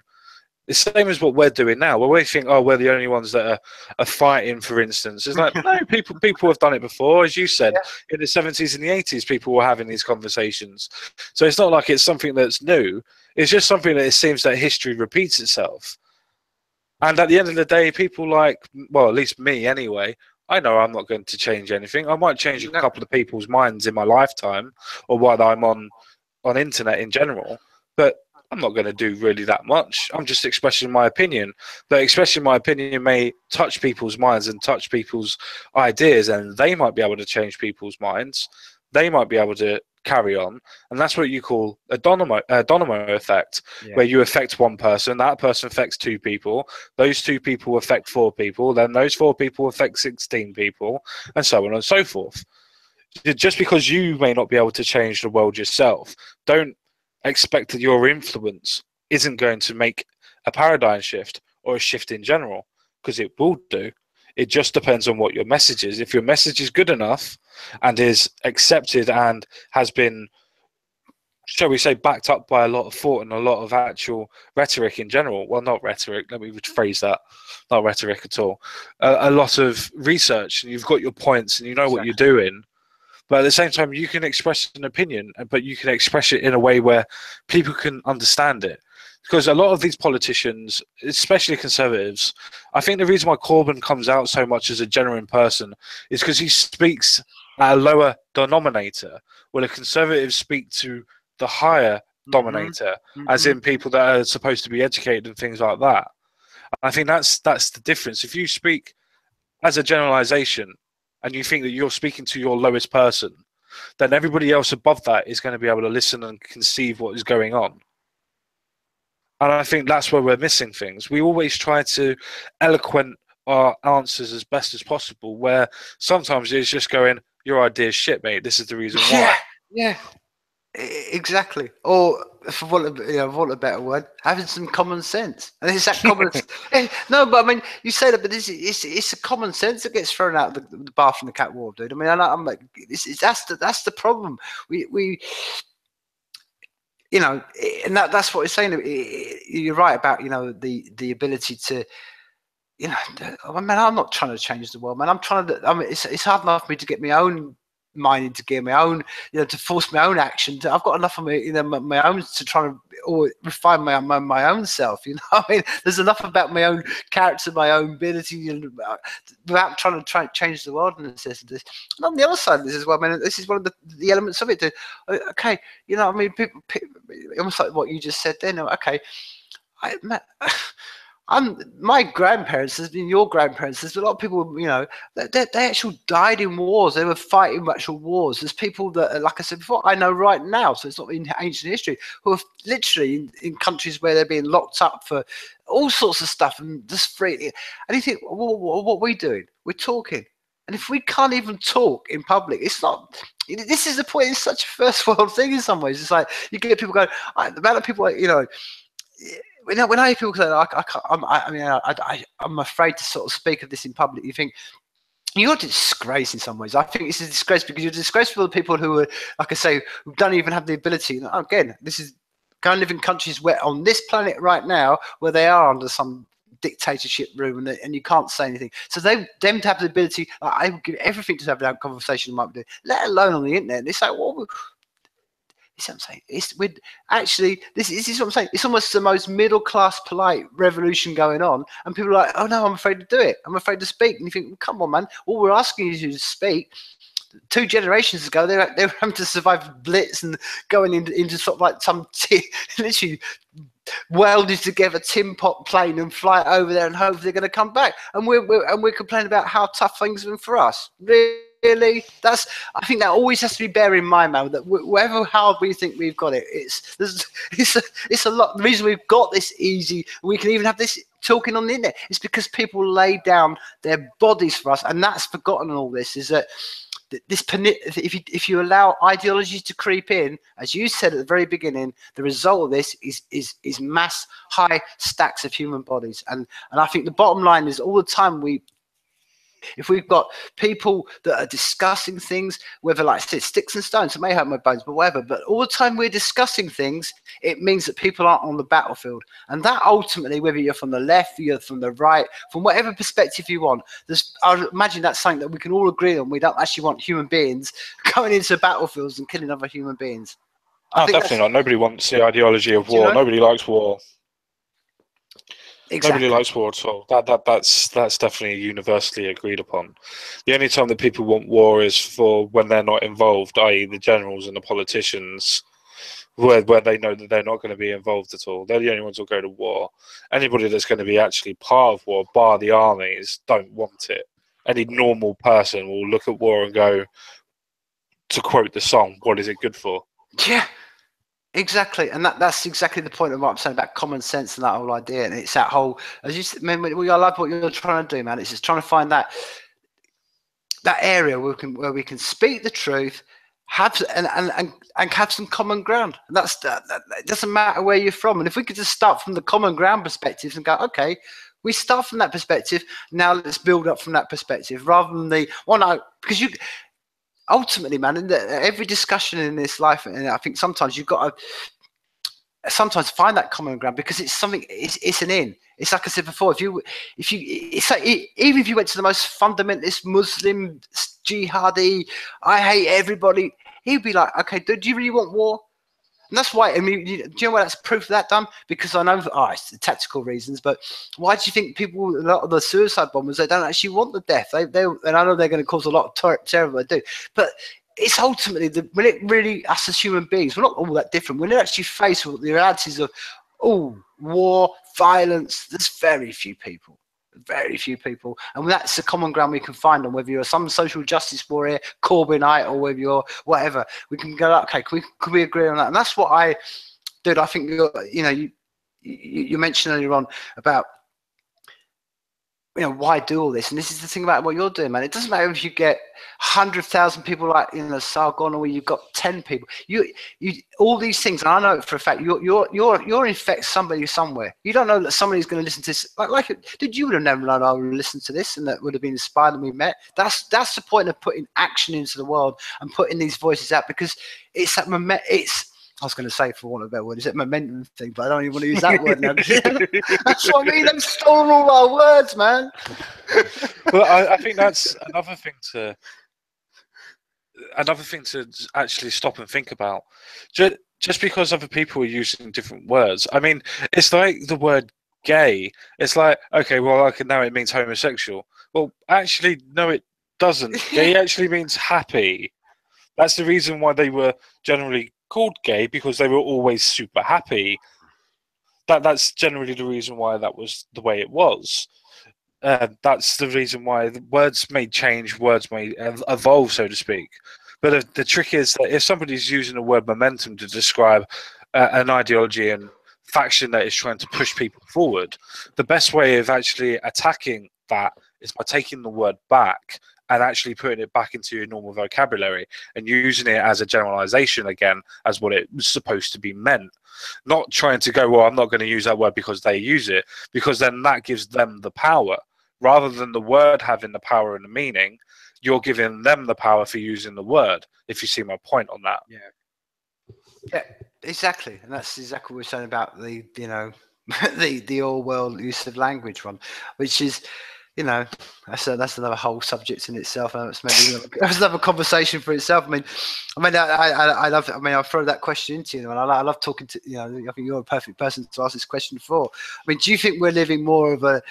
It's the same as what we're doing now. Where we think, oh, we're the only ones that are fighting, for instance. It's like, no, people have done it before. As you said, in the 70s and the 80s, people were having these conversations. So it's not like it's something that's new. It's just something that it seems that history repeats itself. And at the end of the day, people like, well, at least me anyway, I know I'm not going to change anything. I might change a couple of people's minds in my lifetime, or while I'm on internet in general, but I'm not going to do really that much. I'm just expressing my opinion. But expressing my opinion may touch people's minds and touch people's ideas, and they might be able to change people's minds. They might be able to carry on, and that's what you call a domino effect, where you affect one person, that person affects 2 people, those 2 people affect 4 people, then those 4 people affect 16 people, and so on and so forth. Just because you may not be able to change the world yourself, don't expect that your influence isn't going to make a paradigm shift or a shift in general, because it will do. It just depends on what your message is. If your message is good enough and is accepted and has been, shall we say, backed up by a lot of thought and a lot of actual rhetoric in general. Well, not rhetoric, let me rephrase that. Not rhetoric at all. A lot of research, and you've got your points and you know what you're doing. But at the same time, you can express an opinion, but you can express it in a way where people can understand it. Because a lot of these politicians, especially conservatives, I think the reason why Corbyn comes out so much as a genuine person is because he speaks at a lower denominator, while the conservatives speak to the higher dominator, as in people that are supposed to be educated and things like that. I think that's the difference. If you speak as a generalization and you think that you're speaking to your lowest person, then everybody else above that is going to be able to listen and conceive what is going on. And I think that's where we're missing things. We always try to eloquent our answers as best as possible, where sometimes it's just going, your idea is shit, mate. This is the reason why. Yeah, exactly. Or for want of a better word, having some common sense. And it's that common. No, but I mean, you say that, but it's a common sense that gets thrown out of the bath in the cat water, dude. I mean, I'm like, that's the problem. We and that's what we're saying. You're right about the ability to. I mean, I'm not trying to change the world, man. It's hard enough for me to get my own mind into gear, my own, to force my own action. I've got enough of me, my own to try to refine my own self. I mean, there's enough about my own character, my own ability, without trying to change the world in this. And on the other side of this as well, man, this is one of the elements of it. Okay, I mean, people, almost like what you just said then. Okay, my grandparents, there's been your grandparents, there's a lot of people, they actually died in wars. They were fighting actual wars. There's people that, like I said before, I know right now, so it's not in ancient history, who are literally in countries where they're being locked up for all sorts of stuff and just free. And you think, well, what are we doing? We're talking. And if we can't even talk in public, it's not. This is the point. It's such a first world thing in some ways. It's like you get people going. The amount of people, when I hear people say, I'm afraid to sort of speak of this in public, you think, you're a disgrace in some ways. I think it's a disgrace because you're a disgrace for the people who are, like I say, who don't even have the ability. Again, this is go and live in countries where on this planet right now, where they are under some dictatorship rule and you can't say anything. So them to have the ability, I would give everything to have that conversation, let alone on the internet. And it's like, well, this is what I'm saying. This is what I'm saying. It's almost the most middle class, polite revolution going on, and people are like, "Oh no, I'm afraid to do it. I'm afraid to speak." And you think, well, "Come on, man! All we're asking you to speak." 2 generations ago, they were having to survive blitz and going into sort of like some literally welded together tin pot plane and fly over there and hope they're going to come back. And we're complaining about how tough things have been for us. Really, I think that always has to be bear in mind, man. That whatever hard we think we've got it, it's a lot. The reason we've got this easy, we can even have this talking on the internet, is because people lay down their bodies for us, and that's forgotten. In all this is that if you allow ideologies to creep in, as you said at the very beginning, the result of this is mass high stacks of human bodies, and I think the bottom line is all the time if we've got people that are discussing things, whether like I said, sticks and stones, it may hurt my bones, but whatever. But all the time we're discussing things, it means that people aren't on the battlefield. And that ultimately, whether you're from the left, you're from the right, from whatever perspective you want, I imagine that's something that we can all agree on. We don't actually want human beings going into battlefields and killing other human beings. Definitely not. Nobody wants the ideology of war. Nobody likes war. Exactly. Nobody likes war at all. That's definitely universally agreed upon. The only time that people want war is for when they're not involved, i.e. the generals and the politicians, where they know that they're not going to be involved at all. They're the only ones who'll go to war. Anybody that's going to be actually part of war, bar the armies, don't want it. Any normal person will look at war and go, to quote the song, what is it good for? Yeah. Exactly, and that's exactly the point of what I'm saying about common sense and that whole idea. And it's that whole, as you said, man, I love what you're trying to do, man. It's just trying to find that area where we can speak the truth, have and have some common ground. And it doesn't matter where you're from. And if we could just start from the common ground perspective and go, okay, we start from that perspective. Now let's build up from that perspective, rather than because you. Ultimately, man, in every discussion in this life, and I think sometimes you've got to sometimes find that common ground, because it's something. It's an in. It's like I said before. It's like, even if you went to the most fundamentalist Muslim jihadi, I hate everybody. He'd be like, okay, do you really want war? And that's why, I mean, do you know why that's proof of that, done? Because I know, it's the tactical reasons, but why do you think people, a lot of the suicide bombers, they don't actually want the death? And I know they're going to cause a lot of terror, they do, but it's ultimately, when it really, us as human beings, we're not all that different. When we're actually faced with the realities of, war, violence, there's very few people. Very few people, and that's the common ground we can find on whether you're some social justice warrior, Corbynite, or whether you're whatever. We can go, okay, can we agree on that? And that's what I did. I think you mentioned earlier on about why do all this, and this is the thing about what you're doing, man. It doesn't matter if you get 100,000 people like Sargon, or you got 10 people. You all these things, and I know for a fact you're in fact somebody somewhere. You don't know that somebody's going to listen to this. Did you would have never known I would listen to this, and that would have been inspired and we met. That's the point of putting action into the world and putting these voices out, because it's that I was going to say, for want of a better word, is it momentum thing? But I don't even want to use that word now. That's what I mean. They've stolen all our words, man. Well, I think that's another thing to actually stop and think about. Just because other people are using different words. I mean, it's like the word gay. It's like, okay, well, now it means homosexual. Well, actually, no, it doesn't. Gay actually means happy. That's the reason why they were generally called gay, because they were always super happy. That's generally the reason why that was the way it was. That's the reason why the words may change, words may evolve, so to speak. But the trick is that if somebody's using the word momentum to describe an ideology and faction that is trying to push people forward, the best way of actually attacking that is by taking the word back and actually putting it back into your normal vocabulary and using it as a generalization again, as what it was supposed to be meant. Not trying to go, well, I'm not going to use that word because they use it, because then that gives them the power. Rather than the word having the power and the meaning, you're giving them the power for using the word, if you see my point on that. Yeah, exactly. And that's exactly what we're saying about the the all world use of language one, which is, that's another whole subject in itself. It's maybe that's another conversation for itself. I love. I'll throw that question into you, and I love talking to I think you're a perfect person to ask this question for. Do you think we're living more of a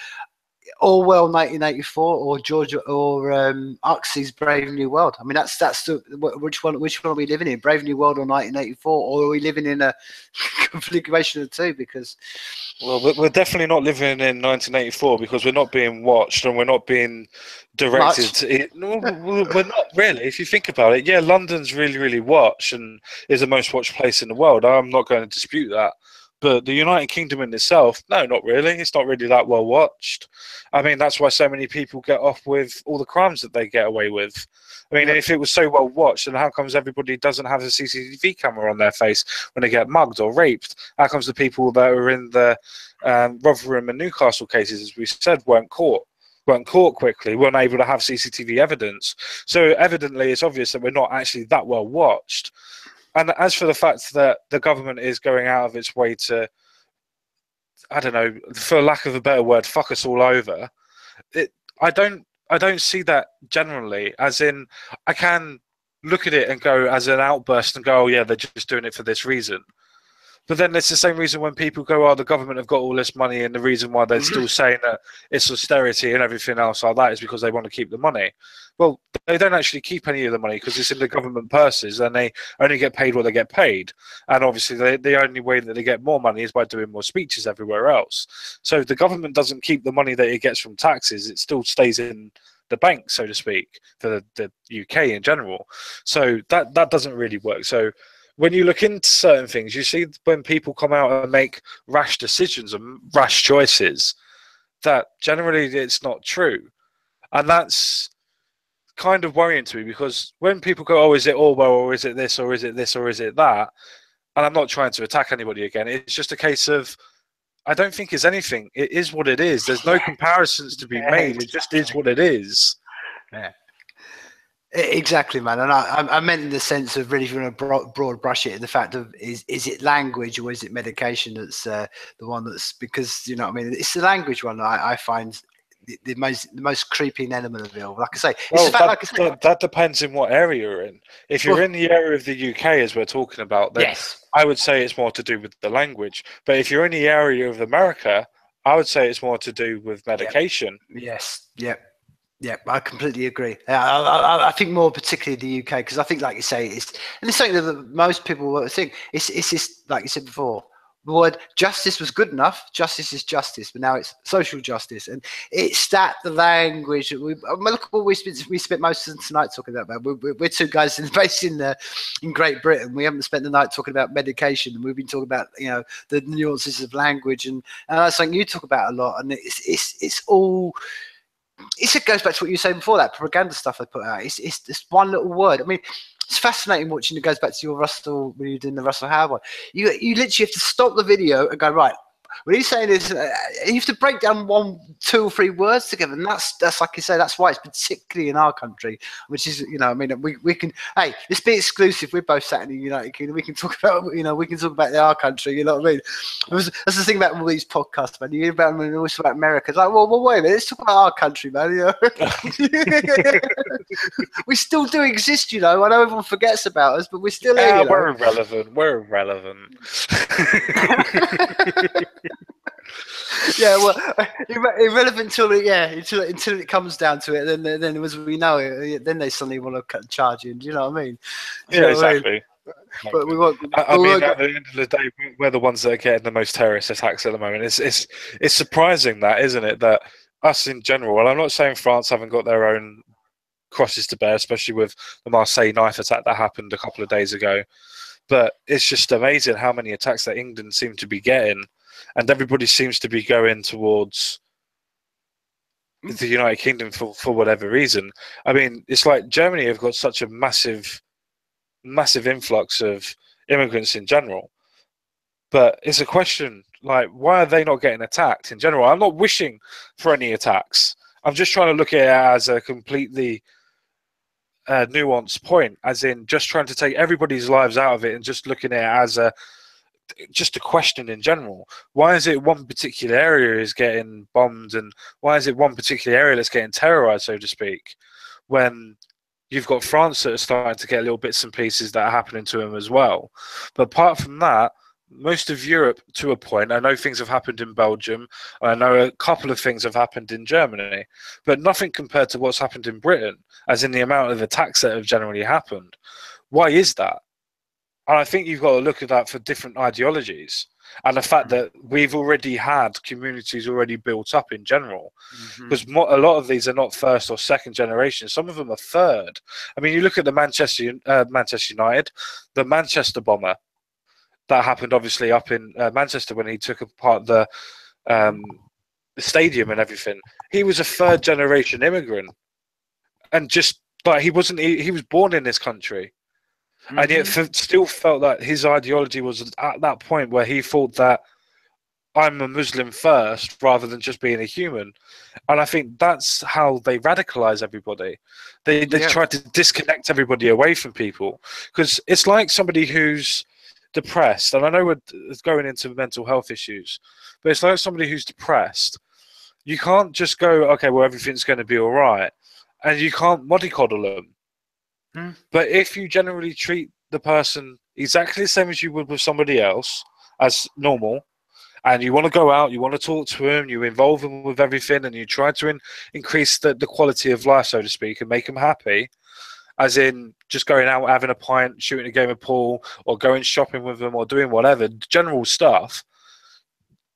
Orwell 1984 or George or Huxley's Brave New World? That's which one are we living in? Brave New World or 1984, or are we living in a configuration of the two? Because we're definitely not living in 1984, because we're not being watched and we're not being directed. We're not really. If you think about it, yeah, London's really, really watched and is the most watched place in the world. I'm not going to dispute that. But the United Kingdom in itself, no, not really. It's not really that well watched. That's why so many people get off with all the crimes that they get away with. If it was so well watched, then how comes everybody doesn't have a CCTV camera on their face when they get mugged or raped? How comes the people that were in the Rotherham and Newcastle cases, as we said, weren't caught quickly, weren't able to have CCTV evidence? So evidently it's obvious that we're not actually that well watched. And as for the fact that the government is going out of its way to, I don't know, for lack of a better word, fuck us all over, I don't see that generally. As in, I can look at it and go as an outburst and go, oh yeah, they're just doing it for this reason. But then it's the same reason when people go, oh, the government have got all this money, and the reason why they're still saying that it's austerity and everything else like that is because they want to keep the money. Well, they don't actually keep any of the money because it's in the government purses, and they only get paid what they get paid. And obviously, the only way that they get more money is by doing more speeches everywhere else. So the government doesn't keep the money that it gets from taxes. It still stays in the bank, so to speak, for the UK in general. So that doesn't really work. So when you look into certain things, you see when people come out and make rash decisions and rash choices, that generally it's not true. And that's kind of worrying to me, because when people go, oh, is it Orwell, or is it this, or is it this, or is it that? And I'm not trying to attack anybody again. It's just a case of, I don't think it's anything. It is what it is. There's no comparisons to be made. It just is what it is. Yeah. Exactly, man. And I meant in the sense of really, if you want to broad brush it, in the fact of is it language or is it medication that's the one that's, because, it's the language one I find the most creeping element of it all. Like I say, it's Well, the fact, like I say, that depends in what area you're in. If you're in the area of the UK, as we're talking about, then yes, I would say it's more to do with the language. But if you're in the area of America, I would say it's more to do with medication. yes, yep. Yeah, I completely agree. I think more particularly the UK, because I think, like you say, and it's something that most people will think. It's just like you said before. The word justice was good enough. Justice is justice, but now it's social justice, and it's that the language. Look at what we spent most of the night talking about. We're two guys based in Great Britain. We haven't spent the night talking about medication, and we've been talking about the nuances of language, and that's something you talk about a lot. And it's all. It goes back to what you were saying before, that propaganda stuff they put out. It's this one little word. I mean, it's fascinating watching. It goes back to your Russell, when you're doing the Russell Howard one. You literally have to stop the video and go, right, what he's saying is you have to break down 1, 2, or 3 words together, and that's like you say, that's why it's particularly in our country, which is I mean, we can, hey, let's be exclusive. We're both sat in the United Kingdom. We can talk about we can talk about our country. You know what I mean? That's the thing about all these podcasts, man. You hear about them and always about America. It's like, well, wait a minute, let's talk about our country, man. We still do exist. I know everyone forgets about us, but we're still here. We're irrelevant. We're irrelevant. Yeah, well, irrelevant until it comes down to it. Then as we know it, then they suddenly want to charge you. Do you know what I mean? Exactly. But we won't. I mean, at the end of the day, we're the ones that are getting the most terrorist attacks at the moment. It's surprising that, isn't it? That us in general. Well, I'm not saying France haven't got their own crosses to bear, especially with the Marseille knife attack that happened a couple of days ago. But it's just amazing how many attacks that England seem to be getting, and everybody seems to be going towards the United Kingdom for whatever reason. I mean, it's like Germany have got such a massive influx of immigrants in general. But it's a question, like, why are they not getting attacked in general? I'm not wishing for any attacks. I'm just trying to look at it as a completely nuanced point, as in just trying to take everybody's lives out of it and just looking at it as just a question in general. Why is it one particular area is getting bombed, and why is it one particular area that's getting terrorized, so to speak, when you've got France that are starting to get little bits and pieces that are happening to them as well? But apart from that, most of Europe, to a point, I know things have happened in Belgium, I know a couple of things have happened in Germany, but nothing compared to what's happened in Britain, as in the amount of attacks that have generally happened. Why is that? And I think you've got to look at that for different ideologies, and the fact that we've already had communities already built up in general, because a lot of these are not first or second generation. Some of them are third. I mean, you look at the Manchester United, the Manchester bomber that happened obviously up in Manchester when he took apart the stadium and everything. He was a third generation immigrant, and just like he was born in this country. And yet still felt that his ideology was at that point where he thought that I'm a Muslim first rather than just being a human. And I think that's how they radicalize everybody. They try to disconnect everybody away from people, because it's like somebody who's depressed. And I know we're going into mental health issues, but it's like somebody who's depressed. You can't just go, okay, well, everything's going to be all right. And you can't mollycoddle them. But if you generally treat the person exactly the same as you would with somebody else, as normal, and you want to go out, you want to talk to them, you involve them with everything, and you try to increase the quality of life, so to speak, and make them happy, as in just going out, having a pint, shooting a game of pool, or going shopping with them, or doing whatever, general stuff,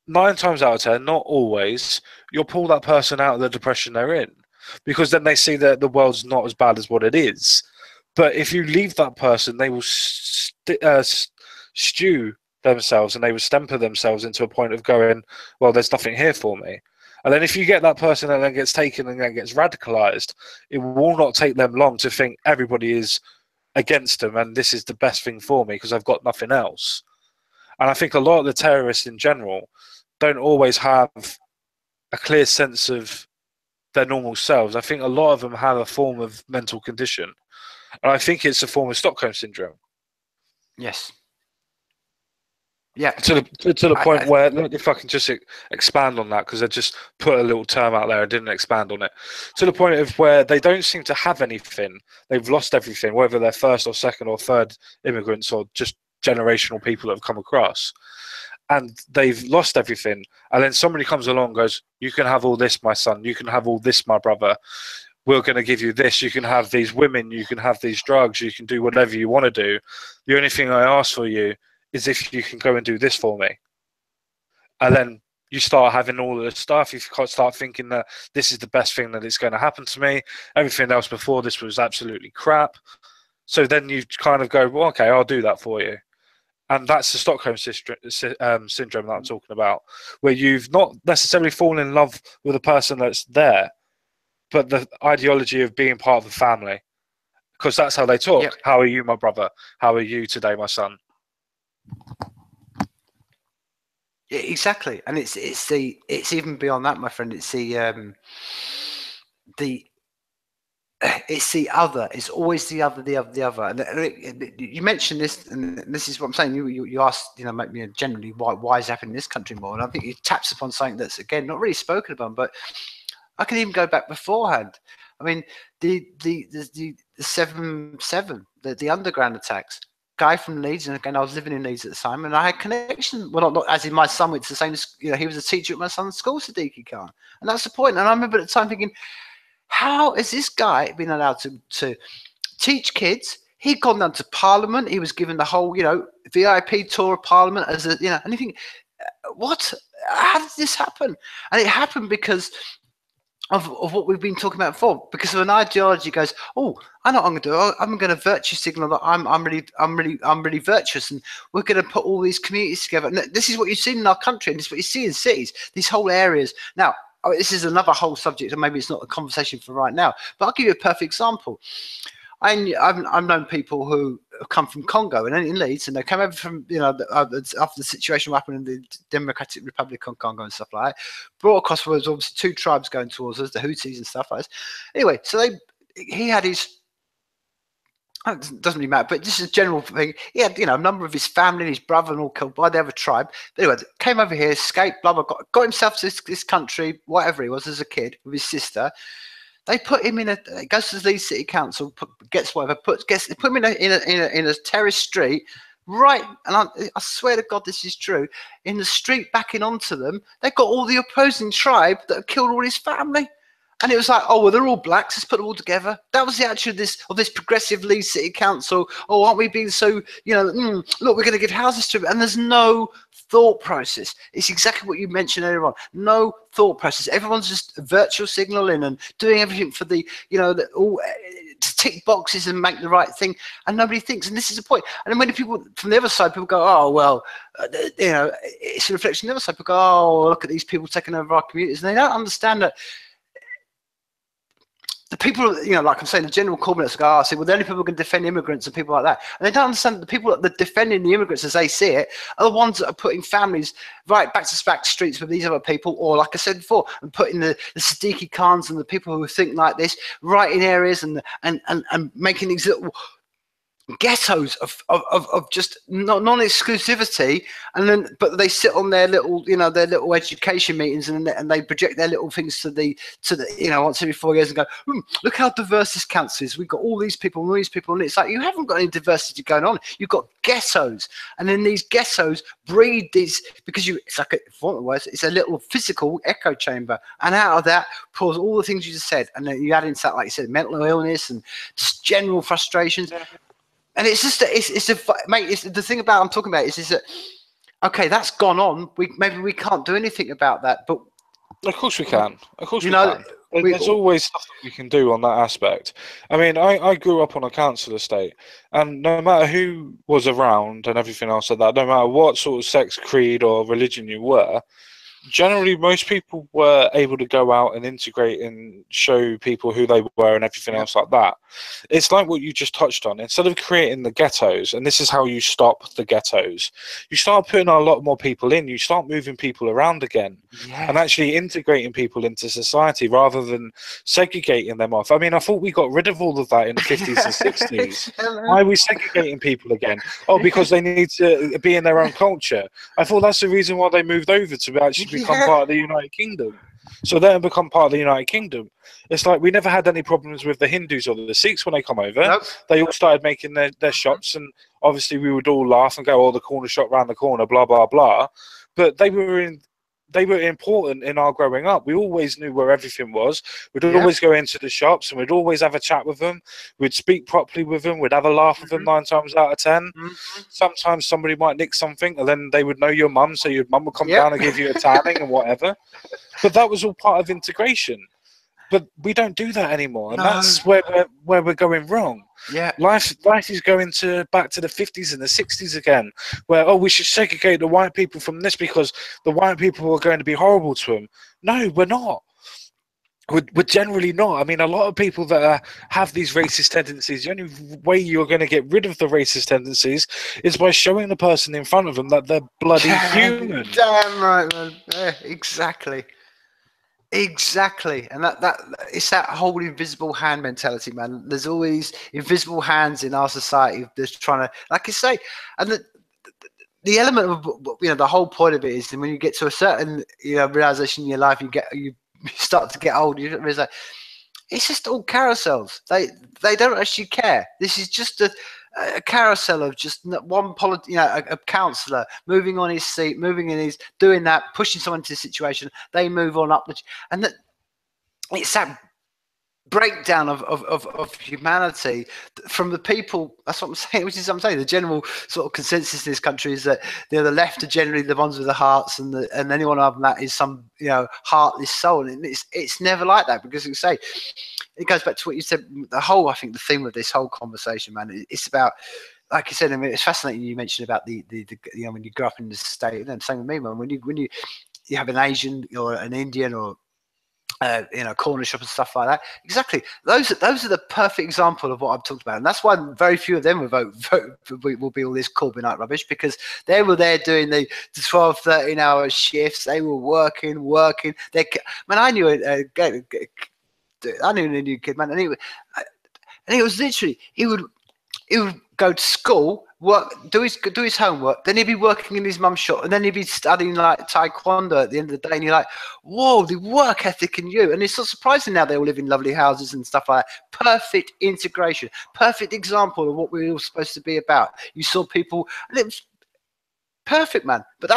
9 times out of 10, not always, you'll pull that person out of the depression they're in, because then they see that the world's not as bad as what it is. But if you leave that person, they will stew themselves, and they will stemper themselves into a point of going, well, there's nothing here for me. And then if you get that person and then gets taken and then gets radicalized, it will not take them long to think everybody is against them and this is the best thing for me because I've got nothing else. And I think a lot of the terrorists in general don't always have a clear sense of their normal selves. I think a lot of them have a form of mental condition. And I think it's a form of Stockholm syndrome. Yes. Yeah. To the point I, where, if I can just expand on that, because I just put a little term out there and didn't expand on it, to the point of where they don't seem to have anything. They've lost everything, whether they're first or second or third immigrants or just generational people that have come across, and they've lost everything. And then somebody comes along and goes, "You can have all this, my son. You can have all this, my brother. We're going to give you this. You can have these women. You can have these drugs. You can do whatever you want to do. The only thing I ask for you is if you can go and do this for me." And then you start having all of this stuff. You start thinking that this is the best thing that is going to happen to me. Everything else before this was absolutely crap. So then you kind of go, well, okay, I'll do that for you. And that's the Stockholm syndrome that I'm talking about, where you've not necessarily fallen in love with the person that's there, but the ideology of being part of the family. Because that's how they talk. Yep. How are you, my brother? How are you today, my son? Yeah, exactly. And it's even beyond that, my friend. It's the other. It's always the other. And you mentioned this, and this is what I'm saying. You asked, generally why is it happening in this country more? And I think it taps upon something that's, again, not really spoken about, but I can even go back beforehand. I mean, the 7/7, the underground attacks. Guy from Leeds, and again, I was living in Leeds at the time, and I had connection. Well, not as in my son, it's the same as, he was a teacher at my son's school, Siddiqui Khan, and that's the point. And I remember at the time thinking, how is this guy been allowed to teach kids? He'd gone down to Parliament. He was given the whole, VIP tour of Parliament as a, and you think, what? How did this happen? And it happened because of what we've been talking about before, because of an ideology goes, oh, I know what I'm going to do. I'm going to virtue signal that I'm really virtuous, and we're going to put all these communities together. And this is what you've seen in our country, and this is what you see in cities, these whole areas. Now, this is another whole subject, and maybe it's not a conversation for right now, but I'll give you a perfect example. I've known people who have come from Congo and in Leeds, and they came over from, after the situation happened in the Democratic Republic of Congo and stuff like that. Brought across, was obviously two tribes going towards us, the Houthis and stuff like that. Anyway, so he had his, it doesn't really matter, but just a general thing. He had, a number of his family and his brother and all killed by the other tribe. But anyway, came over here, escaped, blah, blah, got himself to this country, whatever he was as a kid, with his sister. They put him in goes to the Leeds City Council, gets whatever, put him in a terrace street, right? And I swear to God, this is true. In the street backing onto them, they've got all the opposing tribe that have killed all his family. And it was like, oh, well, they're all blacks. Let's put them all together. That was the attitude of this progressive Leeds City Council. Oh, aren't we being so, look, we're going to give houses to them. And there's no thought process. It's exactly what you mentioned earlier on. No thought process. Everyone's just virtual signaling and doing everything for the, all to tick boxes and make the right thing. And nobody thinks. And this is the point. And then when people from the other side, people go, oh, well, it's a reflection on the other side. People go, oh, look at these people taking over our communities. And they don't understand that. The people, like I'm saying, the general corporates go, I say, well, the only people who can defend immigrants and people like that. And they don't understand that the people that are defending the immigrants as they see it are the ones that are putting families right back to back streets with these other people, or like I said before, and putting the Siddiqui Khans and the people who think like this right in areas and making these little ghettos of just non-exclusivity, but they sit on their little education meetings and they project their little things to the once every 4 years and go, look how diverse this council is. We've got all these people and all these people, and it's like, you haven't got any diversity going on. You've got ghettos, and then these ghettos breed these, because it's like it's a little physical echo chamber, and out of that pours all the things you just said, and then you add into that, like you said, mental illness and just general frustrations. Yeah. And it's just it's the thing about I'm talking about is that, okay, that's gone on. Maybe we can't do anything about that, but of course we can. Of course we can. There's always stuff that we can do on that aspect. I mean, I grew up on a council estate, and no matter who was around and everything else like that, no matter what sort of sex, creed, or religion you were, generally most people were able to go out and integrate and show people who they were and everything else like that. It's like what you just touched on. Instead of creating the ghettos, and this is how you stop the ghettos, you start putting a lot more people in. You start moving people around again and actually integrating people into society rather than segregating them off. I mean, I thought we got rid of all of that in the 50s and 60s. Why are we segregating people again? Oh, because they need to be in their own culture. I thought that's the reason why they moved over to actually become part of the United Kingdom. So they become part of the United Kingdom. It's like we never had any problems with the Hindus or the Sikhs when they come over. Nope. They all started making their shops, and obviously we would all laugh and go, "Oh, the corner shop round the corner," blah blah blah. But they were important in our growing up. We always knew where everything was. We'd always go into the shops and we'd always have a chat with them. We'd speak properly with them. We'd have a laugh with them 9 times out of 10. Sometimes somebody might nick something and then they would know your mum, so your mum would come down and give you a tanning and whatever. But that was all part of integration. But we don't do that anymore, and that's where we're going wrong. Yeah, life is going back to the 50s and the 60s again, where we should segregate the white people from this because the white people are going to be horrible to them. No, we're not. We're generally not. I mean, a lot of people that have these racist tendencies, the only way you're going to get rid of the racist tendencies is by showing the person in front of them that they're bloody human. Damn right, man. Yeah, exactly. Exactly, and that it's that whole invisible hand mentality, man. There's always invisible hands in our society that's trying to, like I say, and the element of the whole point of it is that when you get to a certain realization in your life, you start to get old. You realize it's just all carousels. They don't actually care. This is just a carousel of just one a councillor moving on his seat, moving in his, doing that, pushing someone into a situation. They move on up, and it's that breakdown of humanity from the people. That's what I'm saying. I'm saying the general sort of consensus in this country is that the left are generally the ones with the hearts, and anyone other than that is some heartless soul. And it's never like that, because you say. It goes back to what you said. I think the theme of this whole conversation, man, it's about, like you said. I mean, it's fascinating. You mentioned about the when you grow up in the state. Same with me, man. When you have an Asian or an Indian or corner shop and stuff like that. Exactly. Those are the perfect example of what I've talked about, and that's why very few of them will be all this Corbynite rubbish, because they were there doing the 12, 13-hour shifts. They were working. I knew a new kid, man, and it was literally he would go to school, work, do his homework, then he'd be working in his mum's shop, and then he'd be studying like taekwondo at the end of the day. And you're like, whoa, the work ethic in you. And it's not surprising now they all live in lovely houses and stuff like that. Perfect integration, perfect example of what we're all supposed to be about. You saw people, and it was perfect, man. But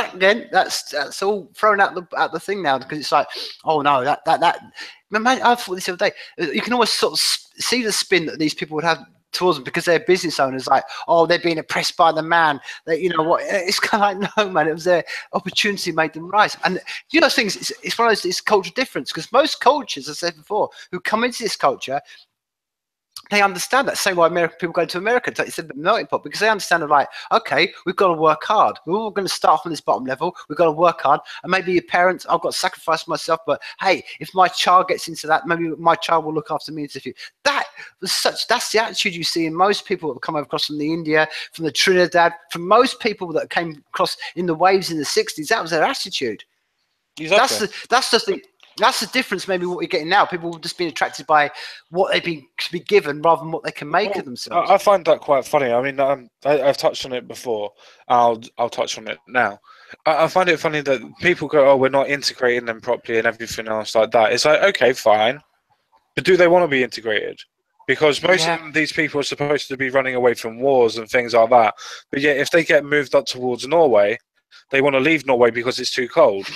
that's all thrown out the thing now, because it's like, oh no, that. Man, I thought this the other day. You can almost sort of see the spin that these people would have towards them, because they're business owners. Like, oh, they're being oppressed by the man. What? It's kind of like, no, man. It was their opportunity made them rise. And things. It's one of those. It's culture difference, because most cultures, as I said before, who come into this culture, they understand that. Same way people go to America, it's a melting pot, because they understand like, okay, we've got to work hard. We're all going to start from this bottom level. We've got to work hard. And maybe your parents, I've got to sacrifice myself, but hey, if my child gets into that, maybe my child will look after me into the future. That's the attitude you see in most people that have come across from the India, from the Trinidad, from most people that came across in the waves in the 60s. That was their attitude. Exactly. That's the thing. That's the difference, maybe what we're getting now. People will just be attracted by what they've been given rather than what they can make of themselves. I find that quite funny. I mean, I've touched on it before. I'll touch on it now. I find it funny that people go, oh, we're not integrating them properly and everything else like that. It's like, okay, fine. But do they want to be integrated? Because most of these people are supposed to be running away from wars and things like that. But yet, if they get moved up towards Norway, they want to leave Norway because it's too cold.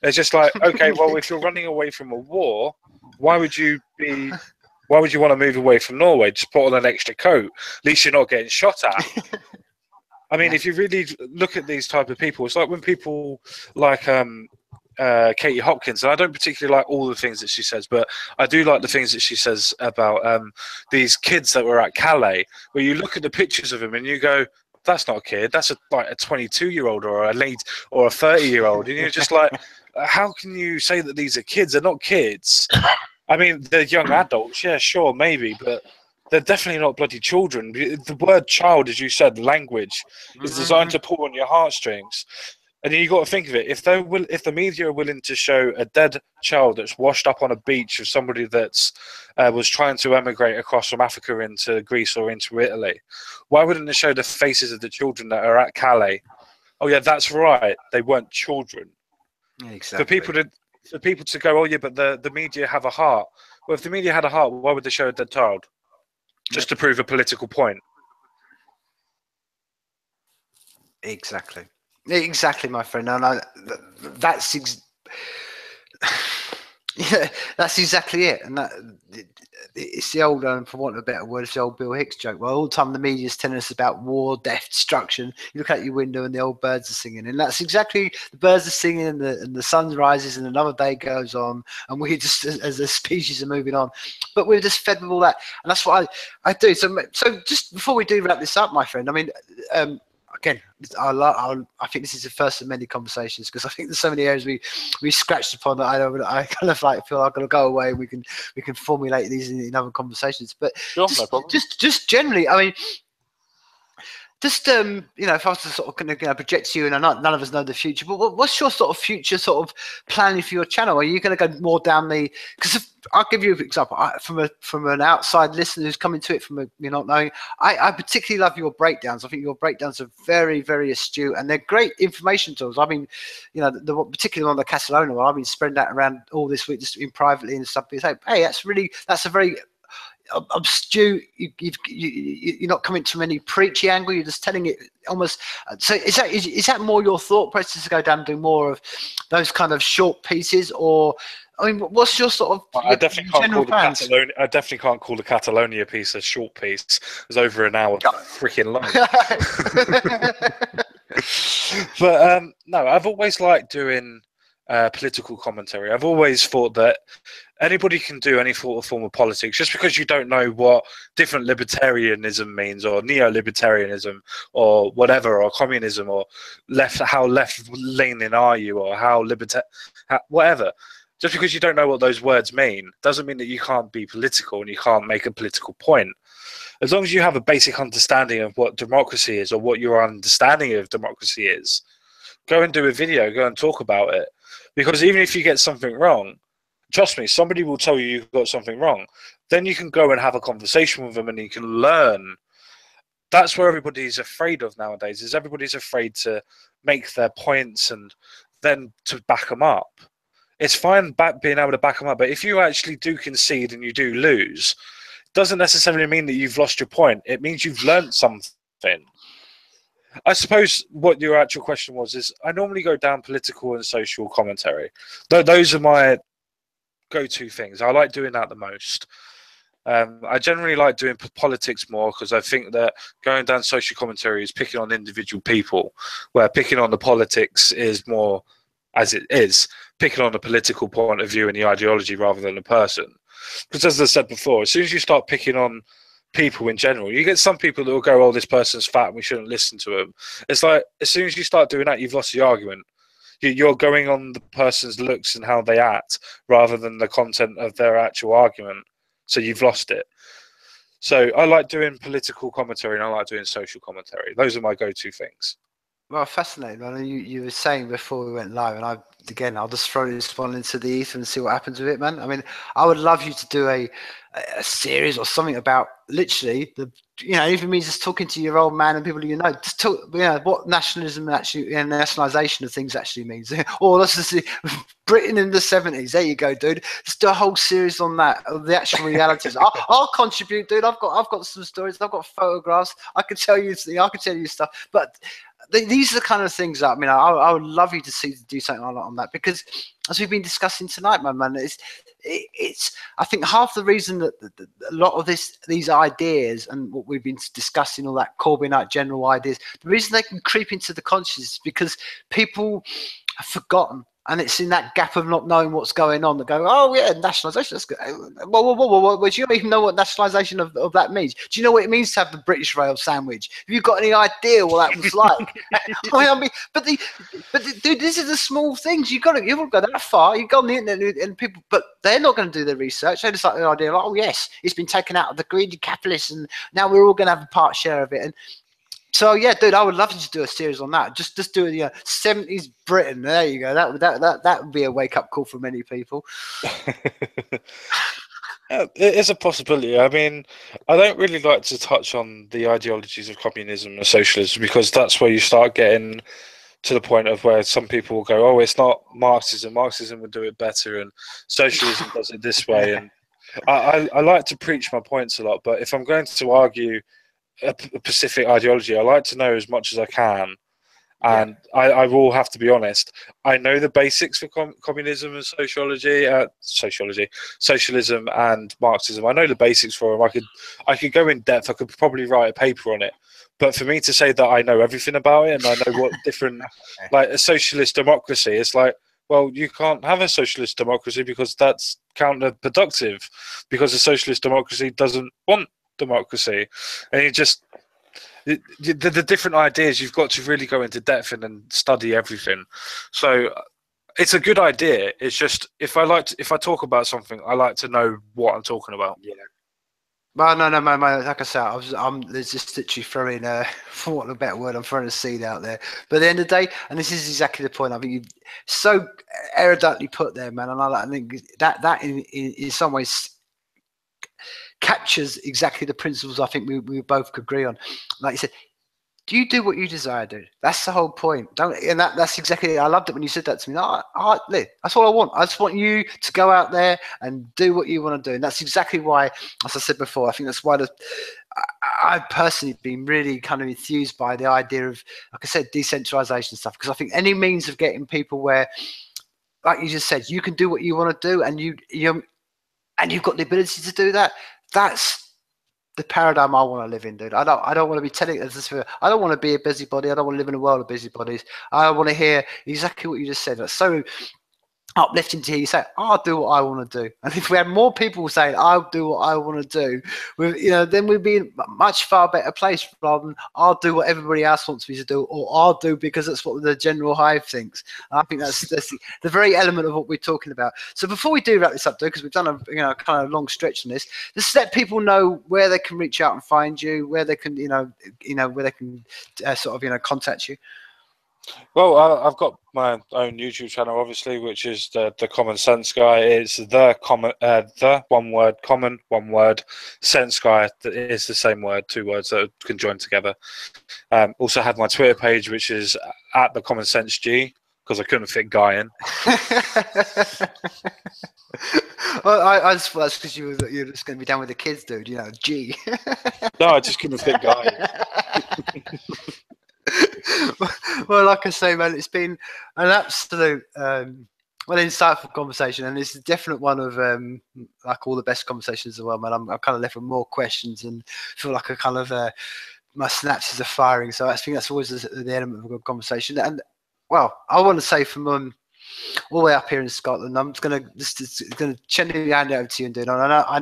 It's just like, okay, well, if you're running away from a war, why would you want to move away from Norway? Just put on an extra coat. At least you're not getting shot at. I mean, if you really look at these type of people, it's like when people like Katie Hopkins, and I don't particularly like all the things that she says, but I do like the things that she says about these kids that were at Calais, where you look at the pictures of them and you go, that's not a kid, that's like a 22-year-old or a 30-year-old, and you're just like, how can you say that these are kids? They're not kids. I mean, they're young adults, yeah, sure, maybe, but they're definitely not bloody children. The word child, as you said, language, is designed to pull on your heartstrings. And you got to think of it: if the media are willing to show a dead child that's washed up on a beach of somebody that's was trying to emigrate across from Africa into Greece or into Italy, why wouldn't they show the faces of the children that are at Calais? Oh yeah, that's right, they weren't children. Exactly. For people to go, oh yeah, but the media have a heart. Well, if the media had a heart, why would they show a dead child? Just to prove a political point. Exactly, my friend. And that's yeah, that's exactly it. And it's the old, for want of a better word, it's the old Bill Hicks joke. Well, all the time the media's telling us about war, death, destruction. You look out your window and the old birds are singing, and that's exactly, the birds are singing, and the sun rises, and another day goes on, and we just, as a species, are moving on. But we're just fed with all that, and that's what I do. So just before we do wrap this up, my friend, I mean, again, I think this is the first of many conversations, because I think there's so many areas we scratched upon that I kind of like feel I've got to go away, and we can formulate these in other conversations. But sure, just generally, I mean, just if I was to sort of project you, and none of us know the future, but what's your sort of future sort of planning for your channel? Are you going to go more down the, because I'll give you an example from an outside listener who's coming to it from not knowing. I particularly love your breakdowns. I think your breakdowns are very, very astute, and they're great information tools. I mean, particularly on the Catalonia one, I've been spreading that around all this week, just in privately and stuff. People say, hey, that's a very astute. You're not coming from any preachy angle. You're just telling it almost. So is that more your thought process to go down and do more of those kind of short pieces, or? I mean, what's your sort of I definitely can't call the Catalonia piece a short piece. It was over an hour freaking long. But no, I've always liked doing political commentary. I've always thought that anybody can do any form of politics. Just because you don't know what different libertarianism means, or neo-libertarianism, or whatever, or communism, or how left-leaning are you, or whatever. Just because you don't know what those words mean doesn't mean that you can't be political and you can't make a political point. As long as you have a basic understanding of what democracy is, or what your understanding of democracy is, go and do a video, go and talk about it. Because even if you get something wrong, trust me, somebody will tell you you've got something wrong. Then you can go and have a conversation with them, and you can learn. That's what everybody's afraid of nowadays, is everybody's afraid to make their points and then to back them up. It's fine being able to back them up, but if you actually do concede and you do lose, it doesn't necessarily mean that you've lost your point. It means you've learned something. I suppose what your actual question was is, I normally go down political and social commentary. Those are my go-to things. I like doing that the most. I generally like doing politics more, because I think that going down social commentary is picking on individual people, where picking on the politics is more, as it is, picking on the political point of view and the ideology rather than the person. Because as I said before, as soon as you start picking on people in general, you get some people that will go, oh, this person's fat and we shouldn't listen to him. It's like, as soon as you start doing that, you've lost the argument. You're going on the person's looks and how they act rather than the content of their actual argument. So you've lost it. So I like doing political commentary and I like doing social commentary. Those are my go-to things. Well, fascinating, man. You were saying before we went live, and I'll just throw this one into the ether and see what happens with it, man. I mean, I would love you to do a series or something about literally even me just talking to your old man and people just talk, what nationalism actually and nationalisation of things actually means. Or let's just see Britain in the 70s. There you go, dude. Just do a whole series on that, of the actual realities. I'll contribute, dude. I've got some stories. I've got photographs. I can tell you stuff, but. These are the kind of things that I would love you to do something on that, because as we've been discussing tonight, my man, it's I think half the reason that a lot of these ideas and what we've been discussing, all that Corbynite general ideas, the reason they can creep into the consciousness is because people have forgotten And it's in that gap of not knowing what's going on that go, oh yeah, nationalisation. That's good. Whoa. Do you even know what nationalisation of that means? Do you know what it means to have the British rail sandwich? Have you got any idea what that was like? Dude, this is the small things. You've got to go that far. You go on the internet and people, but they're not going to do their research. They just like the idea, like, oh yes, it's been taken out of the greedy capitalists, and now we're all going to have a part share of it. And so yeah, dude, I would love to do a series on that. Just do it, 70s Britain. There you go. That would be a wake up call for many people. It is a possibility. I mean, I don't really like to touch on the ideologies of communism and socialism, because that's where you start getting to the point of where some people will go, oh, it's not Marxism. Marxism would do it better, and socialism does it this way. And I like to preach my points a lot, but if I'm going to argue a specific ideology, I like to know as much as I can. And I will have to be honest, I know the basics for communism and socialism and Marxism. I know the basics for them. I could go in depth. I could probably write a paper on it. But for me to say that I know everything about it and I know what different, like a socialist democracy, it's like, well, you can't have a socialist democracy because that's counterproductive, because a socialist democracy doesn't want democracy. And you just, the different ideas, you've got to really go into depth and study everything. So it's a good idea. It's just, if I talk about something, I like to know what I'm talking about. Yeah. Well, no, like I said, I'm there's just literally throwing, for want of a better word, I'm throwing a seed out there. But at the end of the day, and this is exactly the point, I think you've so eruditely put there, man, and I think that in some ways captures exactly the principles I think we both could agree on. Like you said, do you do what you desire, dude? That's the whole point. That's exactly it. I loved it when you said that to me. That's all I want. I just want you to go out there and do what you want to do. And that's exactly why, as I said before, I think that's why I've personally been really kind of enthused by the idea of, like I said, decentralization stuff. Because I think any means of getting people where, like you just said, you can do what you want to do, and you've got the ability to do that. That's the paradigm I want to live in, dude. I don't want to be telling this. I don't want to be a busybody. I don't want to live in a world of busybodies. I want to hear exactly what you just said. That's so uplifting to hear you say, I'll do what I want to do. And if we had more people saying, I'll do what I want to do, then we'd be in a much far better place, rather than I'll do what everybody else wants me to do, or I'll do because that's what the general hive thinks. And I think that's the very element of what we're talking about. So before we do wrap this up, dude, because we've done a kind of long stretch on this, just let people know where they can reach out and find you, where they can, where they can contact you. Well, I've got my own YouTube channel, obviously, which is the Common Sense Guy. It's the one word sense guy. That is the same word, two words that can join together. Also have my Twitter page, which is at the Common Sense G, because I couldn't fit Guy in. Well, I just thought that's because you're just going to be down with the kids, dude. G. No, I just couldn't fit Guy in. Well, like I say, man, it's been an absolute insightful conversation, and it's a definite one of like all the best conversations as well, man. I'm kind of left with more questions and feel like a kind of my synapses are firing. So I think that's always the element of a good conversation. And well, I want to say from all the way up here in Scotland, I'm just gonna gently hand it over to you and do it. I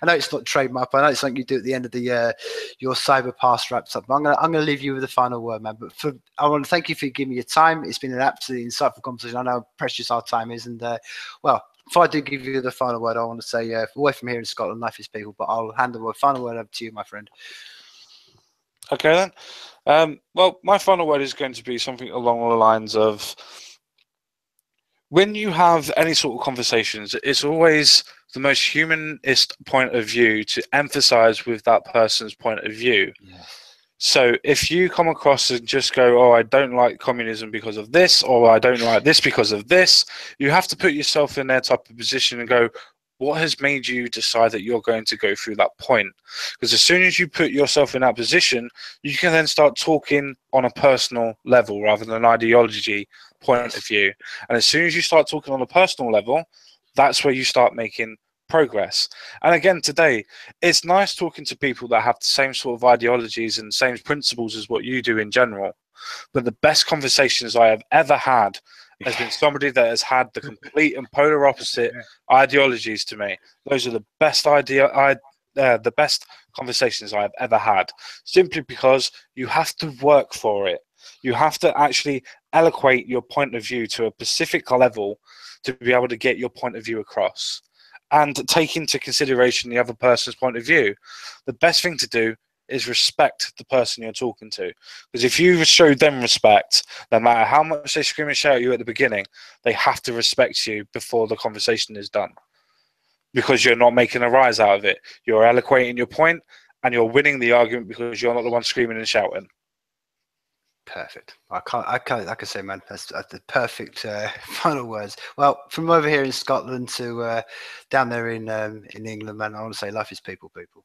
know it's not trademark. I know it's something you do at the end of the your cyber pass wraps up. But I'm gonna leave you with the final word, man. But I want to thank you for giving me your time. It's been an absolutely insightful conversation. I know how precious our time is, and if I do give you the final word, I want to say, away from here in Scotland, life is people. But I'll hand the final word over to you, my friend. Okay then. Well, my final word is going to be something along the lines of, when you have any sort of conversations, it's always the most humanist point of view to emphasize with that person's point of view. Yeah. So if you come across and just go, oh, I don't like communism because of this, or I don't like this because of this, you have to put yourself in their type of position and go, what has made you decide that you're going to go through that point? Because as soon as you put yourself in that position, you can then start talking on a personal level rather than an ideology point of view. And as soon as you start talking on a personal level, that's where you start making progress. And again, today, it's nice talking to people that have the same sort of ideologies and same principles as what you do in general. But the best conversations I have ever had has been somebody that has had the complete and polar opposite ideologies to me. Those are the best the best conversations I've ever had, simply because you have to work for it. You have to actually eloquate your point of view to a specific level to be able to get your point of view across and take into consideration the other person's point of view. The best thing to do is respect the person you're talking to. Because if you show them respect, no matter how much they scream and shout at you at the beginning, they have to respect you before the conversation is done. Because you're not making a rise out of it. You're eloquating your point and you're winning the argument because you're not the one screaming and shouting. Perfect. I can't, like I say, man, that's the perfect final words. Well, from over here in Scotland to down there in England, man, I want to say life is people, people.